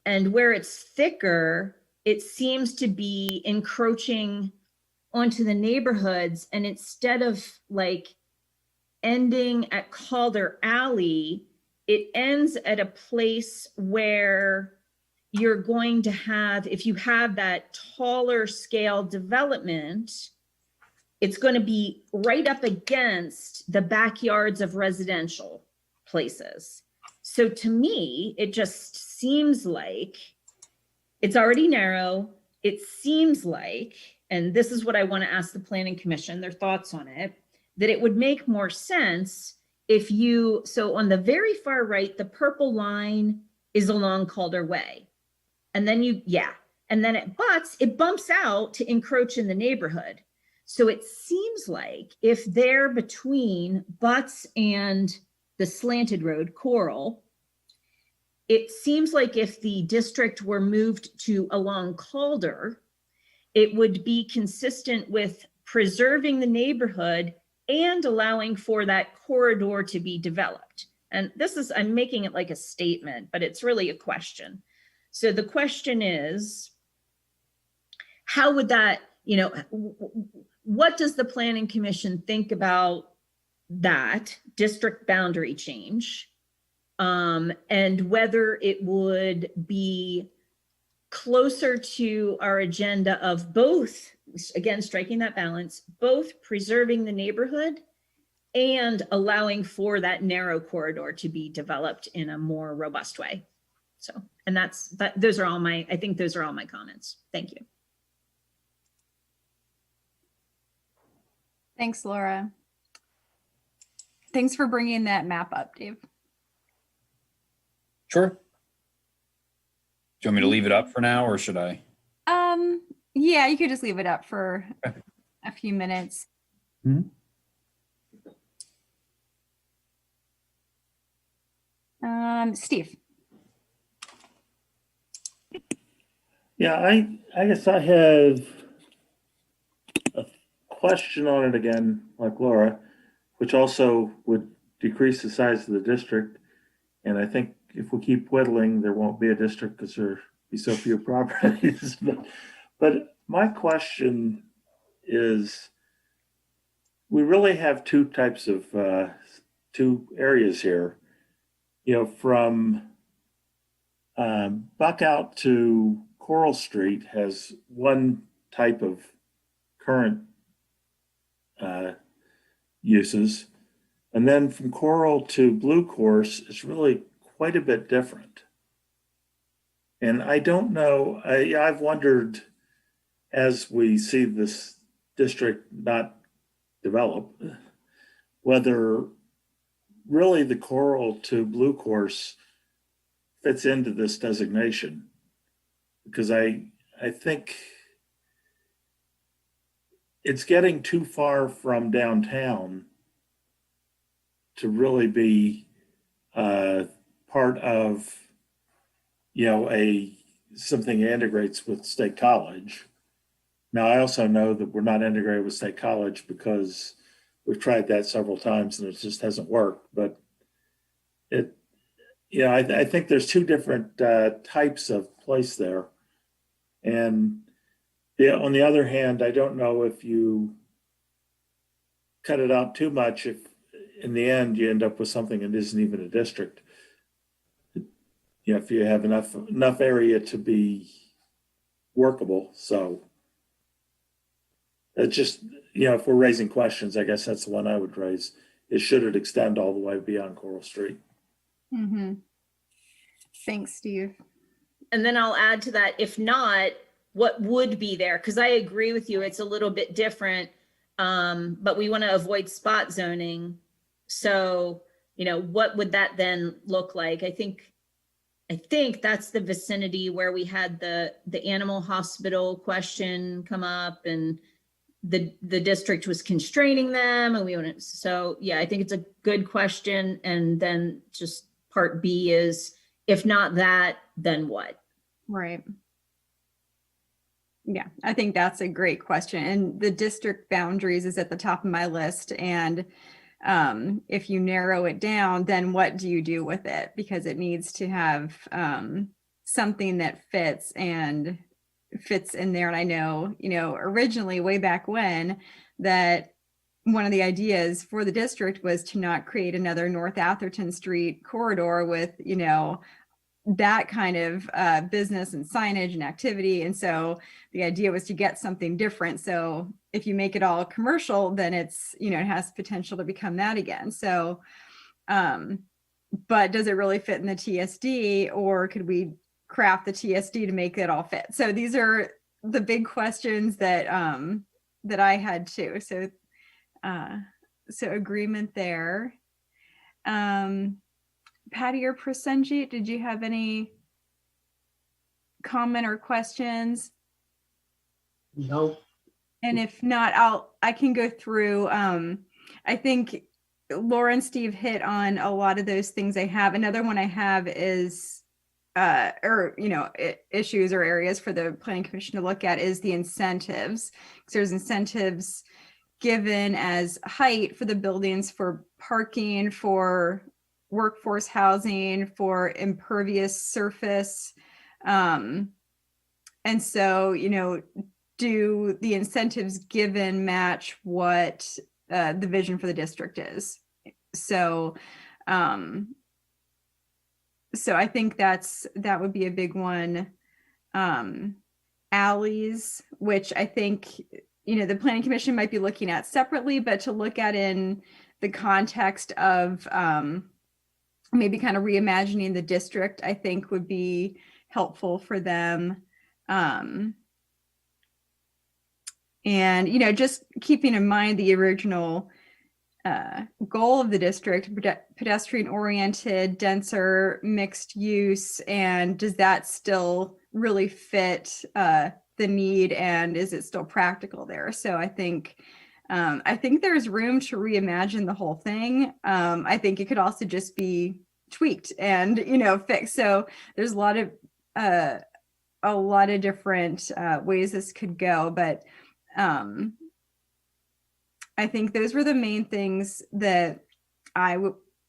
And where it's thicker, it seems to be encroaching onto the neighborhoods. And instead of like ending at Calder Alley, it ends at a place where you're going to have, if you have that taller scale development, it's going to be right up against the backyards of residential places. So to me, it just seems like it's already narrow. It seems like, and this is what I want to ask the Planning Commission, their thoughts on it, that it would make more sense if you, so on the very far right, the purple line is along Calder Way. And then and then it bumps out to encroach in the neighborhood. So it seems like if they're between Butts and the slanted road, Coral, it seems like if the district were moved to along Calder, it would be consistent with preserving the neighborhood and allowing for that corridor to be developed. And this is, I'm making it like a statement, but it's really a question. So the question is, how would that, what does the Planning Commission think about that district boundary change? And whether it would be closer to our agenda of both, again, striking that balance, both preserving the neighborhood and allowing for that narrow corridor to be developed in a more robust way. So, and those are all my, I think those are all my comments. Thank you. Thanks, Laura. Thanks for bringing that map up, Dave. Sure. Do you want me to leave it up for now, or should I? Yeah, you could just leave it up for a few minutes. Steve. Yeah, I guess I have a question on it again, like Laura, which also would decrease the size of the district. And I think if we keep whittling, there won't be a district because there'll be so few properties. But my question is, we really have two types of, two areas here. You know, from Buckout to Coral Street has one type of current uses. And then from Coral to Blue Course is really quite a bit different. And I don't know, I've wondered, as we see this district not develop, whether really the Coral to Blue Course fits into this designation. Because I think it's getting too far from downtown to really be part of, you know, something that integrates with State College. Now, I also know that we're not integrated with State College because we've tried that several times and it just hasn't worked. But I think there's two different types of place there. And on the other hand, I don't know if you cut it out too much, if in the end you end up with something that isn't even a district. You know, if you have enough area to be workable. So it's just, you know, if we're raising questions, I guess that's the one I would raise, is should it extend all the way beyond Coral Street? Mm-hmm. Thanks, Steve. And then I'll add to that, if not, what would be there? Because I agree with you, it's a little bit different, but we want to avoid spot zoning. So, you know, what would that then look like? I think that's the vicinity where we had the animal hospital question come up, and the district was constraining them, and we wouldn't. So yeah, I think it's a good question. And then just part B is, if not that, then what? Right. Yeah, I think that's a great question. And the district boundaries is at the top of my list. And if you narrow it down, then what do you do with it? Because it needs to have something that fits in there. And I know, you know, originally way back when, that one of the ideas for the district was to not create another North Atherton Street corridor with, you know, that kind of business and signage and activity. And so the idea was to get something different. So if you make it all commercial, then it's, you know, it has potential to become that again. So, but does it really fit in the TSD, or could we craft the TSD to make it all fit? So these are the big questions that that I had too. So agreement there. Patty or Prasenjit, did you have any comment or questions? No. And if not, I can go through. I think Laura and Steve hit on a lot of those things I have. Another one I have is, issues or areas for the Planning Commission to look at is the incentives. Because there's incentives given as height for the buildings, for parking, for workforce housing, for impervious surface. And so, you know, do the incentives given match what the vision for the district is? So, so I think that would be a big one. Alleys, which I think, you know, the Planning Commission might be looking at separately, but to look at in the context of maybe kind of reimagining the district, I think would be helpful for them. And, you know, just keeping in mind the original goal of the district, pedestrian oriented, denser, mixed use, and does that still really fit the need, and is it still practical there? So I think there's room to reimagine the whole thing. I think it could also just be tweaked and, you know, fixed. So there's a lot of different ways this could go, but I think those were the main things that I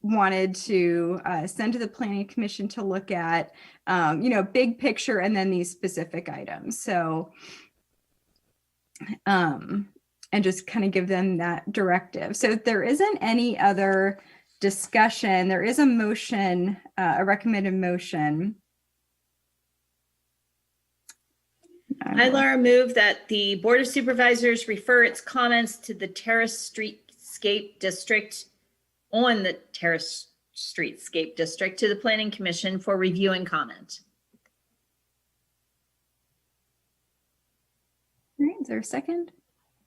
wanted to send to the Planning Commission to look at, you know, big picture, and then these specific items. So, and just kind of give them that directive. So if there isn't any other discussion, there is a motion, a recommended motion. I, Laura, move that the Board of Supervisors refer its comments to the Terrace Streetscape District on the Terrace Streetscape District to the Planning Commission for review and comment. All right, is there a second?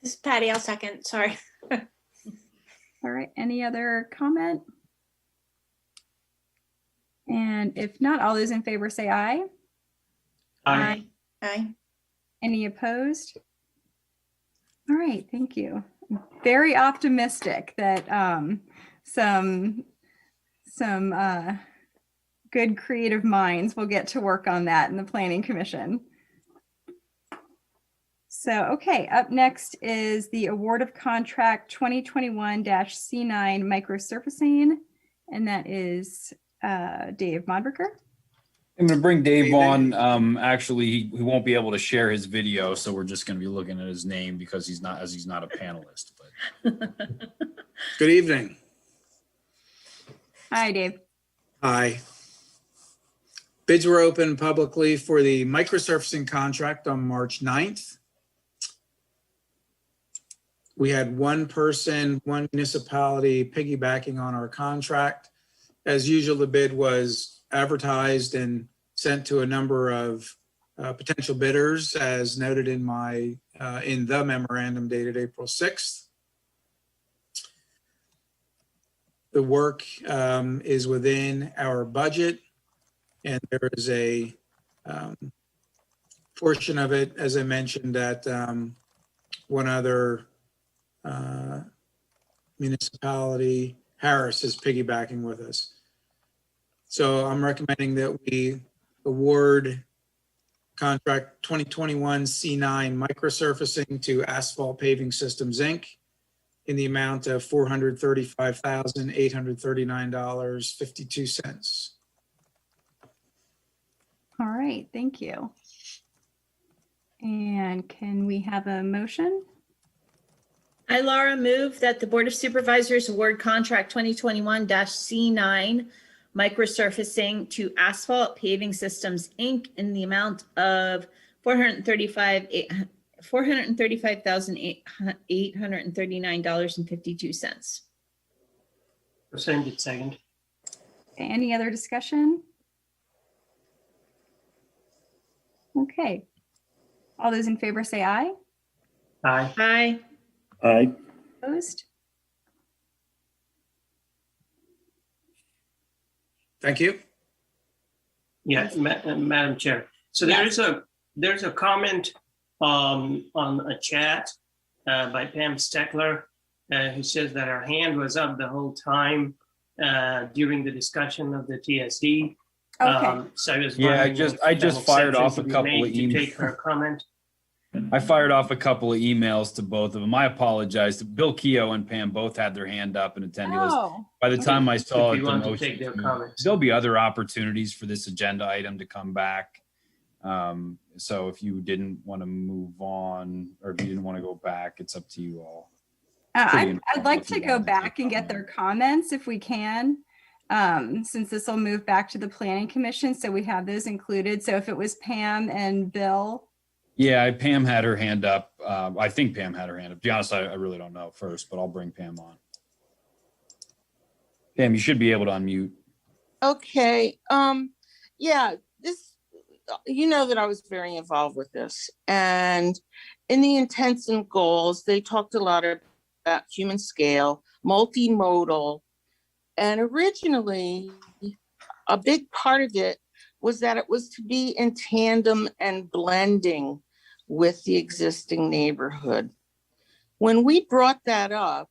This is Patty, I'll second, sorry. All right, any other comment? And if not, all those in favor say aye. Aye. Aye. Any opposed? All right, thank you. Very optimistic that some good creative minds will get to work on that in the Planning Commission. So, okay, up next is the award of contract 2021-C9 microsurfacing, and that is Dave Modricker. I'm going to bring Dave on. Actually, he won't be able to share his video, so we're just going to be looking at his name because he's not a panelist. But Good evening. Hi, Dave. Hi. Bids were open publicly for the microsurfacing contract on March 9th. We had one person, one municipality piggybacking on our contract. As usual, the bid was advertised and sent to a number of potential bidders, as noted in the memorandum dated April 6th. The work is within our budget, and there is a portion of it, as I mentioned, that one other municipality, Harris, is piggybacking with us. So I'm recommending that we award contract 2021-C9 microsurfacing to Asphalt Paving Systems, Inc. in the amount of $435,839.52. All right, thank you. And can we have a motion? I, Laura, move that the Board of Supervisors award contract 2021-C9 microsurfacing to Asphalt Paving Systems, Inc. in the amount of $435,839.52. Rescinded, second. Any other discussion? Okay. All those in favor say aye. Aye. Aye. Aye. Opposed? Thank you. Yeah, Madam Chair. So there's a comment on a chat by Pam Steckler, who says that her hand was up the whole time during the discussion of the TSD. Okay. So I was yeah, I just fired off a exception couple of to be made to take emails. her comment. I fired off a couple of emails to both of them. I apologize. Bill Keogh and Pam both had their hand up and attendee list. Oh, By the time I saw If it, you the want to motion, take their comments. there'll be other opportunities for this agenda item to come back. So if you didn't want to move on, or if you didn't want to go back, it's up to you all. I'd like to go back and get their comments if we can, since this will move back to the Planning Commission. So we have those included. So if it was Pam and Bill. Yeah, Pam had her hand up. I think Pam had her hand up. To be honest, I really don't know first, but I'll bring Pam on. Pam, you should be able to unmute. Okay. Yeah, this, you know that I was very involved with this. And in the intents and goals, they talked a lot about human scale, multimodal. And originally, a big part of it was that it was to be in tandem and blending with the existing neighborhood. When we brought that up,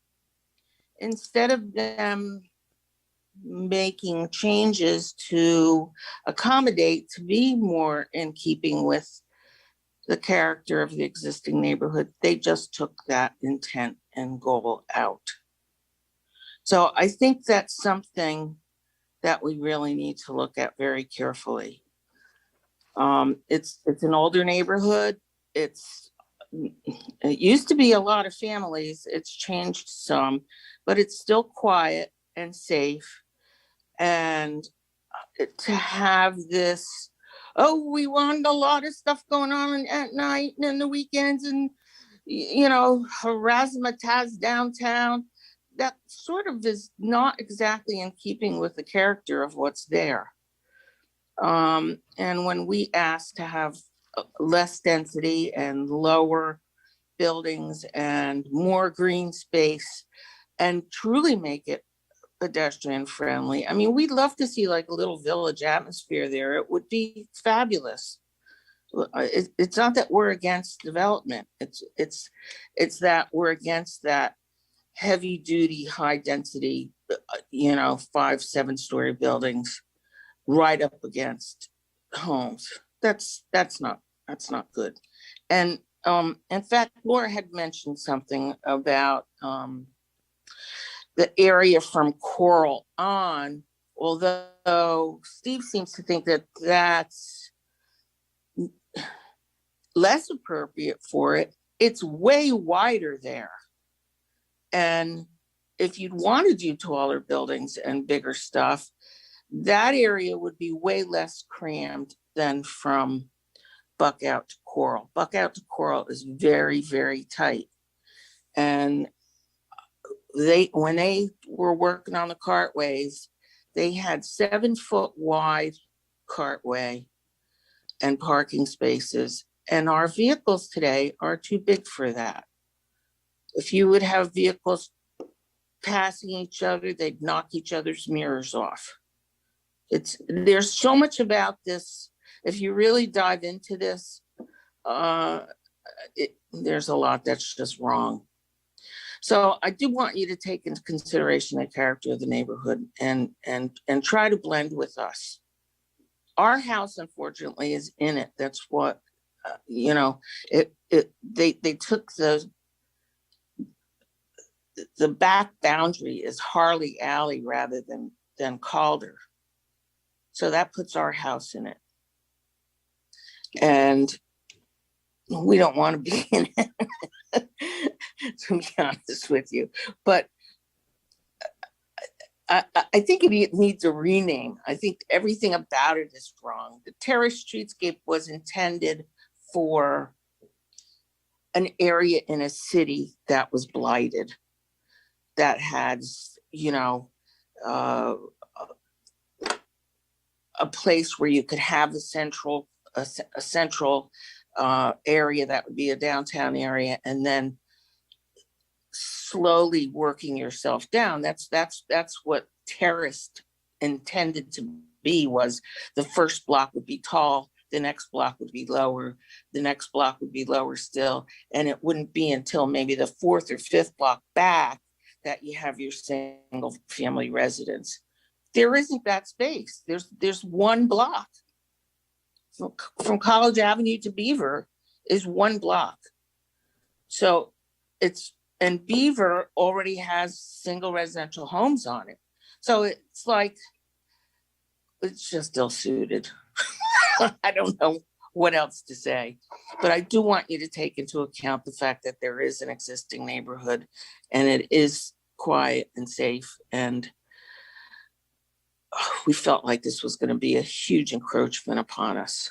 instead of them making changes to accommodate, to be more in keeping with the character of the existing neighborhood, they just took that intent and goal out. So I think that's something that we really need to look at very carefully. It's an older neighborhood. It used to be a lot of families. It's changed some, but it's still quiet and safe. And to have this, oh, we want a lot of stuff going on at night and in the weekends, and you know, razzmatazz downtown, that sort of is not exactly in keeping with the character of what's there. And when we asked to have less density and lower buildings and more green space and truly make it pedestrian friendly, I mean, we'd love to see like a little village atmosphere there. It would be fabulous. It's not that we're against development. It's that we're against that heavy duty, high density, you know, 5-7 story buildings right up against homes. That's not good. And in fact, Laura had mentioned something about the area from Coral on, although Steve seems to think that that's less appropriate for it. It's way wider there. And if you'd want to do taller buildings and bigger stuff, that area would be way less crammed than from Buckout to Coral. Buckout to Coral is very, very tight. And when they were working on the cartways, they had 7-foot wide cartway and parking spaces. And our vehicles today are too big for that. If you would have vehicles passing each other, they'd knock each other's mirrors off. There's so much about this. If you really dive into this, there's a lot that's just wrong. So I do want you to take into consideration the character of the neighborhood and try to blend with us. Our house, unfortunately, is in it. That's what, you know, they took the back boundary is Harley Alley rather than Calder. So that puts our house in it. And we don't want to be in it, to be honest with you. But I think it needs a rename. I think everything about it is wrong. The terrace streetscape was intended for an area in a city that was blighted, that had, you know, a place where you could have a central area that would be a downtown area, and then slowly working yourself down. That's what terraced intended to be. Was the first block would be tall, the next block would be lower, the next block would be lower still, and it wouldn't be until maybe the 4th or 5th block back that you have your single family residence. There isn't that space. There's one block. From College Avenue to Beaver is one block. So and Beaver already has single residential homes on it. So it's like, it's just ill-suited. I don't know what else to say, but I do want you to take into account the fact that there is an existing neighborhood and it is quiet and safe. And we felt like this was going to be a huge encroachment upon us.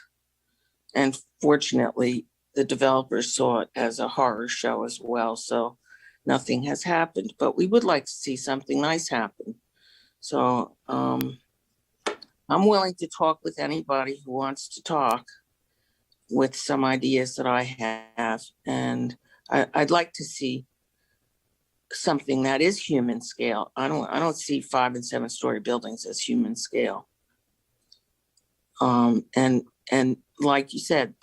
And fortunately, the developers saw it as a horror show as well. So nothing has happened, but we would like to see something nice happen. So I'm willing to talk with anybody who wants to talk with some ideas that I have. And I'd like to see something that is human scale. I don't see 5 and 7 story buildings as human scale. And like you said,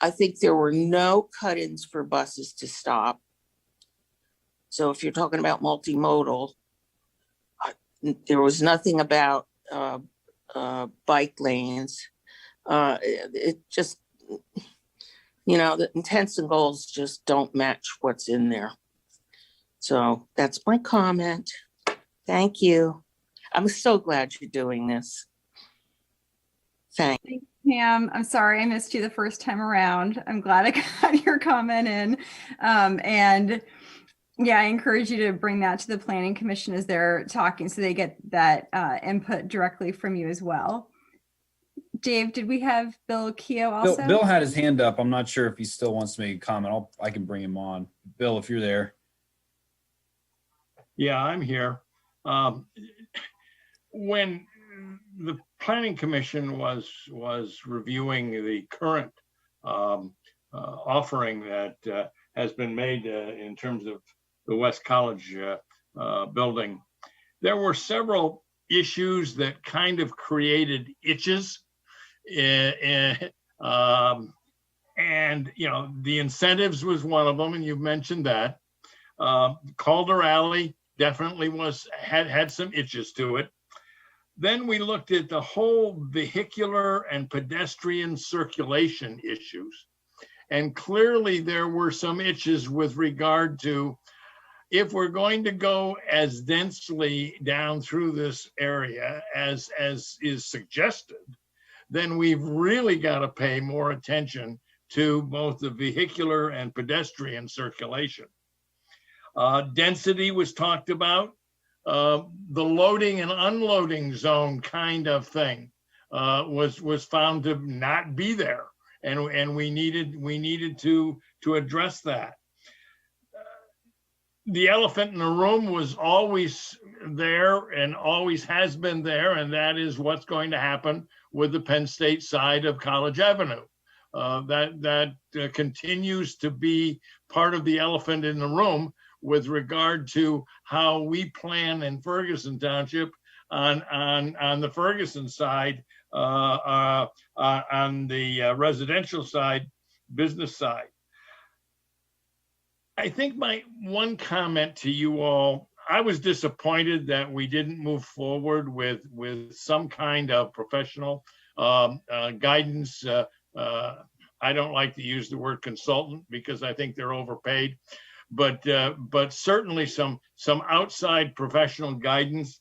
I think there were no cut-ins for buses to stop. So if you're talking about multimodal, there was nothing about bike lanes. It just, the intents and goals just don't match what's in there. So that's my comment. Thank you. I'm so glad you're doing this. Thanks. Thanks, Pam. I'm sorry I missed you the first time around. I'm glad I got your comment in. And yeah, I encourage you to bring that to the Planning Commission as they're talking so they get that input directly from you as well. Dave, did we have Bill Keogh also? Bill had his hand up. I'm not sure if he still wants to make a comment. I can bring him on. Bill, if you're there. Yeah, I'm here. When the Planning Commission was reviewing the current offering that has been made in terms of the West College building, there were several issues that kind of created itches. And the incentives was one of them, and you've mentioned that. Calder Alley definitely had some itches to it. Then we looked at the whole vehicular and pedestrian circulation issues. And clearly there were some itches with regard to, if we're going to go as densely down through this area as is suggested, then we've really got to pay more attention to both the vehicular and pedestrian circulation. Density was talked about. The loading and unloading zone kind of thing was found to not be there, and we needed to address that. The elephant in the room was always there and always has been there, and that is what's going to happen with the Penn State side of College Avenue. That continues to be part of the elephant in the room with regard to how we plan in Ferguson Township on the Ferguson side, on the residential side, business side. I think my one comment to you all, I was disappointed that we didn't move forward with some kind of professional guidance. I don't like to use the word consultant because I think they're overpaid, but certainly some outside professional guidance.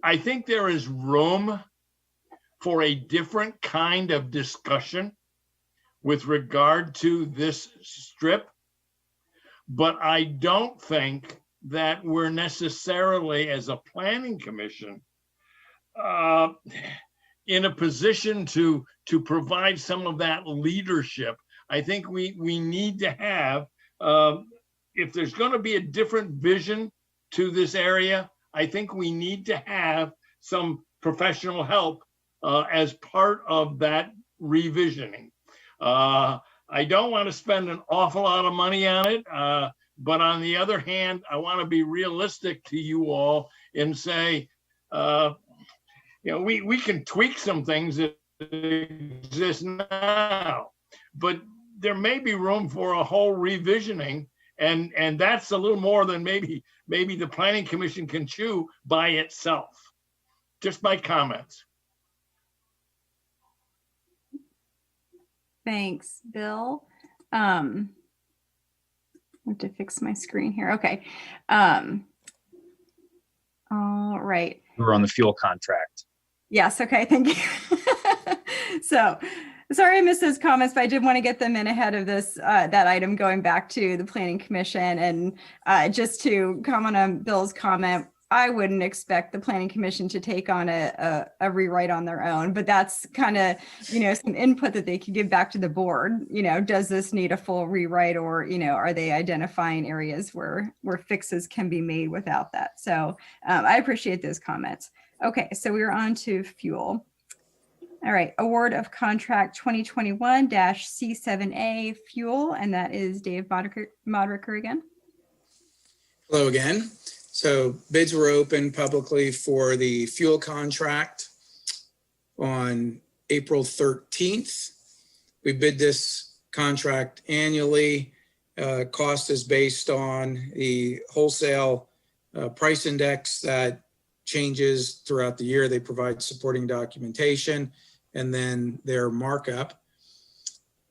I think there is room for a different kind of discussion with regard to this strip, but I don't think that we're necessarily, as a planning commission, in a position to provide some of that leadership. I think we need to have, if there's going to be a different vision to this area, I think we need to have some professional help as part of that revisioning. I don't want to spend an awful lot of money on it, but on the other hand, I want to be realistic to you all and say, we can tweak some things that exist now, but there may be room for a whole revisioning, and that's a little more than maybe the Planning Commission can chew by itself. Just my comments. Thanks, Bill. I have to fix my screen here. Okay. All right. We're on the fuel contract. Yes. Okay. Thank you. So sorry I missed those comments, but I did want to get them in ahead of this, that item going back to the Planning Commission. And just to comment on Bill's comment, I wouldn't expect the planning commission to take on a rewrite on their own, but that's kind of, some input that they could give back to the board. Does this need a full rewrite, or, are they identifying areas where fixes can be made without that? So I appreciate those comments. Okay, so we're on to fuel. All right, award of contract 2021-C7A fuel, and that is Dave Modricker again. Hello again. So bids were open publicly for the fuel contract on April 13th. We bid this contract annually. Cost is based on the wholesale price index that changes throughout the year. They provide supporting documentation and then their markup.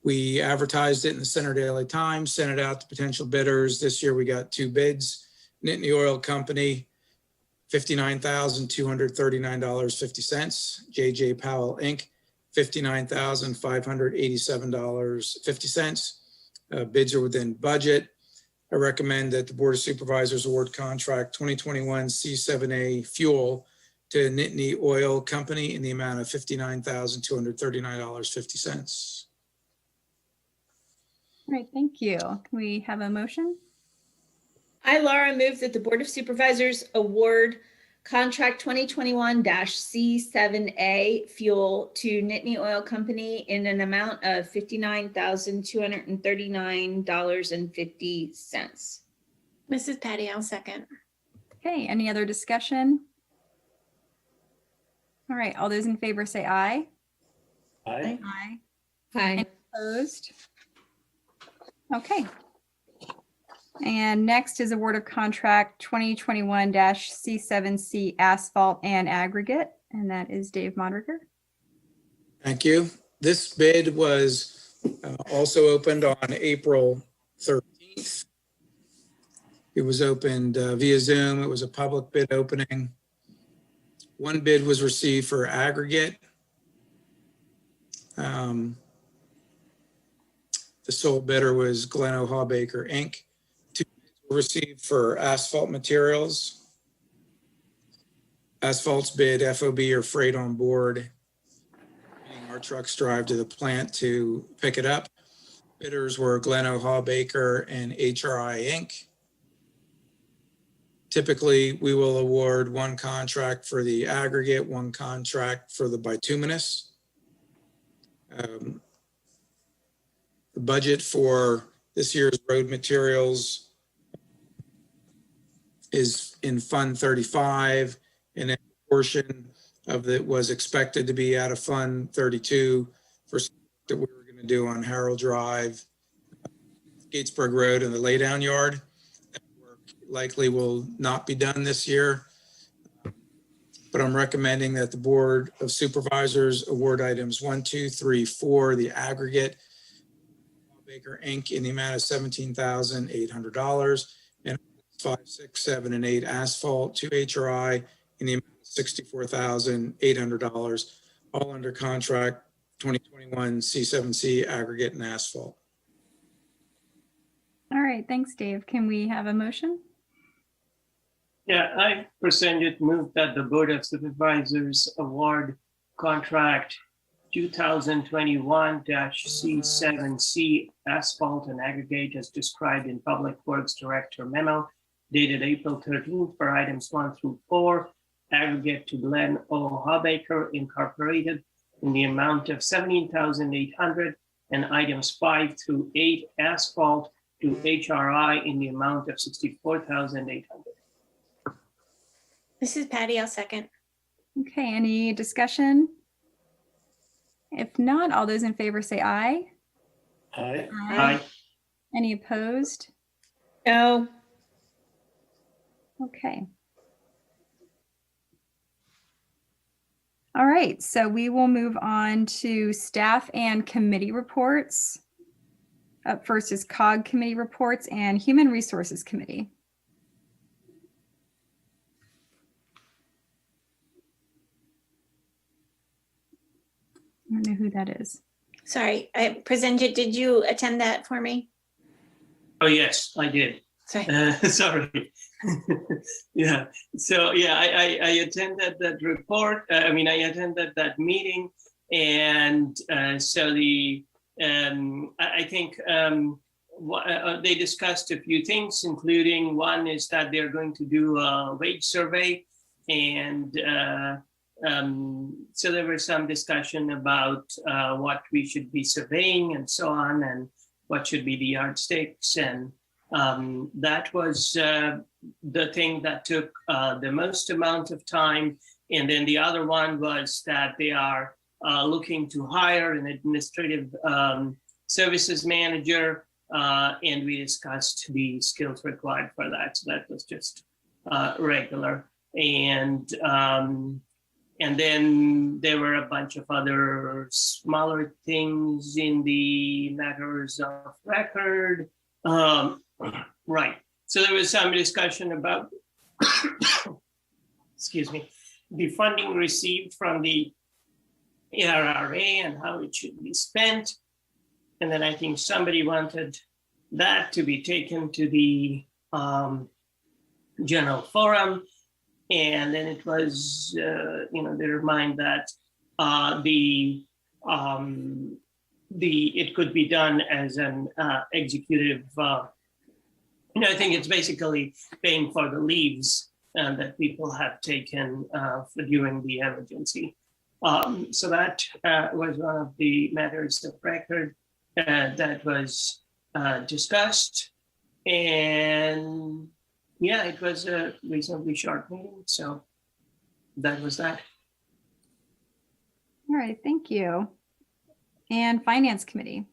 We advertised it in the Center Daily Times, sent it out to potential bidders. This year we got 2 bids. Nittany Oil Company, $59,239.50. J.J. Powell, Inc., $59,587.50. Bids are within budget. I recommend that the Board of Supervisors award contract 2021 C7A fuel to Nittany Oil Company in the amount of $59,239.50. All right, thank you. Can we have a motion? I, Laura, move that the Board of Supervisors award contract 2021-C7A fuel to Nittany Oil Company in an amount of $59,239.50. Mrs. Patty, I'll second. Okay, any other discussion? All right, all those in favor say aye. Aye. Aye. Aye. Any opposed? Okay. And next is award of contract 2021-C7C asphalt and aggregate, and that is Dave Modricker. Thank you. This bid was also opened on April 13th. It was opened via Zoom. It was a public bid opening. 1 bid was received for aggregate. The sole bidder was Gleno Hawbaker, Inc. 2 bids were received for asphalt materials. Asphalt's bid FOB or freight on board. Our trucks drive to the plant to pick it up. Bidders were Gleno Hawbaker and HRI Inc. Typically, we will award 1 contract for the aggregate, 1 contract for the bituminous. The budget for this year's road materials is in Fund 35, and a portion of it was expected to be out of Fund 32 for something that we were going to do on Harold Drive, Gatesburg Road, and the laydown yard. That work likely will not be done this year, but I'm recommending that the Board of Supervisors award items 1, 2, 3, 4, the aggregate, Baker Inc. in the amount of $17,800, and 5, 6, 7, and 8 asphalt to HRI in the amount of $64,800, all under contract 2021 C7C aggregate and asphalt. All right, thanks, Dave. Can we have a motion? Yeah, I presented move that the Board of Supervisors award contract 2021-C7C asphalt and aggregate as described in Public Works Director memo dated April 13th for items 1 through 4, aggregate to Glen O. Hawbaker Incorporated in the amount of $17,800, and items 5 through 8, asphalt to HRI in the amount of $64,800. Mrs. Patty, I'll second. Okay, any discussion? If not, all those in favor say aye. Aye. Aye. Any opposed? No. Okay. All right, so we will move on to staff and committee reports. Up first is COG committee reports and Human Resources Committee. I don't know who that is. Sorry, Presenja, did you attend that for me? Oh, yes, I did. Sorry. Yeah. So yeah, I attended that report. I attended that meeting, and so I think they discussed a few things, including one is that they're going to do a wage survey, and so there was some discussion about what we should be surveying and so on, and what should be the yardsticks, and that was the thing that took the most amount of time. And then the other one was that they are looking to hire an administrative services manager, and we discussed the skills required for that. So that was just regular. And then there were a bunch of other smaller things in the matters of record. Right. So there was some discussion about, excuse me, the funding received from the ARRA and how it should be spent. And then I think somebody wanted that to be taken to the general forum. And then it was, they remind that it could be done as an executive, I think it's basically paying for the leaves that people have taken during the emergency. So that was one of the matters of record that was discussed. And yeah, it was a reasonably short meeting. So that was that. All right, thank you. And Finance Committee.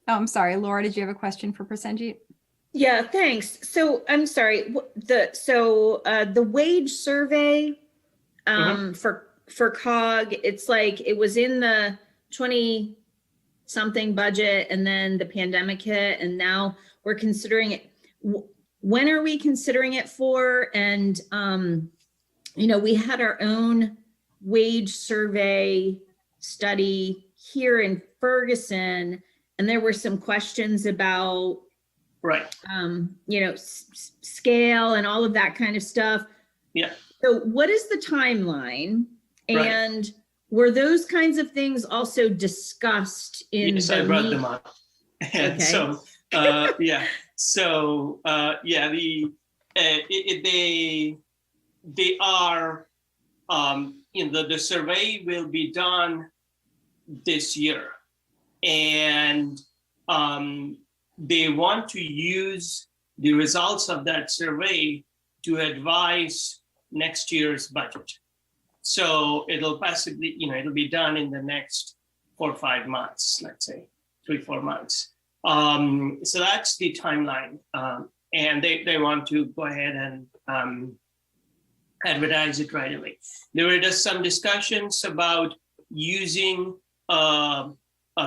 Oh, I'm sorry, Laura, did you have a question for Prasenjit? Yeah, thanks. So I'm sorry, the wage survey for COG, it's like it was in the 20-something budget, and then the pandemic hit, and now we're considering it. When are we considering it for? And we had our own wage survey study here in Ferguson, and there were some questions about scale and all of that kind of stuff. Yeah. So what is the timeline? Right. And were those kinds of things also discussed in yes, the I brought meeting? them up. And Okay. so they are the survey will be done this year, and they want to use the results of that survey to advise next year's budget. So it'll possibly, it'll be done in the next 4 or 5 months, let's say 3-4 months. So that's the timeline. And they want to go ahead and advertise it right away. There were just some discussions about using a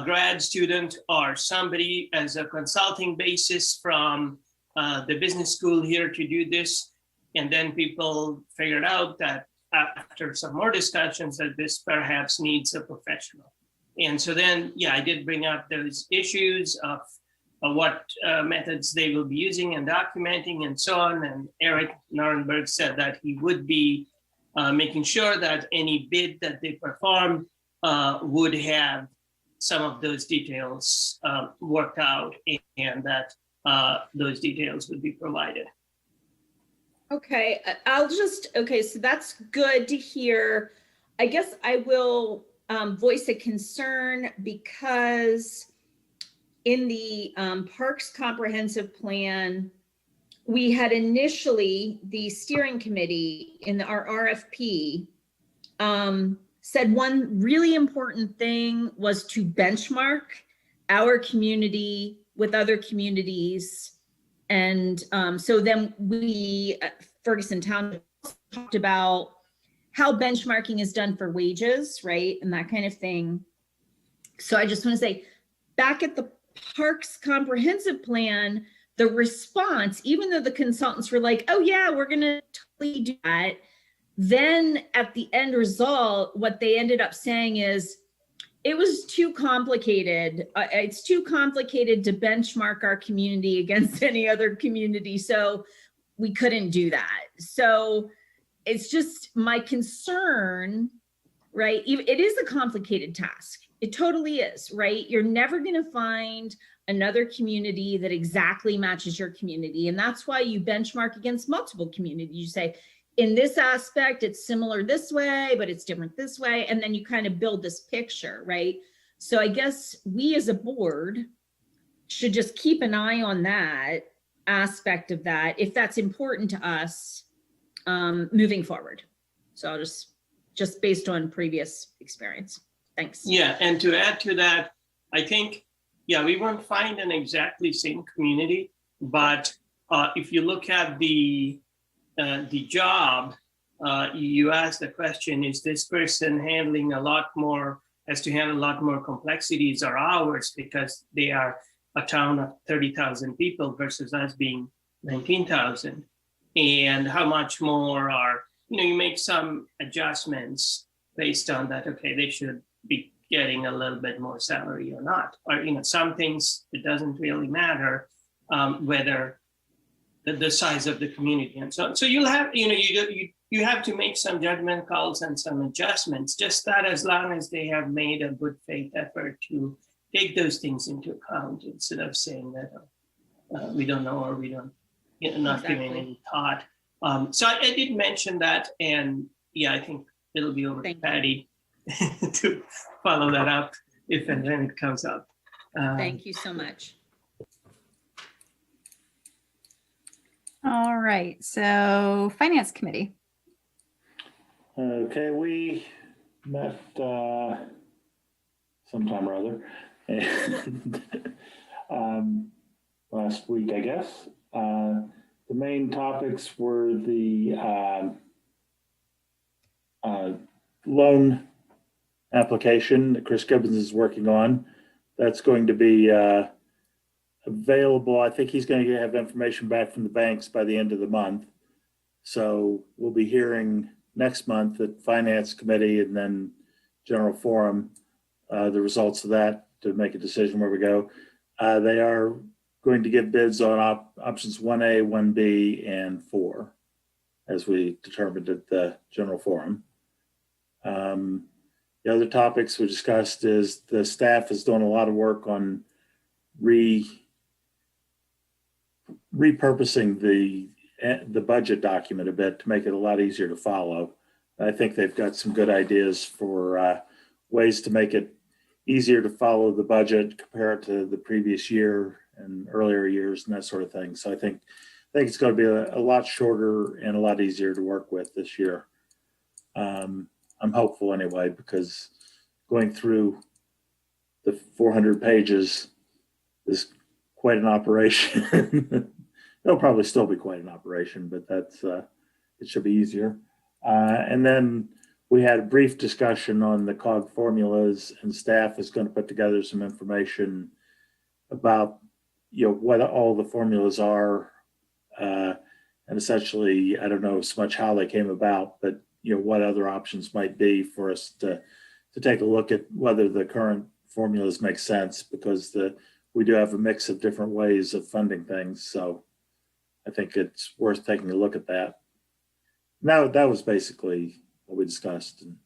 grad student or somebody as a consulting basis from the business school here to do this. And then people figured out that after some more discussions that this perhaps needs a professional. And so then, I did bring up those issues of what methods they will be using and documenting and so on. And Eric Narenberg said that he would be making sure that any bid that they perform would have some of those details worked out, and that those details would be provided. Okay, so that's good to hear. I guess I will voice a concern because in the Parks Comprehensive Plan, we had initially, the steering committee in our RFP said one really important thing was to benchmark our community with other communities. And so then we, Ferguson Township, talked about how benchmarking is done for wages, right? And that kind of thing. So I just want to say, back at the Parks Comprehensive Plan, the response, even though the consultants were like, oh yeah, we're going to totally do that. Then at the end result, what they ended up saying is, it was too complicated. It's too complicated to benchmark our community against any other community. So we couldn't do that. So it's just my concern, right? It is a complicated task. It totally is, right? You're never going to find another community that exactly matches your community. And that's why you benchmark against multiple communities. You say, in this aspect, it's similar this way, but it's different this way. And then you kind of build this picture, right? So I guess we as a board should just keep an eye on that aspect of that, if that's important to us moving forward. So I'll just based on previous experience. Thanks. Yeah, and to add to that, I think, yeah, we won't find an exactly same community, but if you look at the job, you ask the question, is this person handling has to handle a lot more complexities or hours because they are a town of 30,000 people versus us being 19,000? And how much more you make some adjustments based on that, okay, they should be getting a little bit more salary or not. Or, some things, it doesn't really matter whether the size of the community and so on. So you'll have, you have to make some judgment calls and some adjustments, just that as long as they have made a good faith effort to take those things into account instead of saying that we don't know or we don't, not giving any thought. So I did mention that, and yeah, I think it'll be over to Patty to follow that up if and when it comes up. Thank you so much. All right, so Finance Committee. Okay, we met sometime or other and, last week, I guess. The main topics were the loan application that Chris Gibbons is working on. That's going to be available. I think he's going to have information back from the banks by the end of the month. So we'll be hearing next month at Finance Committee and then General Forum the results of that to make a decision where we go. They are going to give bids on options 1A, 1B, and 4, as we determined at the General Forum. The other topics we discussed is the staff is doing a lot of work on repurposing the budget document a bit to make it a lot easier to follow. I think they've got some good ideas for ways to make it easier to follow the budget, compare it to the previous year and earlier years and that sort of thing. So I think it's going to be a lot shorter and a lot easier to work with this year. I'm hopeful anyway, because going through the 400 pages is quite an operation. It'll probably still be quite an operation, but it should be easier. And then we had a brief discussion on the COG formulas, and staff is going to put together some information about what all the formulas are, and essentially, I don't know so much how they came about, but what other options might be for us to take a look at whether the current formulas make sense, because we do have a mix of different ways of funding things. So I think it's worth taking a look at that. Now that was basically what we discussed, and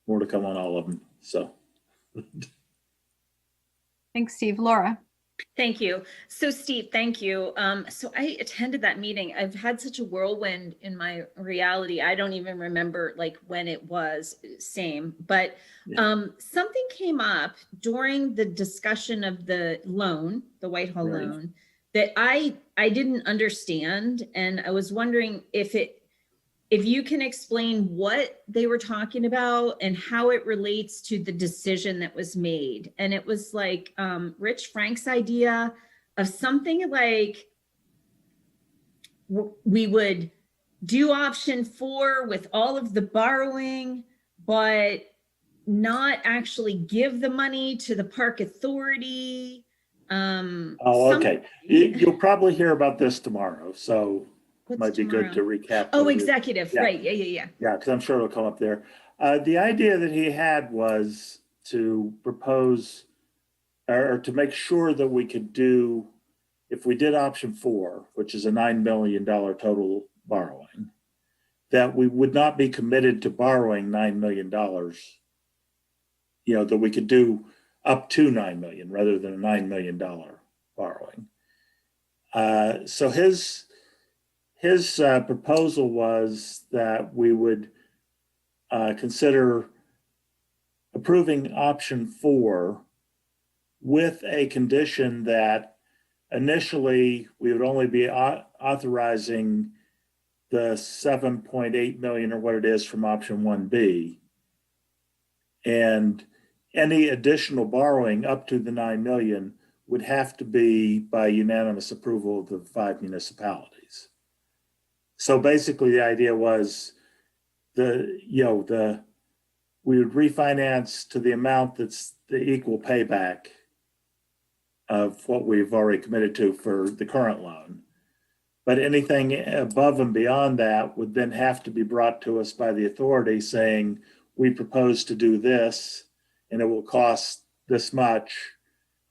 more to come on all of them. So. Thanks, Steve. Laura. Thank you. So Steve, thank you. So I attended that meeting. I've had such a whirlwind in my reality. I don't even remember when it was. Same, but something came up during the discussion of the loan, the Whitehall loan, that I didn't understand. And I was wondering if you can explain what they were talking about and how it relates to the decision that was made. And it was like Rich Frank's idea of something like we would do option 4 with all of the borrowing, but not actually give the money to the park authority. Okay. You'll probably hear about this tomorrow. So it might be good to recap. Oh, executive, right. Yeah. Yeah, because I'm sure it'll come up there. The idea that he had was to propose or to make sure that we could do, if we did option 4, which is a $9 million total borrowing, that we would not be committed to borrowing $9 million, that we could do up to 9 million rather than a $9 million borrowing. So his proposal was that we would consider approving option 4 with a condition that initially we would only be authorizing the 7.8 million or what it is from option 1B. And any additional borrowing up to the 9 million would have to be by unanimous approval of the 5 municipalities. So basically the idea was we would refinance to the amount that's the equal payback of what we've already committed to for the current loan. But anything above and beyond that would then have to be brought to us by the authority saying, we propose to do this and it will cost this much,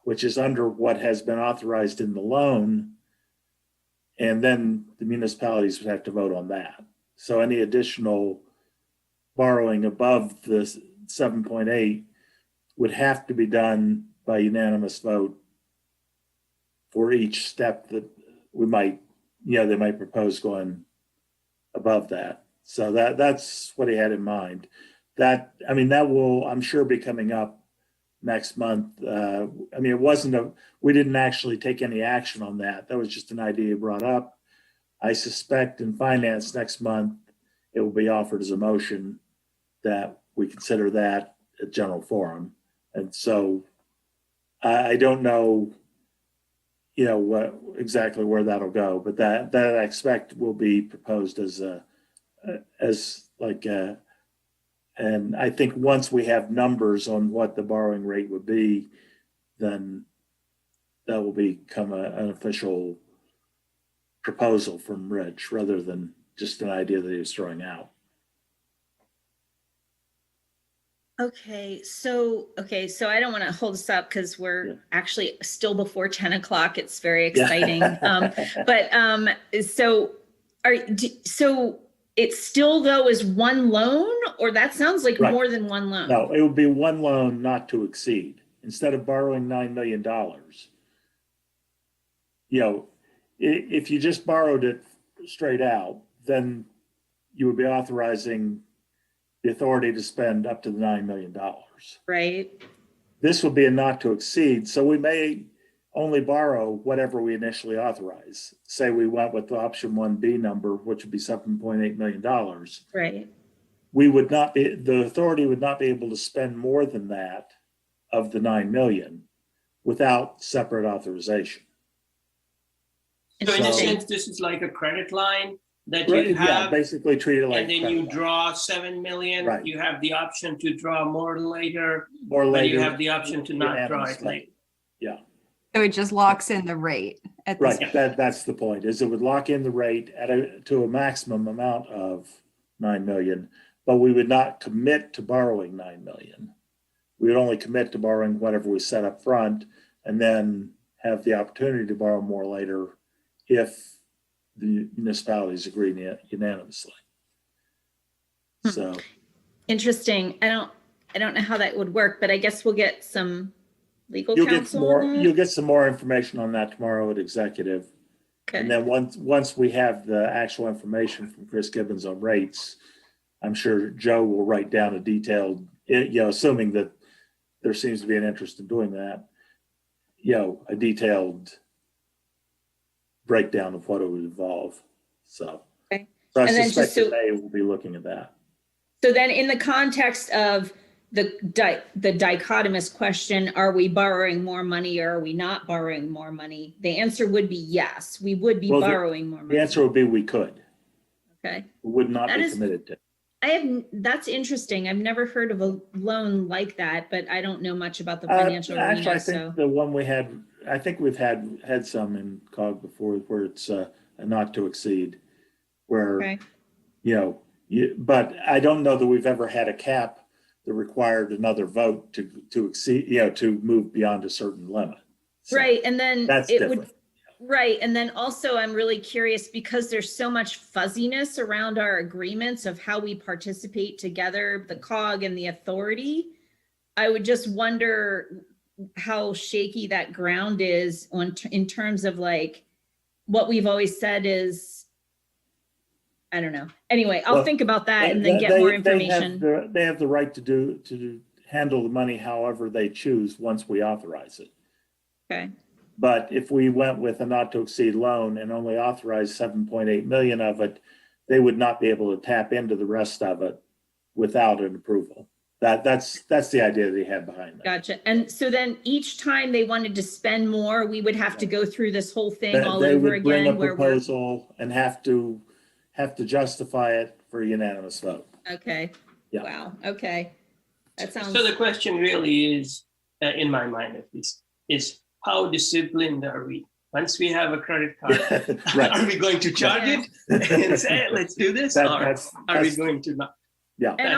which is under what has been authorized in the loan. And then the municipalities would have to vote on that. So any additional borrowing above the 7.8 would have to be done by unanimous vote for each step that we might, they might propose going above that. So that's what he had in mind. That will, I'm sure, be coming up next month. We didn't actually take any action on that. That was just an idea brought up. I suspect in finance next month, it will be offered as a motion that we consider that a general forum. And so I don't know, what exactly where that'll go, but that I expect will be proposed and I think once we have numbers on what the borrowing rate would be, then that will become an official proposal from Rich rather than just an idea that he was throwing out. Okay, so I don't want to hold us up because we're actually still before 10 o'clock. It's very exciting. So it still though is one loan, or that sounds like more than one loan? No, it would be one loan not to exceed. Instead of borrowing $9 million, if you just borrowed it straight out, then you would be authorizing the authority to spend up to the $9 million. Right. This would be a not to exceed. So we may only borrow whatever we initially authorize. Say we went with the option 1B number, which would be $7.8 million. Right. The authority would not be able to spend more than that of the 9 million without separate authorization. So in a sense, this is like a credit line that you have. Yeah, basically treat it like. And then you draw 7 million. Right. You have the option to draw more later. Or later. But you have the option to not draw it later. Yeah. So it just locks in the rate. Right. That's the point. Is it would lock in the rate to a maximum amount of 9 million, but we would not commit to borrowing 9 million. We would only commit to borrowing whatever we set up front, and then have the opportunity to borrow more later if the municipalities agree unanimously. So interesting. I don't know how that would work, but I guess we'll get some legal counsel. You'll get some more information on that tomorrow at executive. Okay. And then once we have the actual information from Chris Gibbons on rates, I'm sure Joe will write down a detailed, assuming that there seems to be an interest in doing that, a detailed breakdown of what it would involve. So, okay. I suspect today we'll be looking at that. So then in the context of the dichotomous question, are we borrowing more money or are we not borrowing more money? The answer would be yes, we would be borrowing more money. The answer would be we could. Okay. We would not be committed to. That's interesting. I've never heard of a loan like that, but I don't know much about the financial arena. Actually, I think the one we had, I think we've had some in COG before where it's a not to exceed, where, okay. But I don't know that we've ever had a cap that required another vote to exceed, to move beyond a certain limit. So Right, and then that's it different. would, right, and then also I'm really curious because there's so much fuzziness around our agreements of how we participate together, the COG and the authority. I would just wonder how shaky that ground is in terms of like what we've always said is, I don't know. Anyway, I'll think about that and then get more information. They have the right to handle the money however they choose once we authorize it. Okay. But if we went with a not to exceed loan and only authorized 7.8 million of it, they would not be able to tap into the rest of it without an approval. That's the idea they had behind that. Gotcha. And so then each time they wanted to spend more, we would have to go through this whole thing all They over would bring again a where proposal and have to justify it for a unanimous vote. okay. Yeah. Wow. Okay. That sounds. So the question really is, in my mind at least, is how disciplined are we? Once we have a credit card, Right. are we going to charge it and say, let's do this? Or are we going to not? Yeah. And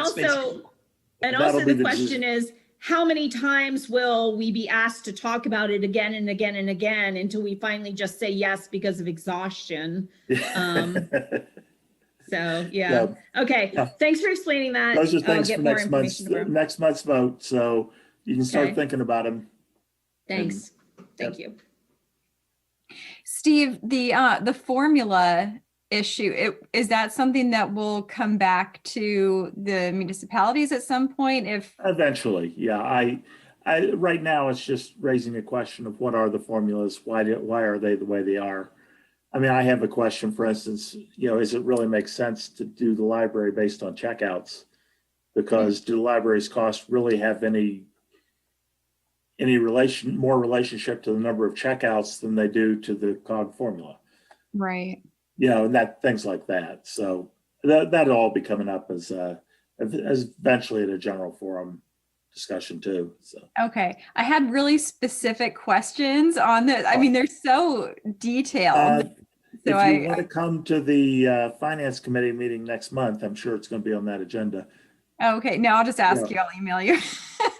also the question is, how many times will we be asked to talk about it again and again and again until we finally just say yes because of exhaustion? So yeah. Okay. Yeah. Thanks for explaining that. Those are I'll things get for more next month's information tomorrow. vote. So you can start Okay. thinking about them. Thanks. Thank you. Steve, the formula issue, is that something that will come back to the municipalities at some point if Eventually, yeah. I right now it's just raising a question of what are the formulas? Why are they the way they are? I mean, I have a question, for instance, does it really make sense to do the library based on checkouts? Because do the library's costs really have any more relationship to the number of checkouts than they do to the COG formula? right? And things like that. So that'll all be coming up as eventually at a general forum discussion too. So Okay. I had really specific questions on this. I mean, they're so detailed. if you want to come to the finance committee meeting next month, I'm sure it's going to be on that agenda. Okay, no, I'll just ask Yeah. you. I'll email you.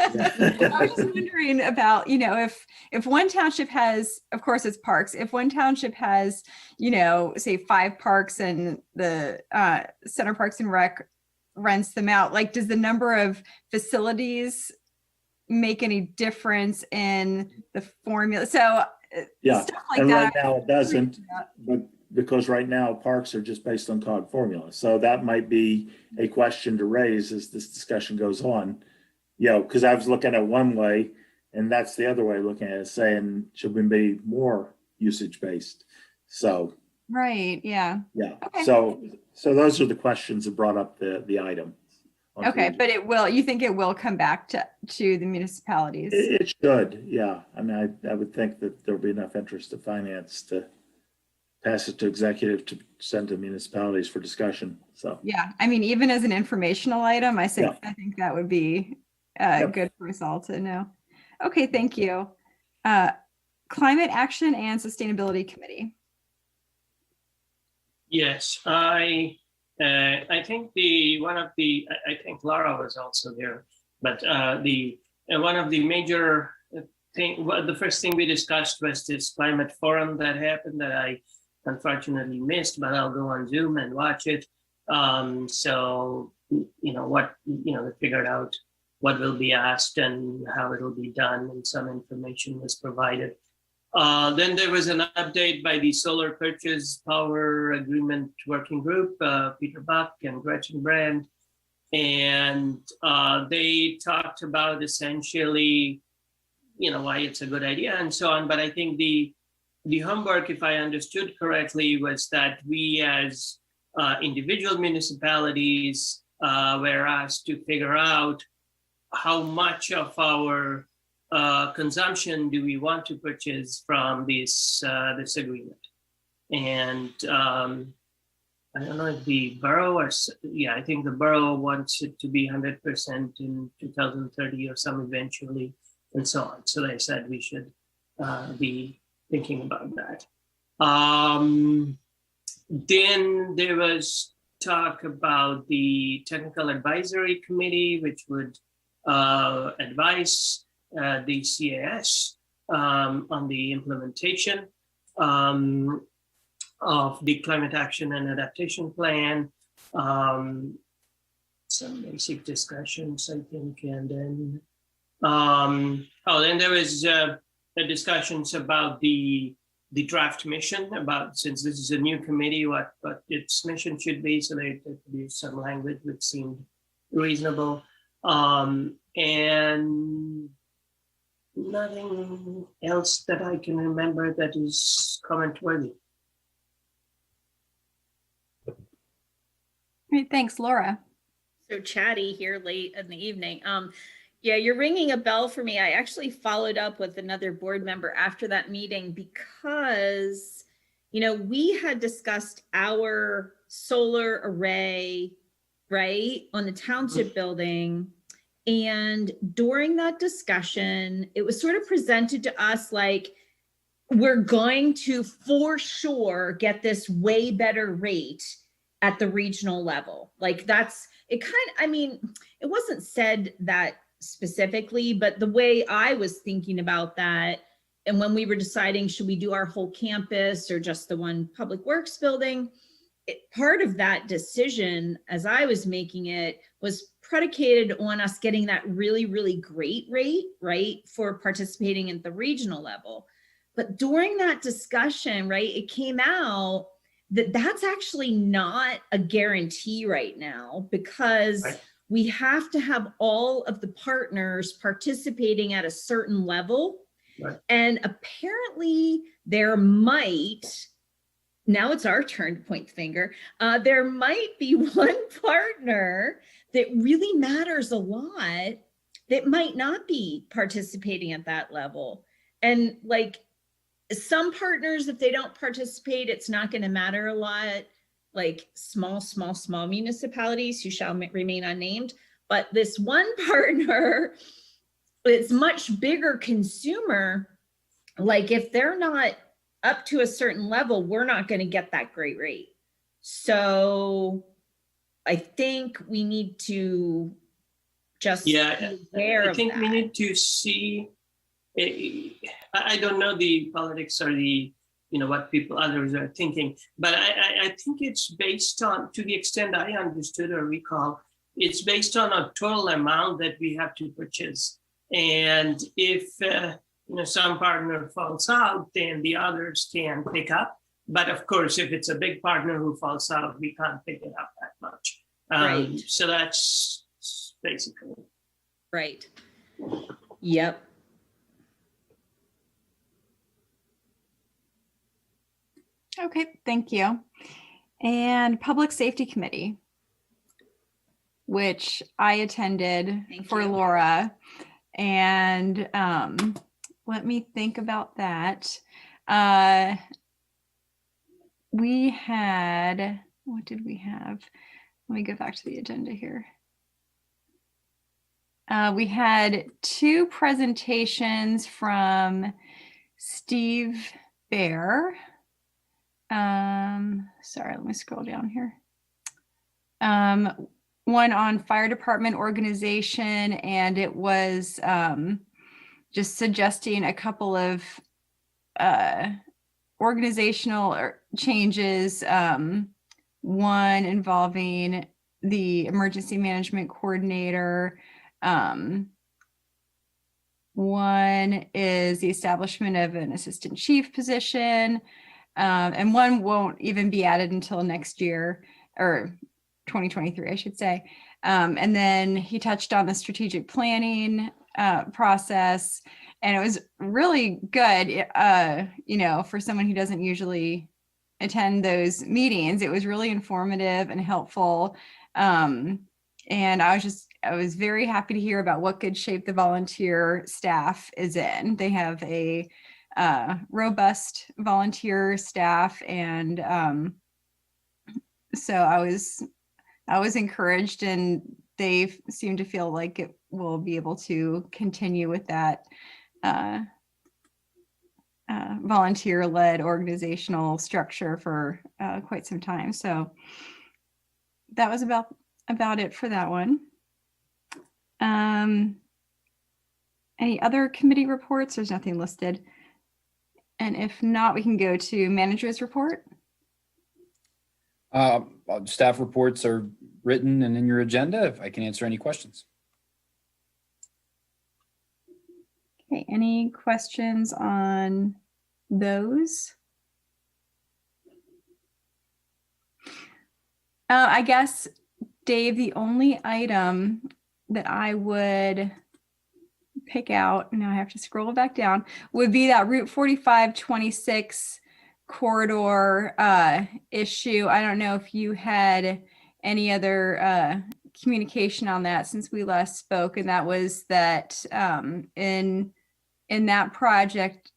I was just wondering about, if one township has, of course, it's parks. If one township has, say 5 parks and the Center Parks and Rec rents them out, like, does the number of facilities make any difference in the formula? So Yeah, stuff like and that. right now it doesn't, but because right now parks are just based on COG formula. So that might be a question to raise as this discussion goes on. Because I was looking at one way and that's the other way looking at it, saying, should we be more usage based? So, Right, yeah. yeah. Okay. So those are the questions that brought up the item. Okay, but you think it will come back to the municipalities? It should, yeah. I mean, I would think that there'll be enough interest to finance to pass it to executive to send to municipalities for discussion. So Yeah, I mean, even as an informational item, I think Yeah. I think that would be Yep. good for us all to know. Okay, thank you. Climate Action and Sustainability Committee. Yes, I think I think Laura was also there, but one of the major the first thing we discussed was this climate forum that happened that I unfortunately missed, but I'll go on Zoom and watch it. So they figured out what will be asked and how it'll be done, and some information was provided. Then there was an update by the Solar Purchase Power Agreement Working Group, Peter Buck and Gretchen Brand. And they talked about essentially, why it's a good idea and so on. But I think the homework, if I understood correctly, was that we as individual municipalities were asked to figure out how much of our consumption do we want to purchase from this agreement. And I don't know if the borough I think the borough wants it to be 100% in 2030 or some eventually, and so on. So they said we should be thinking about that. Then there was talk about the technical advisory committee, which would advise the CAS on the implementation of the climate action and adaptation plan. Some basic discussions, I think, and then then there was discussions about the draft mission, about, since this is a new committee, what its mission should be. So they used some language which seemed reasonable, and nothing else that I can remember that is comment worthy. Great, thanks, Laura. So chatty here late in the evening. Yeah, you're ringing a bell for me. I actually followed up with another board member after that meeting because, you know, we had discussed our solar array, right, on the township building. And during that discussion, it was sort of presented to us like, we're going to for sure get this way better rate at the regional level. Like that's, it kind of, I mean, it wasn't said that specifically, but the way I was thinking about that, and when we were deciding, should we do our whole campus or just the one public works building, part of that decision, as I was making it, was predicated on us getting that really, really great rate, right, for participating at the regional level. But during that discussion, right, it came out that that's actually not a guarantee right now, because we have to have all of the partners participating at a certain level. Right. And apparently there might, now it's our turn to point the finger, there might be one partner that really matters a lot that might not be participating at that level. And like some partners, if they don't participate, it's not going to matter a lot. Like small municipalities who shall remain unnamed. But this one partner, it's much bigger consumer. Like if they're not up to a certain level, we're not going to get that great rate. So I think we need to just be aware I think of we that. need to see, I don't know the politics or the, you know, what others are thinking, but I think it's based on, to the extent I understood or recall, it's based on a total amount that we have to purchase. And if you know, some partner falls out, then the others can pick up. But of course, if it's a big partner who falls out, we can't pick it up that much. Right. So that's basically. Right. Yep. Okay, thank you. And Public Safety Committee, which I attended for Laura. And let me think about that. We had, what did we have? Let me go back to the agenda here. We had 2 presentations from Steve Bear. Sorry, let me scroll down here. One on fire department organization, and it was just suggesting a couple of organizational changes. One involving the emergency management coordinator. One is the establishment of an assistant chief position. And one won't even be added until next year, or 2023, I should say. And then he touched on the strategic planning process, and it was really good, you know, for someone who doesn't usually attend those meetings. It was really informative and helpful. And I was very happy to hear about what good shape the volunteer staff is in. They have a robust volunteer staff, and so I was encouraged, and they seem to feel like it will be able to continue with that volunteer-led organizational structure for quite some time. So that was about it for that one. Any other committee reports? There's nothing listed. And if not, we can go to manager's report. Staff reports are written and in your agenda, if I can answer any questions. Okay, any questions on those? I guess, Dave, the only item that I would pick out, now I have to scroll back down, would be that Route 4526 corridor issue. I don't know if you had any other communication on that since we last spoke, and that was that in that project,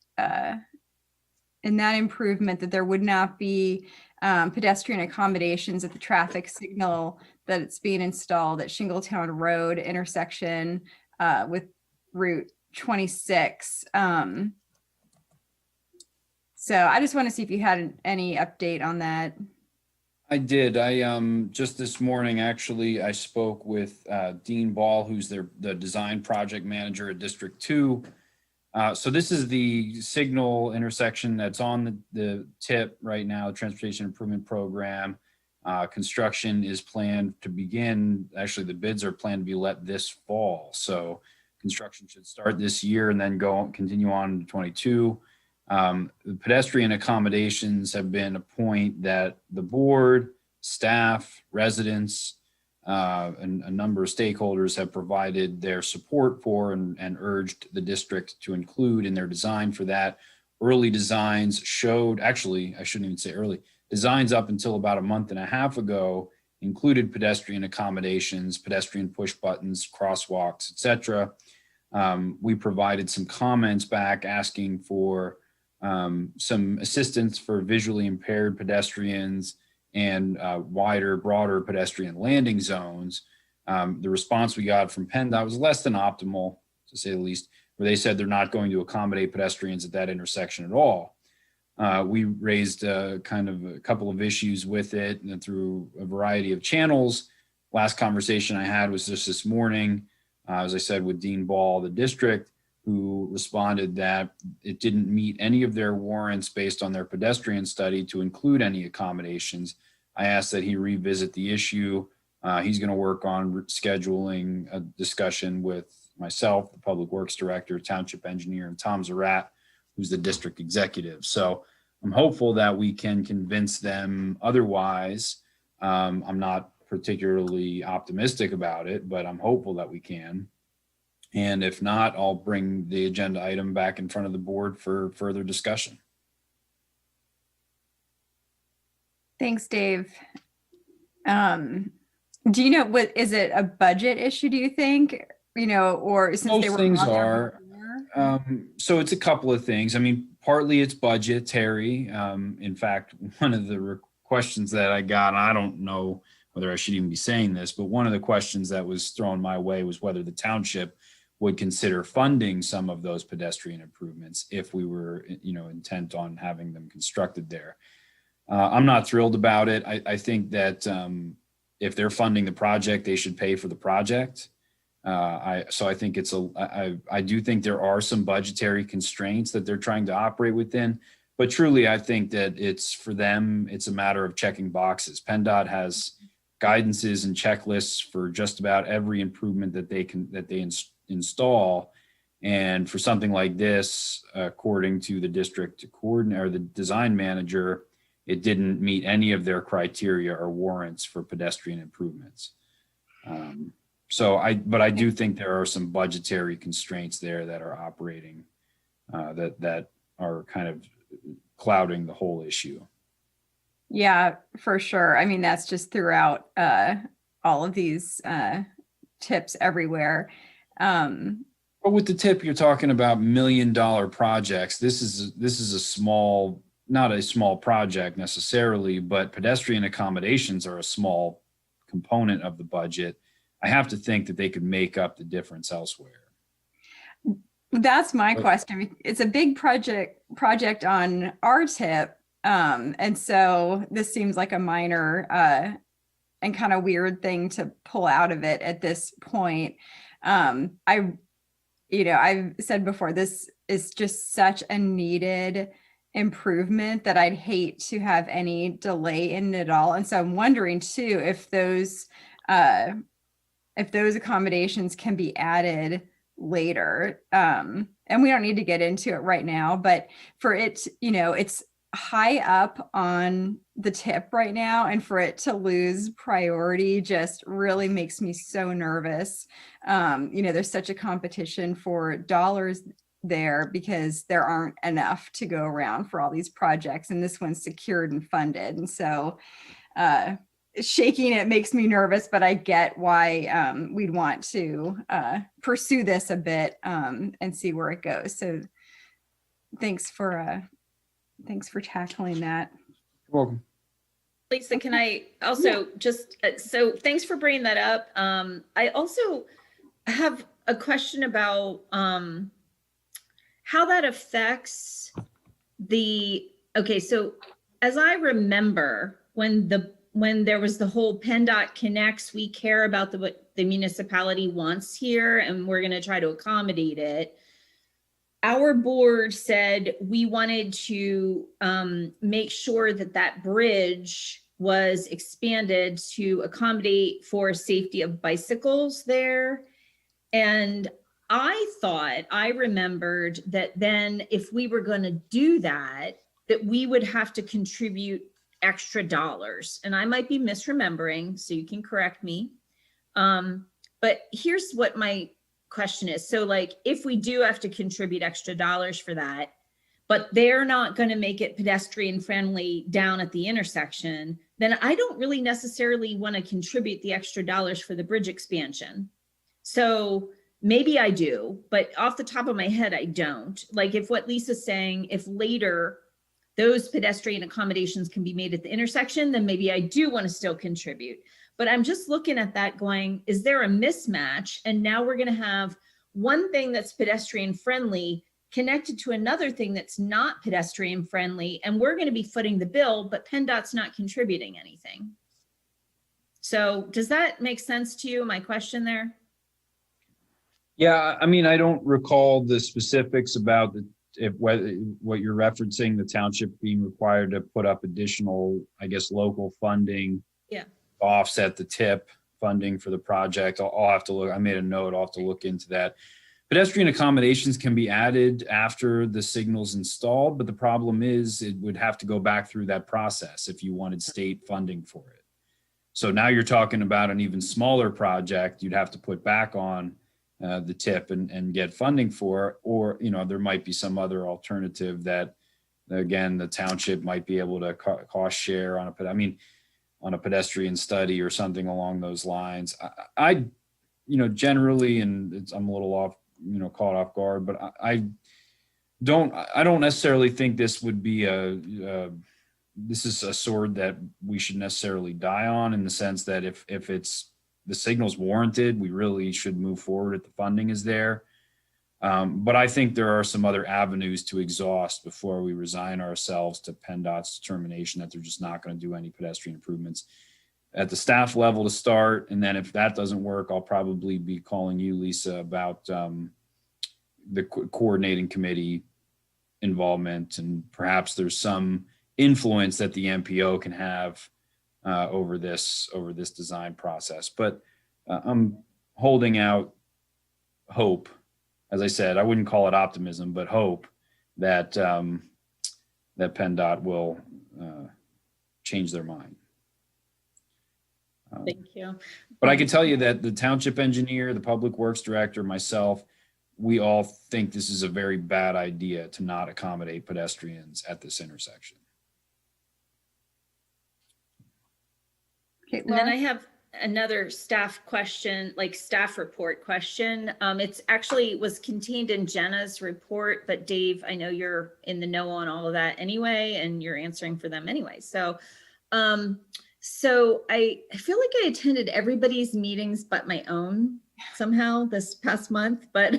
in that improvement, that there would not be pedestrian accommodations at the traffic signal that it's being installed at Shingletown Road intersection with Route 26. So I just want to see if you had any update on that. I did. I just this morning, actually, I spoke with Dean Ball, who's the design project manager at District 2. So this is the signal intersection that's on the tip right now, Transportation Improvement Program. Construction is planned to begin. Actually, the bids are planned to be let this fall. So construction should start this year and then continue on to 22. The pedestrian accommodations have been a point that the board, staff, residents, and a number of stakeholders have provided their support for and urged the district to include in their design for that. Early designs showed, actually, I shouldn't even say early, designs up until about a month and a half ago included pedestrian accommodations, pedestrian push buttons, crosswalks, etc. We provided some comments back asking for some assistance for visually impaired pedestrians and wider, broader pedestrian landing zones. The response we got from PennDOT was less than optimal, to say the least, where they said they're not going to accommodate pedestrians at that intersection at all. We raised kind of a couple of issues with it and through a variety of channels. Last conversation I had was just this morning, as I said, with Dean Ball, the district, who responded that it didn't meet any of their warrants based on their pedestrian study to include any accommodations. I asked that he revisit the issue. He's going to work on scheduling a discussion with myself, the Public Works Director, Township Engineer, and Tom Zarat, who's the district executive. So I'm hopeful that we can convince them otherwise. I'm not particularly optimistic about it, but I'm hopeful that we can. And if not, I'll bring the agenda item back in front of the board for further discussion. Thanks, Dave. Do you know what, is it a budget issue, do you think? You know, or since Most they were things on there are. before? So it's a couple of things. I mean, partly it's budgetary. In fact, one of the questions that I got, and I don't know whether I should even be saying this, but one of the questions that was thrown my way was whether the township would consider funding some of those pedestrian improvements if we were, you know, intent on having them constructed there. I'm not thrilled about it. I think that if they're funding the project, they should pay for the project. So I think I do think there are some budgetary constraints that they're trying to operate within, but truly I think that it's for them, it's a matter of checking boxes. PennDOT has guidances and checklists for just about every improvement that they install. And for something like this, according to the district coordinator or the design manager, it didn't meet any of their criteria or warrants for pedestrian improvements. But I do think there are some budgetary constraints there that are operating that are kind of clouding the whole issue. Yeah, for sure. I mean, that's just throughout all of these tips everywhere. But with the tip, you're talking about $1 million projects. This is a small, not a small project necessarily, but pedestrian accommodations are a small component of the budget. I have to think that they could make up the difference elsewhere. That's my question. It's a big project on our tip. And so this seems like a minor and kind of weird thing to pull out of it at this point. I've said before, this is just such a needed improvement that I'd hate to have any delay in it at all. And so I'm wondering too, if those accommodations can be added later. And we don't need to get into it right now, but for it, it's high up on the tip right now, and for it to lose priority just really makes me so nervous. There's such a competition for dollars there because there aren't enough to go around for all these projects, and this one's secured and funded. And so shaking it makes me nervous, but I get why we'd want to pursue this a bit and see where it goes. So thanks for tackling that. You're welcome. Lisa, can I also just, so thanks for bringing that up. I also have a question about how that affects okay, so as I remember, when there was the whole PennDOT Connects, we care about what the municipality wants here, and we're going to try to accommodate it. Our board said we wanted to make sure that bridge was expanded to accommodate for safety of bicycles there. And I remembered that then if we were going to do that we would have to contribute extra dollars. And I might be misremembering, so you can correct me. But here's what my question is. So like, if we do have to contribute extra dollars for that, but they're not going to make it pedestrian friendly down at the intersection, then I don't really necessarily want to contribute the extra dollars for the bridge expansion. So maybe I do, but off the top of my head, I don't. Like if what Lisa's saying, if later those pedestrian accommodations can be made at the intersection, then maybe I do want to still contribute. But I'm just looking at that going, is there a mismatch? And now we're going to have one thing that's pedestrian friendly connected to another thing that's not pedestrian friendly, and we're going to be footing the bill, but PennDOT's not contributing anything. So does that make sense to you, my question there? Yeah, I mean, I don't recall the specifics about what you're referencing, the township being required to put up additional, I guess, local funding. Yeah. To offset the tip funding for the project. I'll have to look. I made a note. I'll have to look into that. Pedestrian accommodations can be added after the signal's installed, but the problem is it would have to go back through that process if you wanted state funding for it. So now you're talking about an even smaller project you'd have to put back on the tip and get funding for, or, there might be some other alternative that, again, the township might be able to cost share on on a pedestrian study or something along those lines. I generally, and I'm a little off, caught off guard, but I don't necessarily think this would be this is a sword that we should necessarily die on, in the sense that if it's the signal's warranted, we really should move forward if the funding is there. But I think there are some other avenues to exhaust before we resign ourselves to PennDOT's determination that they're just not going to do any pedestrian improvements at the staff level to start. And then if that doesn't work, I'll probably be calling you, Lisa, about the coordinating committee involvement, and perhaps there's some influence that the MPO can have over this design process. But I'm holding out hope. As I said, I wouldn't call it optimism, but hope that that PennDOT will change their mind. Thank you. But I can tell you that the township engineer, the public works director, myself, we all think this is a very bad idea to not accommodate pedestrians at this intersection. Okay, and then I have another staff question, like staff report question. It's actually was contained in Jenna's report, but Dave, I know you're in the know on all of that anyway, and you're answering for them anyway. So, so I feel like I attended everybody's meetings but my own somehow this past month, but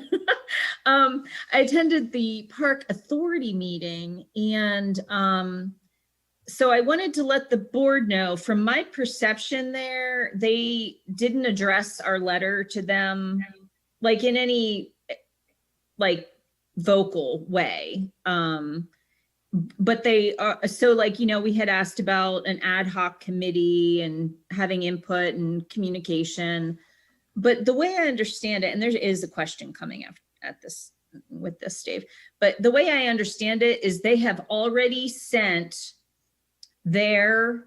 I attended the Park Authority meeting, and so I wanted to let the board know, from my perception there, they didn't address our letter to them like in any like vocal way. But they are, so like, you know, we had asked about an ad hoc committee and having input and communication. But the way I understand it, and there is a question coming at this with this, Dave, but the way I understand it is they have already sent their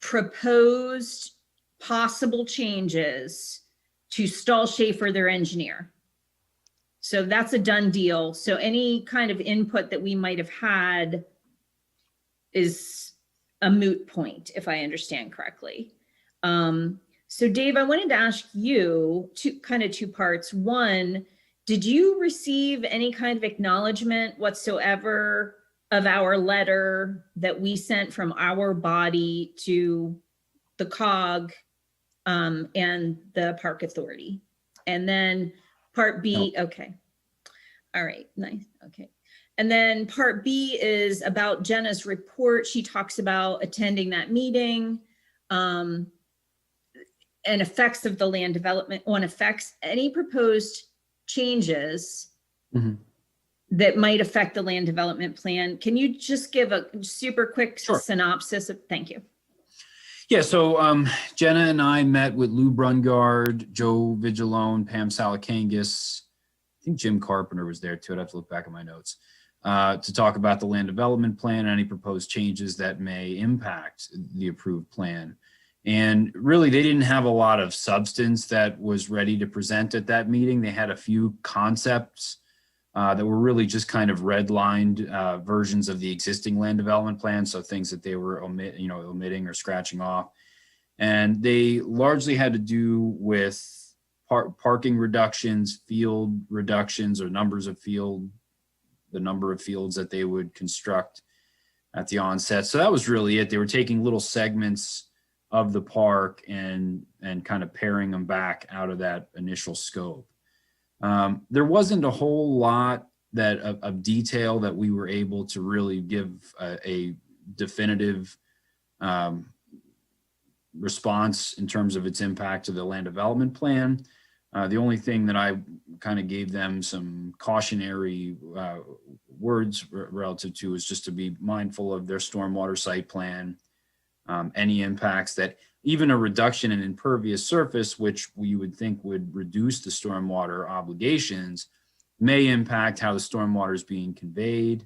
proposed possible changes to Stahl Schaefer, their engineer. So that's a done deal. So any kind of input that we might have had is a moot point, if I understand correctly. So Dave, I wanted to ask you two parts. One, did you receive any kind of acknowledgement whatsoever of our letter that we sent from our body to the COG and the Park Authority? And then Part B, okay. All right, nice, okay. And then Part B is about Jenna's report. She talks about attending that meeting and effects of the land development on effects, any proposed changes that might affect the land development plan. Can you just give a super quick synopsis of, thank you. Yeah, so Jenna and I met with Lou Brungard, Joe Vigilone, Pam Salakangas. I think Jim Carpenter was there too. I'd have to look back at my notes to talk about the land development plan and any proposed changes that may impact the approved plan. And really, they didn't have a lot of substance that was ready to present at that meeting. They had a few concepts that were really just kind of redlined versions of the existing land development plan. So things that they were omitting or scratching off. And they largely had to do with parking reductions, field reductions, or the number of fields that they would construct at the onset. So that was really it. They were taking little segments of the park and kind of paring them back out of that initial scope. There wasn't a whole lot of detail that we were able to really give a definitive response in terms of its impact to the land development plan. The only thing that I kind of gave them some cautionary words relative to is just to be mindful of their stormwater site plan, any impacts that even a reduction in impervious surface, which we would think would reduce the stormwater obligations, may impact how the stormwater is being conveyed,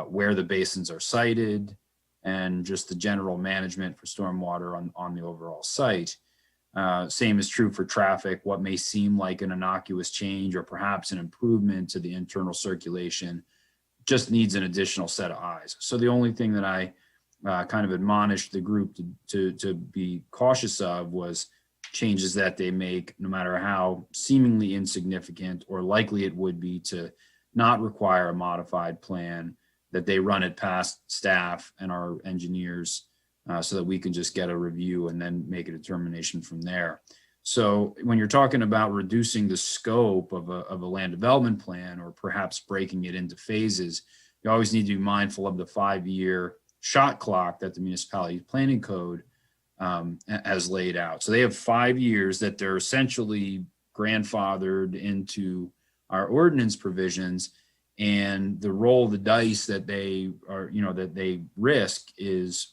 where the basins are sited, and just the general management for stormwater on the overall site. Same is true for traffic. What may seem like an innocuous change or perhaps an improvement to the internal circulation just needs an additional set of eyes. So the only thing that I kind of admonished the group to be cautious of was changes that they make, no matter how seemingly insignificant or likely it would be to not require a modified plan, that they run it past staff and our engineers so that we can just get a review and then make a determination from there. So when you're talking about reducing the scope of a land development plan or perhaps breaking it into phases, you always need to be mindful of the 5-year shot clock that the municipality planning code has laid out. So they have 5 years that they're essentially grandfathered into our ordinance provisions, and the roll of the dice that they are, that they risk is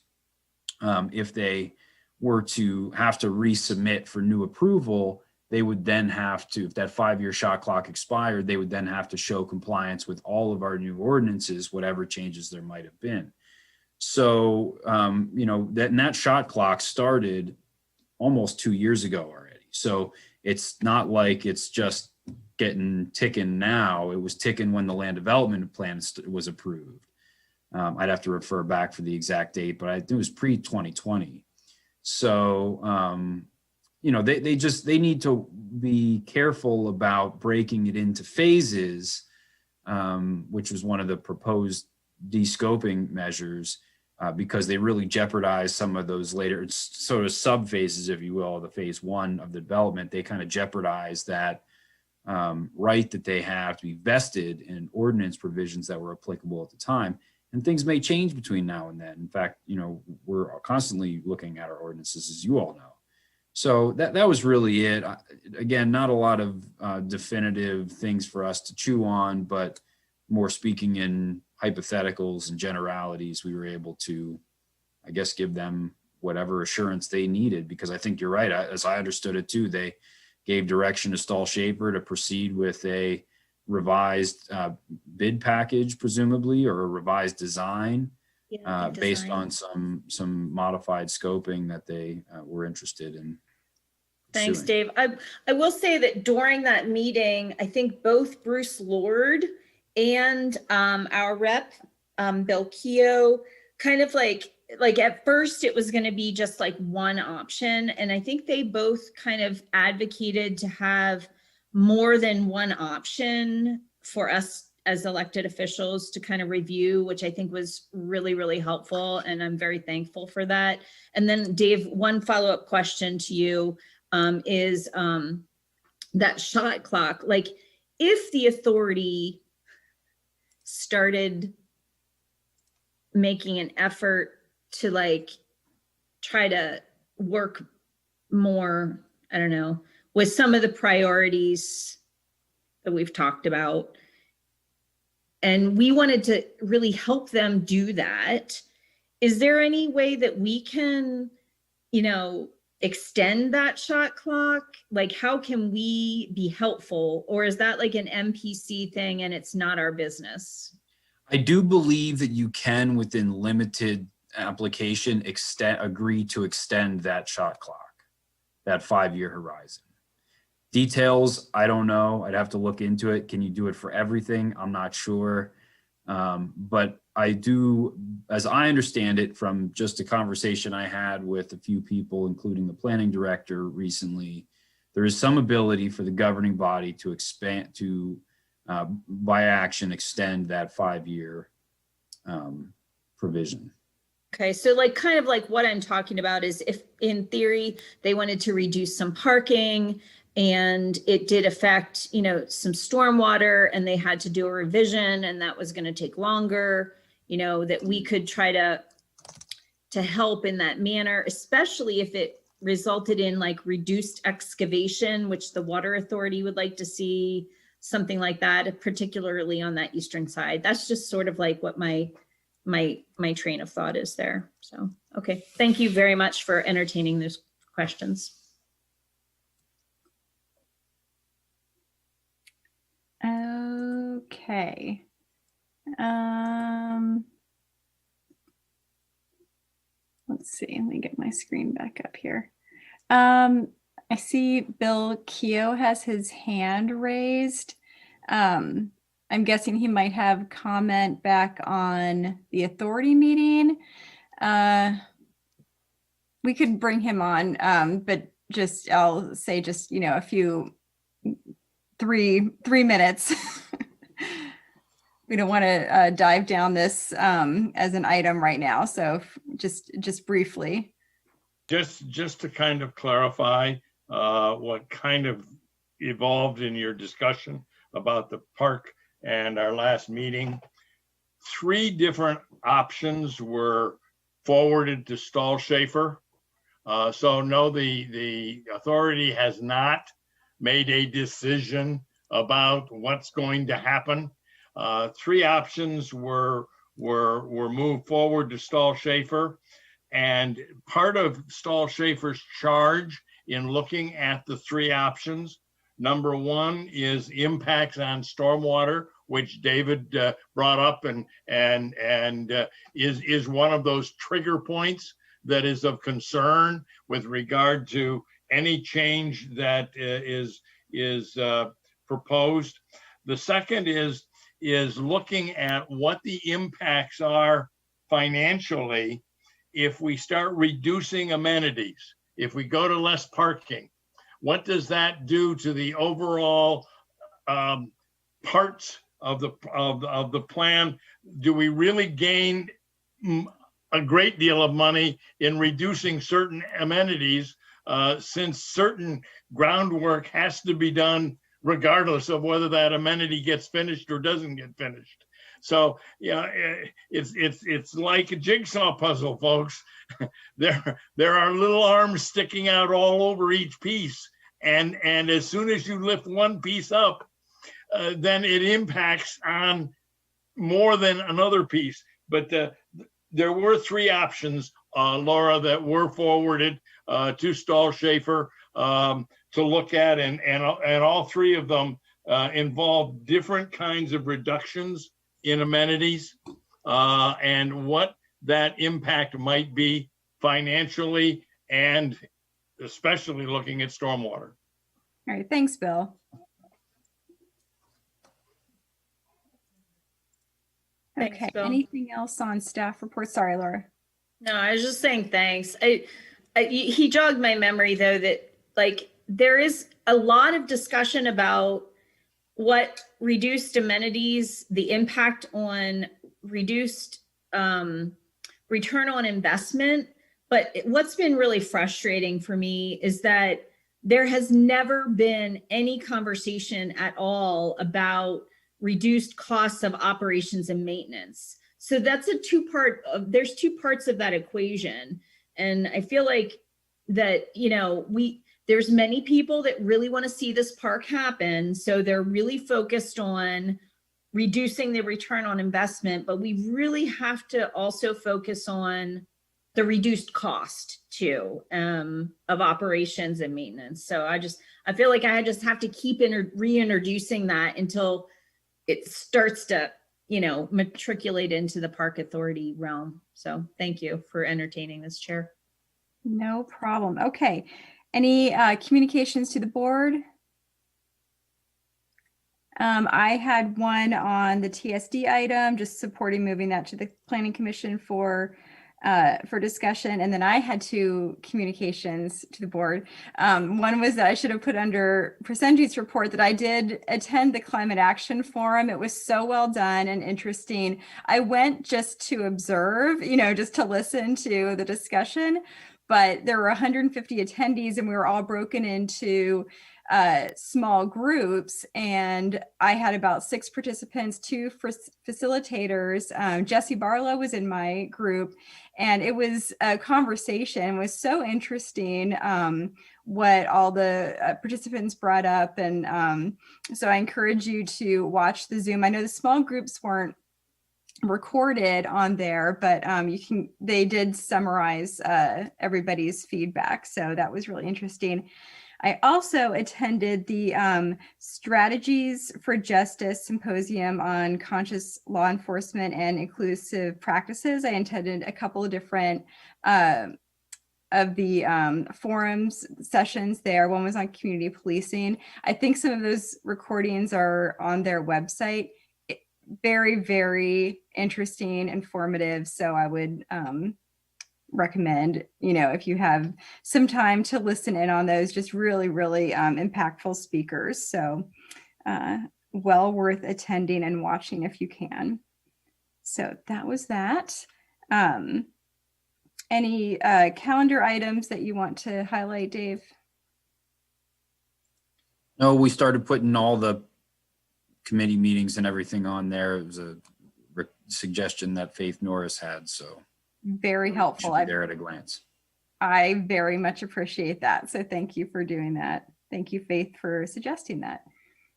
if they were to have to resubmit for new approval, they would then have to, if that 5-year shot clock expired, they would then have to show compliance with all of our new ordinances, whatever changes there might have been. So, that shot clock started almost 2 years ago already. So it's not like it's just ticking now. It was ticking when the land development plan was approved. I'd have to refer back for the exact date, but I think it was pre-2020. So, they need to be careful about breaking it into phases, which was one of the proposed de-scoping measures, because they really jeopardize some of those later sort of sub phases, if you will, the phase one of the development. They kind of jeopardize that right that they have to be vested in ordinance provisions that were applicable at the time. And things may change between now and then. In fact, we're constantly looking at our ordinances, as you all know. So that was really it. Again, not a lot of definitive things for us to chew on, but more speaking in hypotheticals and generalities, we were able to, I guess, give them whatever assurance they needed, because I think you're right. As I understood it too, they gave direction to Stahl Schaefer to proceed with a revised bid package, presumably, or a revised design. Based on some modified scoping that they were interested in. Thanks, Dave. I will say that during that meeting, I think both Bruce Lord and our rep, Bill Keogh, kind of like at first it was going to be just like one option. And I think they both kind of advocated to have more than one option for us as elected officials to kind of review, which I think was really, really helpful. And I'm very thankful for that. And then Dave, one follow-up question to you is that shot clock. Like, if the authority started making an effort to like try to work more, I don't know, with some of the priorities that we've talked about, and we wanted to really help them do that, is there any way that we can, extend that shot clock? Like, how can we be helpful? Or is that like an MPC thing and it's not our business? I do believe that you can, within limited application, agree to extend that shot clock, that 5-year horizon. Details, I don't know. I'd have to look into it. Can you do it for everything? I'm not sure. But I do, as I understand it from just a conversation I had with a few people, including the planning director recently, there is some ability for the governing body to expand, by action, extend that 5-year provision. Okay, so like kind of like what I'm talking about is if in theory they wanted to reduce some parking and it did affect, some stormwater and they had to do a revision and that was going to take longer, that we could try to help in that manner, especially if it resulted in like reduced excavation, which the water authority would like to see, something like that, particularly on that eastern side. That's just sort of like what my train of thought is there. So, okay. Thank you very much for entertaining those questions. Okay. Let's see, let me get my screen back up here. I see Bill Keogh has his hand raised. I'm guessing he might have comment back on the authority meeting. We could bring him on, but I'll say a few, 3 minutes. We don't want to dive down this as an item right now. So just briefly. Just to kind of clarify what kind of evolved in your discussion about the park and our last meeting. 3 different options were forwarded to Stahl Schaefer. So no, the authority has not made a decision about what's going to happen. 3 options were moved forward to Stahl Schaefer, and part of Stahl Schaefer's charge in looking at the 3 options, number 1 is impacts on stormwater, which David brought up and is one of those trigger points that is of concern with regard to any change that is proposed. The second is looking at what the impacts are financially if we start reducing amenities, if we go to less parking. What does that do to the overall parts of the plan? Do we really gain a great deal of money in reducing certain amenities since certain groundwork has to be done regardless of whether that amenity gets finished or doesn't get finished? So, yeah, it's like a jigsaw puzzle, folks. There are little arms sticking out all over each piece. And as soon as you lift one piece up, then it impacts on more than another piece. But there were three options, Laura, that were forwarded to Stahl Schaefer to look at, and all three of them involve different kinds of reductions in amenities and what that impact might be financially, and especially looking at stormwater. All right, thanks, Bill. Thanks, Okay, Bill. anything else on staff reports? Sorry, Laura. No, I was just saying thanks. He jogged my memory though that like there is a lot of discussion about what reduced amenities, the impact on reduced return on investment. But what's been really frustrating for me is that there has never been any conversation at all about reduced costs of operations and maintenance. So that's there's two parts of that equation. And I feel like that, there's many people that really want to see this park happen. So they're really focused on reducing the return on investment, but we really have to also focus on the reduced cost too, of operations and maintenance. So I feel like I just have to keep reintroducing that until it starts to, matriculate into the park authority realm. So thank you for entertaining this, Chair. No problem. Okay. Any communications to the board? I had one on the TSD item, just supporting moving that to the Planning Commission for discussion. And then I had two communications to the board. One was that I should have put under Prasenjit's report that I did attend the Climate Action Forum. It was so well done and interesting. I went just to observe, just to listen to the discussion, but there were 150 attendees and we were all broken into small groups, and I had about 6 participants, 2 facilitators. Jesse Barlow was in my group, and it was a conversation. It was so interesting what all the participants brought up, and so I encourage you to watch the Zoom. I know the small groups weren't recorded on there, but they did summarize everybody's feedback, so that was really interesting. I also attended the Strategies for Justice Symposium on Conscious Law Enforcement and Inclusive Practices. I attended a couple of different of the forums sessions there. One was on community policing. I think some of those recordings are on their website. Very, very interesting, informative. So I would recommend, if you have some time to listen in on those, just really, really impactful speakers. So well worth attending and watching if you can. So that was that. Any calendar items that you want to highlight, Dave? No, we started putting all the committee meetings and everything on there. It was a suggestion that Faith Norris had, so. Very helpful. Should be there at a glance. I very much appreciate that. So thank you for doing that. Thank you, Faith, for suggesting that.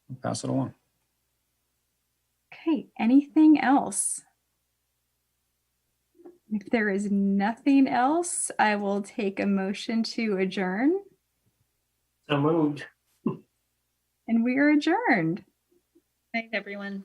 I'll pass it along. Okay, anything else? If there is nothing else, I will take a motion to adjourn. So moved. And we are adjourned. Thanks, everyone.